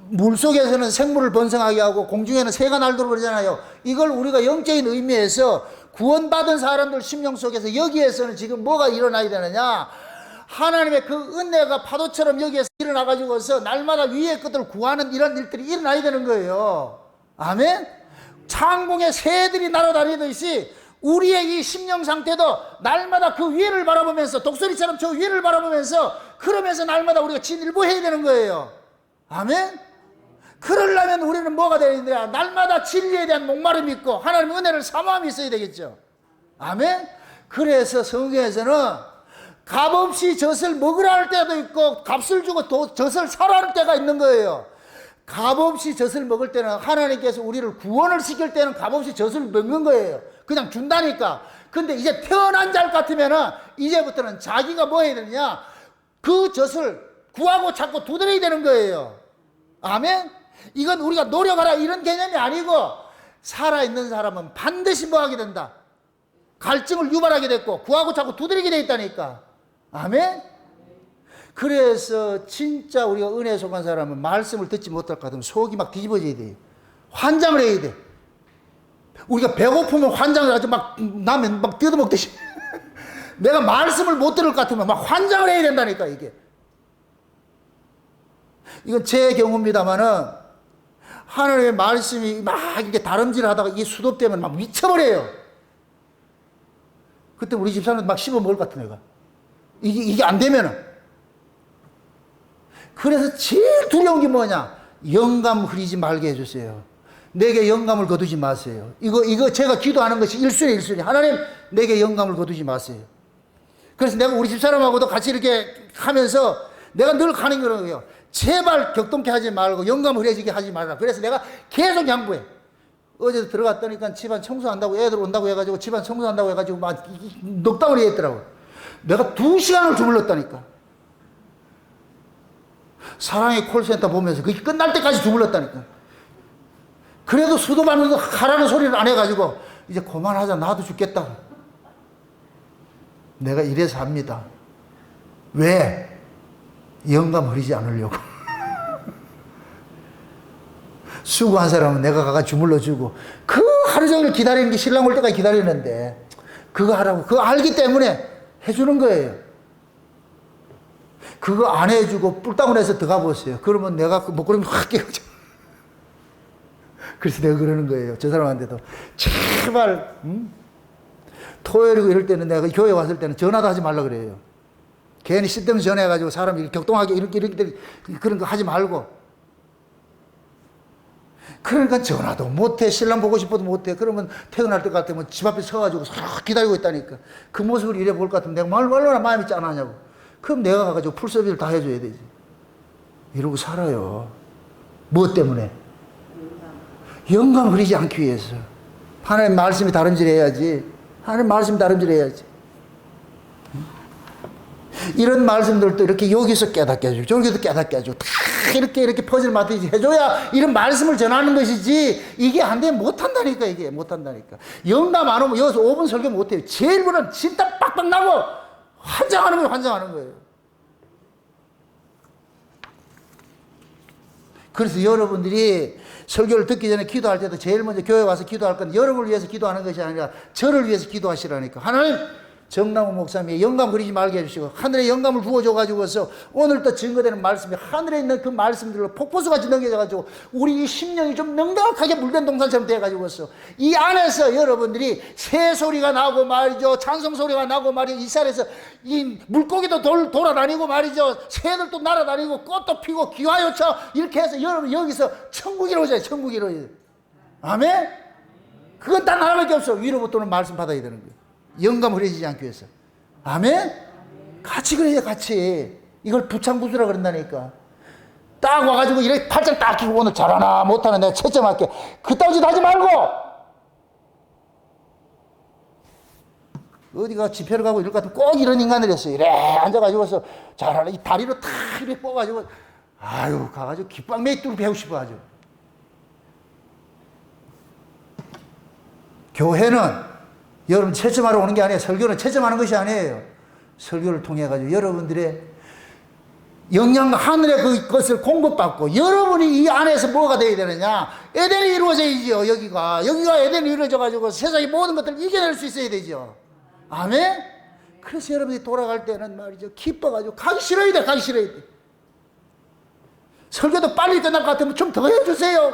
물속에서는 생물을 번성하게 하고 공중에는 새가 날도록 그러잖아요. 이걸 우리가 영적인 의미에서 구원받은 사람들 심령 속에서 여기에서는 지금 뭐가 일어나야 되느냐? 하나님의 그 은혜가 파도처럼 여기에서 일어나가지고서 날마다 위의 것들을 구하는 이런 일들이 일어나야 되는 거예요. 아멘? 창공에 새들이 날아다니듯이 우리의 이 심령 상태도 날마다 그 위를 바라보면서, 독수리처럼 저 위를 바라보면서, 그러면서 날마다 우리가 진일보해야 되는 거예요. 아멘? 그러려면 우리는 뭐가 되어야 되냐? 날마다 진리에 대한 목마름이 있고 하나님의 은혜를 사모함이 있어야 되겠죠. 아멘? 그래서 성경에서는 값없이 젖을 먹으라 할 때도 있고 값을 주고 젖을 사라 할 때가 있는 거예요. 값없이 젖을 먹을 때는 하나님께서 우리를 구원을 시킬 때는 값없이 젖을 먹는 거예요. 그냥 준다니까. 근데 이제 태어난 자 같으면은 이제부터는 자기가 뭐 해야 되느냐? 그 젖을 구하고 찾고 두드려야 되는 거예요. 아멘? 이건 우리가 노력하라 이런 개념이 아니고, 살아있는 사람은 반드시 뭐 하게 된다? 갈증을 유발하게 됐고 구하고 찾고 두드리게 돼 있다니까. 아멘? 그래서 진짜 우리가 은혜에 속한 사람은 말씀을 듣지 못할 것 같으면 속이 막 뒤집어져야 돼요. 환장을 해야 돼. 우리가 배고프면 환장을 하지, 막 라면 막 뜯어먹듯이 내가 말씀을 못 들을 것 같으면 막 환장을 해야 된다니까, 이게. 이건 제 경우입니다만은, 하나님의 말씀이 막 이렇게 다름질 하다가 이게 수도되면 막 미쳐버려요. 그때 우리 집사람도 막 씹어 먹을 것 같아, 내가. 이게 안 되면은. 그래서 제일 두려운 게 뭐냐? 영감 흐리지 말게 해주세요. 내게 영감을 거두지 마세요. 이거 제가 기도하는 것이 1순위 1순위. 하나님, 내게 영감을 거두지 마세요. 그래서 내가 우리 집사람하고도 같이 이렇게 하면서 내가 늘 가는 거예요. 제발 격동케 하지 말고 영감 흐려지게 하지 말라. 그래서 내가 계속 양보해. 어제도 들어갔더니까 집안 청소한다고 애들 온다고 해가지고 집안 청소한다고 해가지고 막 넉다운이 했더라고. 내가 2시간을 주물렀다니까. 사랑의 콜센터 보면서 그게 끝날 때까지 주물렀다니까. 그래도 수도 받는데 하라는 소리를 안 해가지고 이제 그만하자, 나도 죽겠다. 내가 이래서 합니다. 왜? 영감 흐리지 않으려고. 수고한 사람은 내가 가가 주물러주고, 그 하루 종일 기다리는 게 신랑 올 때까지 기다리는데 그거 하라고, 그거 알기 때문에 해주는 거예요. 그거 안 해주고 뿔따구해서 들어가 보세요. 그러면 내가 목걸이 확 깨우죠. 그래서 내가 그러는 거예요. 저 사람한테도 제발 토요일이고 이럴 때는 내가 교회 왔을 때는 전화도 하지 말라 그래요. 괜히 쓸데없이 전화해가지고 사람이 격동하게 이렇게 그런 거 하지 말고. 그러니까 전화도 못해. 신랑 보고 싶어도 못해. 그러면 퇴근할 때 같으면 집 앞에 서가지고 싹 기다리고 있다니까. 그 모습을 이래 볼 것 같으면 내가 얼마나 마음이 짠하냐고. 그럼 내가 가가지고 풀서비스를 다 해줘야 되지. 이러고 살아요. 무엇 때문에? 영감 흐리지 않기 위해서. 하나님 말씀이 다름질 해야지. 하나님 말씀이 다름질 해야지. 이런 말씀들도 이렇게 여기서 깨닫게 해주고 저기서 깨닫게 해주고 다 이렇게 퍼즐 맞듯이 해줘야 이런 말씀을 전하는 것이지, 이게 안 되면 못한다니까. 이게 못한다니까. 영감 안 오면 여기서 5분 설교 못해요. 제일 먼저 진짜 빡빡 나고 환장하는 거예요. 그래서 여러분들이 설교를 듣기 전에 기도할 때도 제일 먼저 교회 와서 기도할 건 여러분을 위해서 기도하는 것이 아니라 저를 위해서 기도하시라니까. 하나님, 정남우 목사님이 영감 흐리지 말게 해주시고 하늘에 영감을 부어줘가지고서 오늘 또 증거되는 말씀이 하늘에 있는 그 말씀들로 폭포수같이 넘겨져가지고 우리 이 심령이 좀 넉넉하게 물된 동산처럼 돼가지고서 이 안에서 여러분들이 새 소리가 나고 말이죠. 찬송 소리가 나고 말이죠. 이 산에서 이 물고기도 돌아다니고 말이죠. 새들도 날아다니고 꽃도 피고 기와요쳐 이렇게 해서 여러분 여기서 천국이 이루어져요. 천국이 이루어져요. 아멘? 그건 단 하나밖에 없어. 위로부터는 말씀 받아야 되는 거예요. 영감 흐려지지 않기 위해서. 아멘? 같이 그래요, 같이. 이걸 부창부수라 그런다니까. 딱 와가지고 이렇게 팔짱 딱 끼고 오늘 잘하나 못하나 내가 채점할게. 그따위 짓 하지 말고! 어디가 집회를 가고 이럴 것 같으면 꼭 이런 인간을 했어요. 이래 앉아가지고서 잘하나. 이 다리로 탁 이렇게 뻗어가지고, 아유, 가가지고 깃방매이 뚫고 배우고 싶어 가지고. 교회는 여러분 채점하러 오는 게 아니에요. 설교는 채점하는 것이 아니에요. 설교를 통해 가지고 여러분들의 영양과 하늘의 그것을 공급받고 여러분이 이 안에서 뭐가 되어야 되느냐. 에덴이 이루어져야죠. 여기가 에덴이 이루어져 가지고 세상의 모든 것들을 이겨낼 수 있어야 되죠. 아멘? 그래서 여러분이 돌아갈 때는 말이죠. 기뻐가지고 가기 싫어야 돼. 가기 싫어야 돼. 설교도 빨리 끝날 것 같으면 좀 더 해주세요.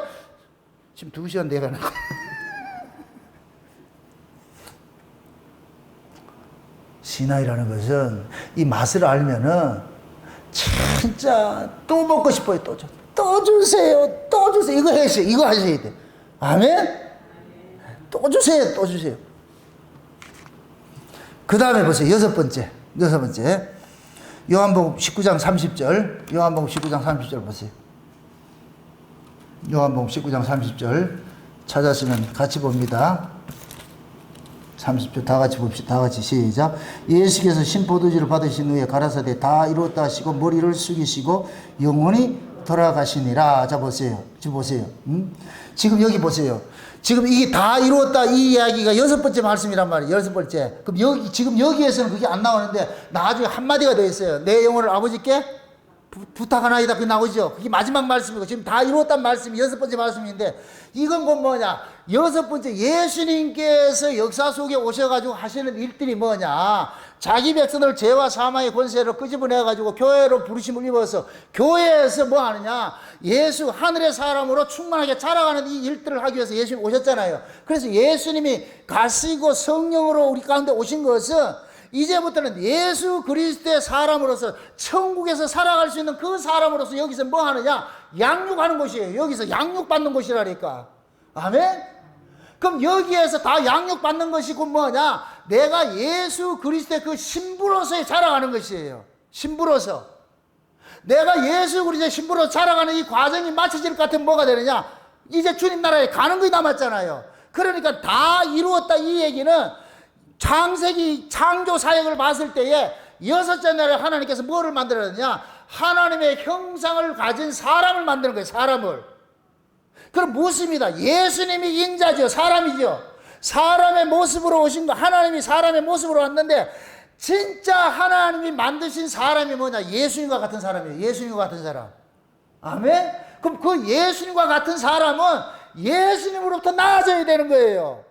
지금 2시간 돼가는 거. 신앙이라는 것은 이 맛을 알면은 진짜 또 먹고 싶어요. 또 주세요. 또 주세요. 이거 하세요. 이거 하셔야 돼. 아멘? 또 주세요. 그 다음에 보세요. 여섯 번째. 요한복음 19장 30절. 요한복음 19장 30절 보세요. 요한복음 19장 30절 찾았으면 같이 봅니다. 30절 다 같이 봅시다. 다 같이 시작. 예수께서 신포도주를 받으신 후에 가라사대 다 이루었다 하시고 머리를 숙이시고 영원히 돌아가시니라. 자 보세요. 지금 보세요. 지금 여기 보세요. 지금 이게 다 이루었다 이 이야기가 6번째 말씀이란 말이에요. 6번째. 그럼 지금 여기에서는 그게 안 나오는데 나중에 한마디가 더 있어요. 내 영혼을 아버지께 부탁하나이다. 그게 나오죠. 그게 마지막 말씀이고 지금 다 이루었단 말씀이 여섯 번째 말씀인데 이건 곧 뭐냐? 여섯 번째 예수님께서 역사 속에 오셔가지고 하시는 일들이 뭐냐? 자기 백성을 죄와 사망의 권세로 끄집어내가지고 교회로 부르심을 입어서 교회에서 뭐 하느냐? 예수 하늘의 사람으로 충만하게 자라가는 이 일들을 하기 위해서 예수님 오셨잖아요. 그래서 예수님이 가시고 성령으로 우리 가운데 오신 것은 이제부터는 예수 그리스도의 사람으로서 천국에서 살아갈 수 있는 그 사람으로서 여기서 뭐 하느냐? 양육하는 곳이에요. 여기서 양육받는 곳이라니까. 아멘? 그럼 여기에서 다 양육받는 것이 곧 뭐냐? 내가 예수 그리스도의 그 신부로서의 자라가는 것이에요. 신부로서. 내가 예수 그리스도의 신부로서 자라가는 이 과정이 마쳐질 것 같으면 뭐가 되느냐? 이제 주님 나라에 가는 것이 남았잖아요. 그러니까 다 이루었다 이 얘기는 창세기 창조 사역을 봤을 때에 여섯째 날에 하나님께서 뭐를 만들었느냐? 하나님의 형상을 가진 사람을 만드는 거예요. 사람을. 그럼 무엇입니다? 예수님이 인자죠. 사람이죠. 사람의 모습으로 오신 거. 하나님이 사람의 모습으로 왔는데 진짜 하나님이 만드신 사람이 뭐냐? 예수님과 같은 사람이에요. 예수님과 같은 사람. 아멘? 그럼 그 예수님과 같은 사람은 예수님으로부터 나아져야 되는 거예요.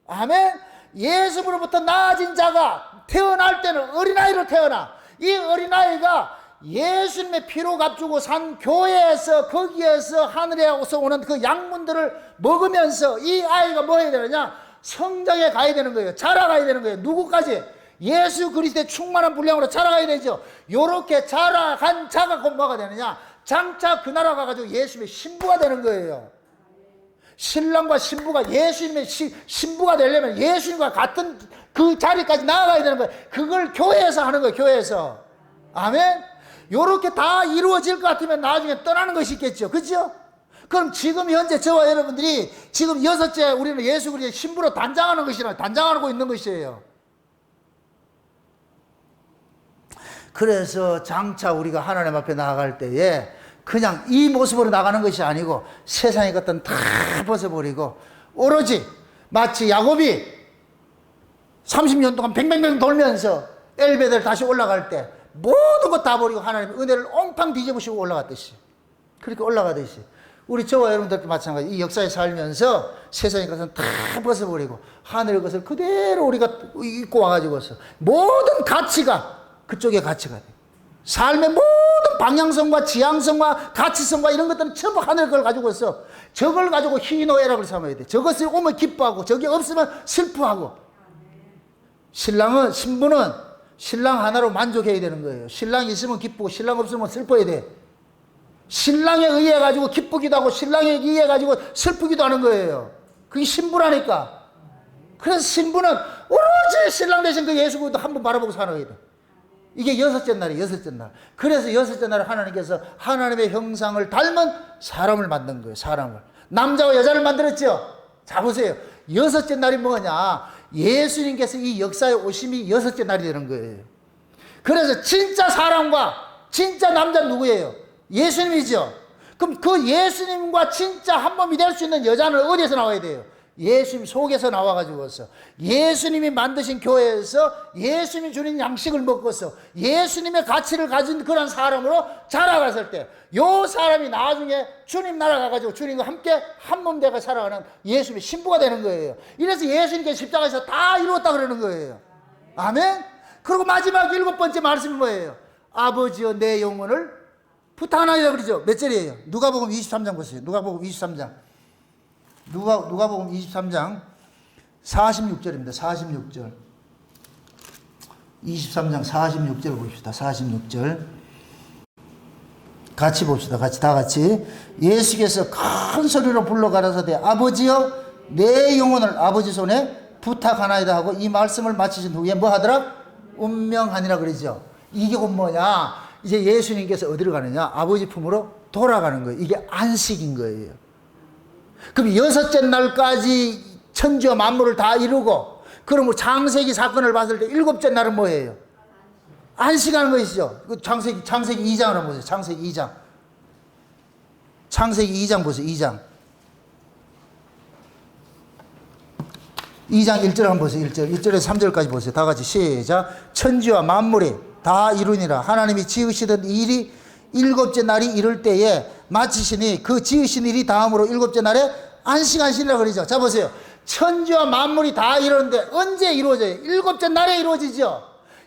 아멘? 예수로부터 나아진 자가 태어날 때는 어린아이로 태어나. 이 어린아이가 예수님의 피로 값주고 산 교회에서 거기에서 하늘에서 오는 그 양문들을 먹으면서 이 아이가 뭐 해야 되느냐? 성장해 가야 되는 거예요. 자라가야 되는 거예요. 누구까지? 예수 그리스도의 충만한 분량으로 자라가야 되죠. 요렇게 자라간 자가 곧 뭐가 되느냐? 장차 그 나라 가가지고 예수님의 신부가 되는 거예요. 신랑과 신부가 예수님의 신부가 되려면 예수님과 같은 그 자리까지 나아가야 되는 거예요. 그걸 교회에서 하는 거예요. 교회에서. 아멘? 요렇게 다 이루어질 것 같으면 나중에 떠나는 것이 있겠죠. 그렇죠? 그럼 지금 현재 저와 여러분들이 지금 여섯째 우리는 예수 그리스도의 신부로 단장하는 것이라 단장하고 있는 것이에요. 그래서 장차 우리가 하나님 앞에 나아갈 때에 그냥 이 모습으로 나가는 것이 아니고 세상의 것들은 다 벗어버리고 오로지 마치 야곱이 30년 동안 뱅뱅뱅 돌면서 엘베델 다시 올라갈 때 모든 것 다 버리고 하나님의 은혜를 옹팡 뒤집으시고 올라갔듯이 그렇게 올라가듯이 우리 저와 여러분들도 마찬가지 이 역사에 살면서 세상의 것은 다 벗어버리고 하늘의 것을 그대로 우리가 입고 와가지고서 모든 가치가 그쪽의 가치가 돼. 삶의 모든 방향성과 지향성과 가치성과 이런 것들은 전부 하늘 걸 가지고 있어. 저걸 가지고 희노애락을 삼아야 돼. 저것이 오면 기뻐하고 저게 없으면 슬퍼하고. 신부는 신랑 하나로 만족해야 되는 거예요. 신랑이 있으면 기쁘고 신랑 없으면 슬퍼야 돼. 신랑에 의해 가지고 기쁘기도 하고 신랑에 의해 가지고 슬프기도 하는 거예요. 그게 신부라니까. 그래서 신부는 오로지 신랑 대신 그 예수 그리스도 한번 바라보고 살아야 돼. 이게 여섯째 날이에요. 여섯째 날. 그래서 여섯째 날에 하나님께서 하나님의 형상을 닮은 사람을 만든 거예요. 사람을. 남자와 여자를 만들었죠. 자 보세요. 여섯째 날이 뭐냐? 예수님께서 이 역사에 오심이 여섯째 날이 되는 거예요. 그래서 진짜 사람과 진짜 남자 누구예요? 예수님이죠. 그럼 그 예수님과 진짜 한 몸이 될 수 있는 여자는 어디에서 나와야 돼요? 예수님 속에서 나와가지고서 예수님이 만드신 교회에서 예수님이 주는 양식을 먹고서 예수님의 가치를 가진 그런 사람으로 자라갔을 때 요 사람이 나중에 주님 나라 가가지고 주님과 함께 한 몸 되어 살아가는 예수님의 신부가 되는 거예요. 이래서 예수님께서 십자가에서 다 이루었다 그러는 거예요. 아멘? 그리고 마지막 일곱 번째 말씀이 뭐예요? 아버지여 내 영혼을 부탁하나이다 그러죠. 몇 절이에요? 누가복음 23장 보세요. 누가복음 23장. 누가복음 23장 46절입니다. 46절. 23장 46절 봅시다. 46절. 같이 봅시다. 다 같이. 예수께서 큰 소리로 불러 가라사대 아버지여 내 영혼을 아버지 손에 부탁하나이다 하고 이 말씀을 마치신 후에 뭐 하더라? 운명하니라 그러죠. 이게 곧 뭐냐? 이제 예수님께서 어디로 가느냐? 아버지 품으로 돌아가는 거예요. 이게 안식인 거예요. 그럼 여섯째 날까지 천지와 만물을 다 이루고 그럼 창세기 사건을 봤을 때 일곱째 날은 뭐예요? 안식하는 것이죠. 창세기 2장을 한번 보세요. 창세기 2장. 창세기 2장 보세요. 2장 1절 한번 보세요. 1절에서 3절까지 보세요. 다 같이 시작. 천지와 만물이 다 이루니라. 하나님이 지으시던 일이 일곱째 날이 이를 때에 마치시니 그 지으신 일이 다음으로 일곱째 날에 안식하시니라 그러죠. 자 보세요. 천지와 만물이 다 이루는데 언제 이루어져요? 일곱째 날에 이루어지죠.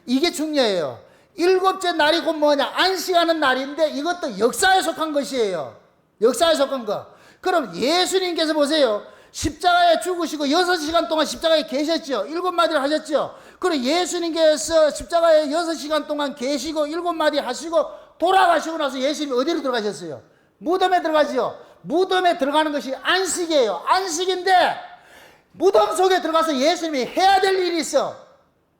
이게 중요해요. 일곱째 날이 곧 뭐냐? 안식하는 날인데 이것도 역사에 속한 것이에요. 역사에 속한 거. 그럼 예수님께서 보세요. 십자가에 죽으시고 6시간 동안 십자가에 계셨죠. 7마디를 하셨죠. 그리고 예수님께서 십자가에 6시간 동안 계시고 7마디 하시고 돌아가시고 나서 예수님이 어디로 들어가셨어요? 무덤에 들어가죠. 무덤에 들어가는 것이 안식이에요. 안식인데 무덤 속에 들어가서 예수님이 해야 될 일이 있어.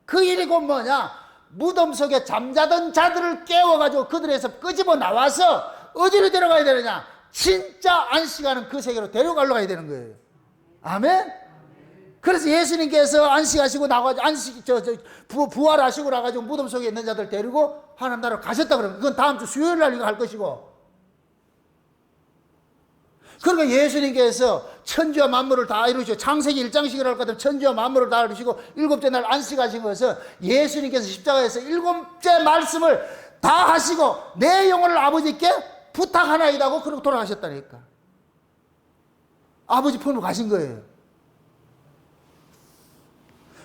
그 일이 곧 뭐냐? 무덤 속에 잠자던 자들을 깨워가지고 그들에서 끄집어 나와서 어디로 데려가야 되느냐? 진짜 안식하는 그 세계로 데려가려 가야 되는 거예요. 아멘? 그래서 예수님께서 안식하시고 나가지고 부활하시고 나가지고 무덤 속에 있는 자들 데리고 하나님 나라로 가셨다 그러면 그건 다음 주 수요일 날 이거 할 것이고. 그러니까 예수님께서 천지와 만물을 다 이루시고 창세기 1장씩을 할 것 같으면 천지와 만물을 다 이루시고 일곱째 날 안식하신 것은 예수님께서 십자가에서 일곱째 말씀을 다 하시고 내 영혼을 아버지께 부탁하나이다 하고 그러고 돌아가셨다니까. 아버지 품으로 가신 거예요.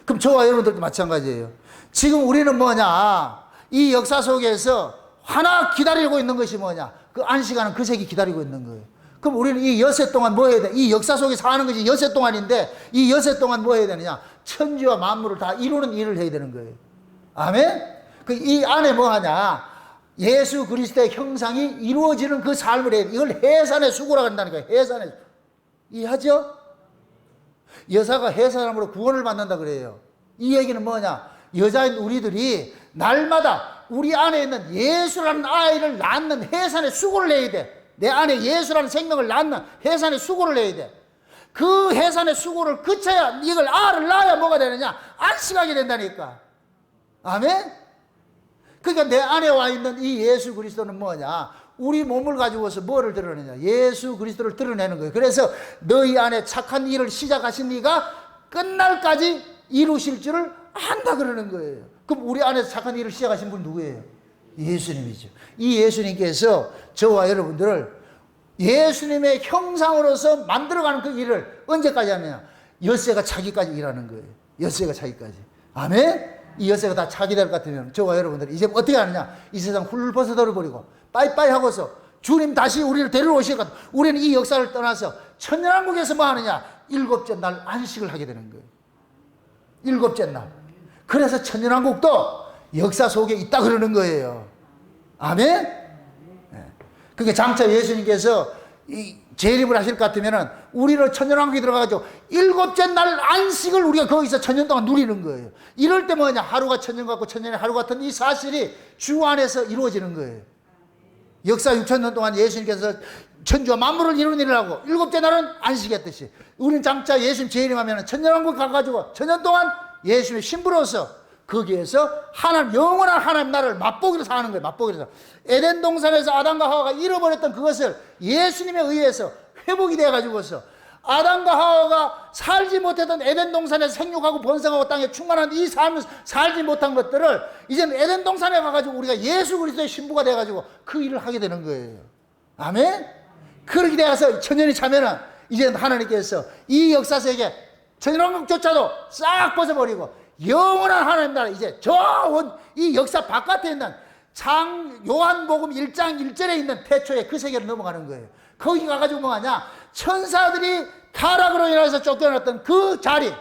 그럼 저와 여러분들도 마찬가지예요. 지금 우리는 뭐냐? 이 역사 속에서 하나 기다리고 있는 것이 뭐냐? 그 안식하는 그 색이 기다리고 있는 거예요. 그럼 우리는 이 여세 동안 뭐 해야 돼? 이 역사 속에 사는 것이 여세 동안인데 이 여세 동안 뭐 해야 되느냐? 천지와 만물을 다 이루는 일을 해야 되는 거예요. 아멘? 그 이 안에 뭐 하냐? 예수 그리스도의 형상이 이루어지는 그 삶을 해야 돼. 이걸 해산의 수고라고 한다니까. 해산의 수고. 이해하죠? 여사가 해산함으로 구원을 받는다 그래요. 이 얘기는 뭐냐? 여자인 우리들이 날마다 우리 안에 있는 예수라는 아이를 낳는 해산의 수고를 해야 돼. 내 안에 예수라는 생명을 낳는 해산의 수고를 해야 돼. 그 해산의 수고를 그쳐야 이걸 알을 낳아야 뭐가 되느냐? 안식하게 된다니까. 아멘? 그러니까 내 안에 와 있는 이 예수 그리스도는 뭐냐? 우리 몸을 가지고서 뭐를 드러내냐? 예수 그리스도를 드러내는 거예요. 그래서 너희 안에 착한 일을 시작하신 이가 끝날까지 이루실 줄을 안다 그러는 거예요. 그럼 우리 안에서 착한 일을 시작하신 분 누구예요? 예수님이죠. 이 예수님께서 저와 여러분들을 예수님의 형상으로서 만들어가는 그 일을 언제까지 하느냐? 엿새가 차기까지 일하는 거예요. 엿새가 차기까지. 아멘? 이 엿새가 다 차기 될 것 같으면 저와 여러분들이 이제 어떻게 하느냐? 이 세상 훌 벗어버리고 빠이빠이 하고서 주님 다시 우리를 데려오실 것 같아. 우리는 이 역사를 떠나서 천년왕국에서 뭐 하느냐? 일곱째 날 안식을 하게 되는 거예요. 일곱째 날. 그래서 천년왕국도 역사 속에 있다 그러는 거예요. 아멘? 네. 그게 장차 예수님께서 이 재림을 하실 것 같으면은 우리를 천년왕국에 들어가가지고 일곱째 날 안식을 우리가 거기서 천년 동안 누리는 거예요. 이럴 때 뭐냐? 하루가 천년 같고 천년이 하루 같은 이 사실이 주 안에서 이루어지는 거예요. 역사 6,000년 동안 예수님께서 천지와 만물을 이루는 일을 하고 일곱째 날은 안식했듯이 우리는 장차 예수님 재림하면 천년왕국 가가지고 천년 동안 예수님의 신부로서 거기에서 하나님 영원한 하나님 나라를 맛보기로 사는 거예요. 맛보기로. 에덴 동산에서 아담과 하와가 잃어버렸던 그것을 예수님에 의해서 회복이 돼가지고서 아담과 하와가 살지 못했던 에덴 동산에서 생육하고 번성하고 땅에 충만한 이 삶을 살지 못한 것들을 이제는 에덴 동산에 가가지고 우리가 예수 그리스도의 신부가 돼가지고 그 일을 하게 되는 거예요. 아멘? 그렇게 돼서 천년이 차면은 이제는 하나님께서 이 역사 세계 천년왕국조차도 싹 벗어버리고 영원한 하나님 나라 이제 이 역사 바깥에 있는 요한복음 1장 1절에 있는 태초에 그 세계로 넘어가는 거예요. 거기 가가지고 뭐하냐? 천사들이 타락으로 인해서 쫓겨났던 그 자리,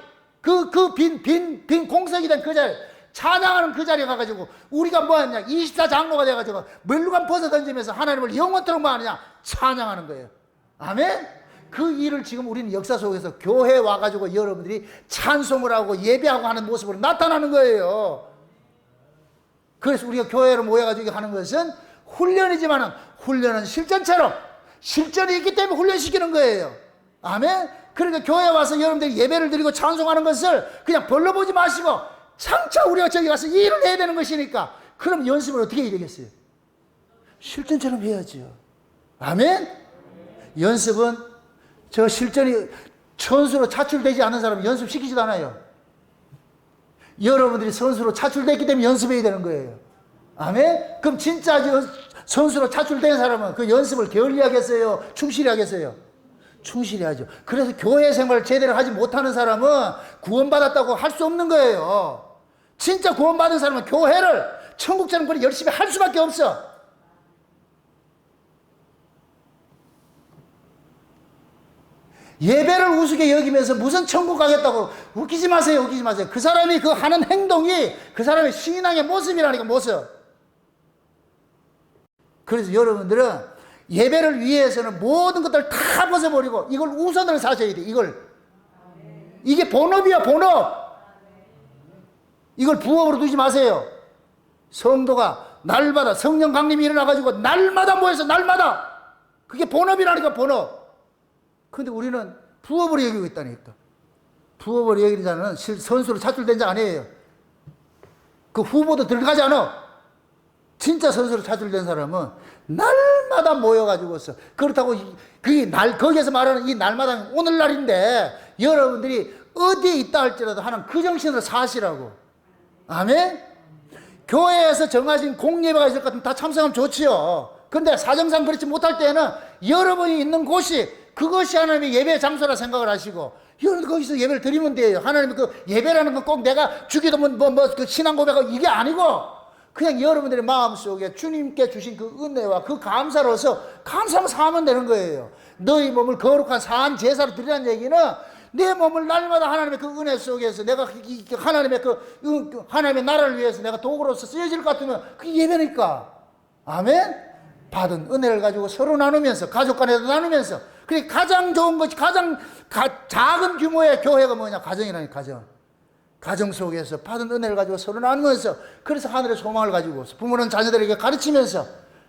빈 공석이 된 그 자리, 찬양하는 그 자리에 가가지고 우리가 뭐하냐? 24장로가 돼가지고 멸루관 벗어 던지면서 하나님을 영원토록 뭐하느냐? 찬양하는 거예요. 아멘? 그 일을 지금 우리는 역사 속에서 교회에 와가지고 여러분들이 찬송을 하고 예배하고 하는 모습으로 나타나는 거예요. 그래서 우리가 교회로 모여가지고 하는 것은 훈련이지만 훈련은 실전처럼 실전이 있기 때문에 훈련시키는 거예요. 아멘? 그러니까 교회에 와서 여러분들이 예배를 드리고 찬송하는 것을 그냥 벌러보지 마시고 장차 우리가 저기 가서 일을 해야 되는 것이니까 그럼 연습을 어떻게 해야 되겠어요? 실전처럼 해야죠. 아멘? 연습은 저 실전이 선수로 차출되지 않은 사람은 연습시키지도 않아요. 여러분들이 선수로 차출됐기 때문에 연습해야 되는 거예요. 아멘? 그럼 진짜 선수로 차출된 사람은 그 연습을 게을리 하겠어요? 충실히 하겠어요? 충실히 하죠. 그래서 교회 생활을 제대로 하지 못하는 사람은 구원받았다고 할 수 없는 거예요. 진짜 구원받은 사람은 교회를 천국처럼 그렇게 열심히 할 수밖에 없어. 예배를 우습게 여기면서 무슨 천국 가겠다고 웃기지 마세요. 웃기지 마세요. 그 사람이 그 하는 행동이 그 사람의 신앙의 모습이라니까, 모습. 그래서 여러분들은 예배를 위해서는 모든 것들을 다 벗어버리고 이걸 우선을 사셔야 돼. 이게 본업이야, 본업. 이걸 부업으로 두지 마세요. 성도가 날마다 성령 강림이 일어나가지고 날마다 모여서 날마다 그게 본업이라니까, 본업. 근데 우리는 부업으로 여기고 있다니까. 부업으로 여기는 자는 선수로 차출된 자 아니에요. 그 후보도 들어가지 않아. 진짜 선수로 차출된 사람은 날마다 모여가지고서, 그렇다고 거기에서 말하는 이 날마다 오늘날인데 여러분들이 어디에 있다 할지라도 하는 그 정신으로 사시라고. 아멘? 교회에서 정하신 공예배가 있을 것 같으면 다 참석하면 좋지요. 근데 사정상 그렇지 못할 때는 여러분이 있는 곳이 그것이 하나님의 예배 장소라 생각을 하시고 여러분 거기서 예배를 드리면 돼요. 하나님의 그 예배라는 건 꼭 내가 주기도 그 신앙 고백하고 이게 아니고 그냥 여러분들의 마음속에 주님께 주신 그 은혜와 그 감사로서 감사하면서 하면 되는 거예요. 너희 몸을 거룩한 사한 제사로 드리라는 얘기는 내 몸을 날마다 하나님의 그 은혜 속에서 내가 하나님의 하나님의 나라를 위해서 내가 도구로서 쓰여질 것 같으면 그게 예배니까. 아멘? 받은 은혜를 가지고 서로 나누면서 가족 간에도 나누면서 그게 가장 좋은 것이 가장 작은 규모의 교회가 뭐냐? 가정이라니, 가정. 가정 속에서 받은 은혜를 가지고 서로 나누면서 그래서 하늘의 소망을 가지고서 부모는 자녀들에게 가르치면서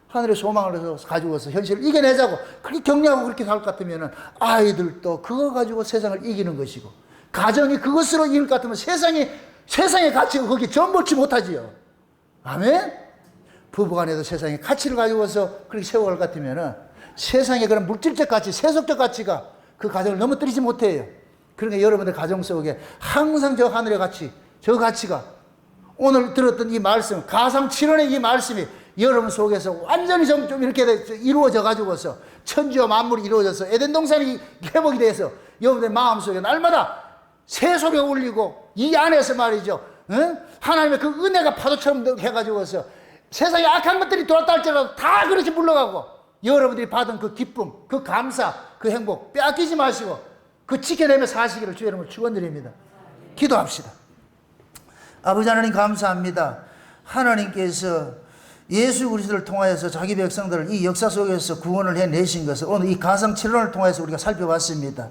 하늘의 소망을 가지고서 현실을 이겨내자고 그렇게 격려하고 그렇게 살 것 같으면 아이들도 그거 가지고 세상을 이기는 것이고 가정이 그것으로 이길 것 같으면 세상의 가치가 거기 전부치 못하지요. 아멘? 부부간에도 세상의 가치를 가지고서 그렇게 세워갈 것 같으면 세상의 그런 물질적 가치, 세속적 가치가 그 가정을 넘어뜨리지 못해요. 그러니까 여러분들 가정 속에 항상 저 하늘의 가치, 저 가치가 오늘 들었던 이 말씀, 가상 7원의 이 말씀이 여러분 속에서 완전히 좀 이렇게 이루어져 가지고서 천지와 만물이 이루어져서 에덴 동산이 회복이 돼서 여러분들 마음속에 날마다 새소리가 울리고 이 안에서 말이죠. 응? 하나님의 그 은혜가 파도처럼 해가지고서 세상에 악한 것들이 돌았다 할지라도 다 그렇게 물러가고 여러분들이 받은 그 기쁨, 그 감사, 그 행복 빼앗기지 마시고 그 지켜내며 사시기를 주의 이름으로 축원드립니다. 기도합시다. 아버지 하나님 감사합니다. 하나님께서 예수 그리스도를 통하여서 자기 백성들을 이 역사 속에서 구원을 해내신 것을 오늘 이 가상 7원을 통해서 우리가 살펴봤습니다.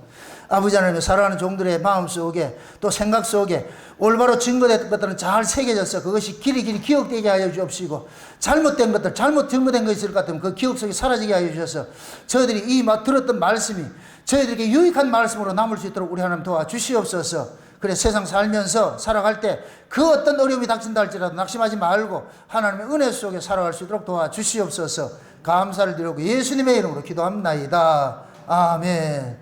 아버지 하나님 살아가는 종들의 마음속에 또 생각 속에 올바로 증거된 것들은 잘 새겨져서 그것이 길이 기억되게 하여 주옵시고 잘못된 것들 잘못 증거된 것이 있을 것 같으면 그 기억 속에 사라지게 하여 주셔서 저희들이 이 들었던 말씀이 저희들에게 유익한 말씀으로 남을 수 있도록 우리 하나님 도와주시옵소서. 그래 세상 살면서 살아갈 때 그 어떤 어려움이 닥친다 할지라도 낙심하지 말고 하나님의 은혜 속에 살아갈 수 있도록 도와주시옵소서. 감사를 드리고 예수님의 이름으로 기도합나이다. 아멘.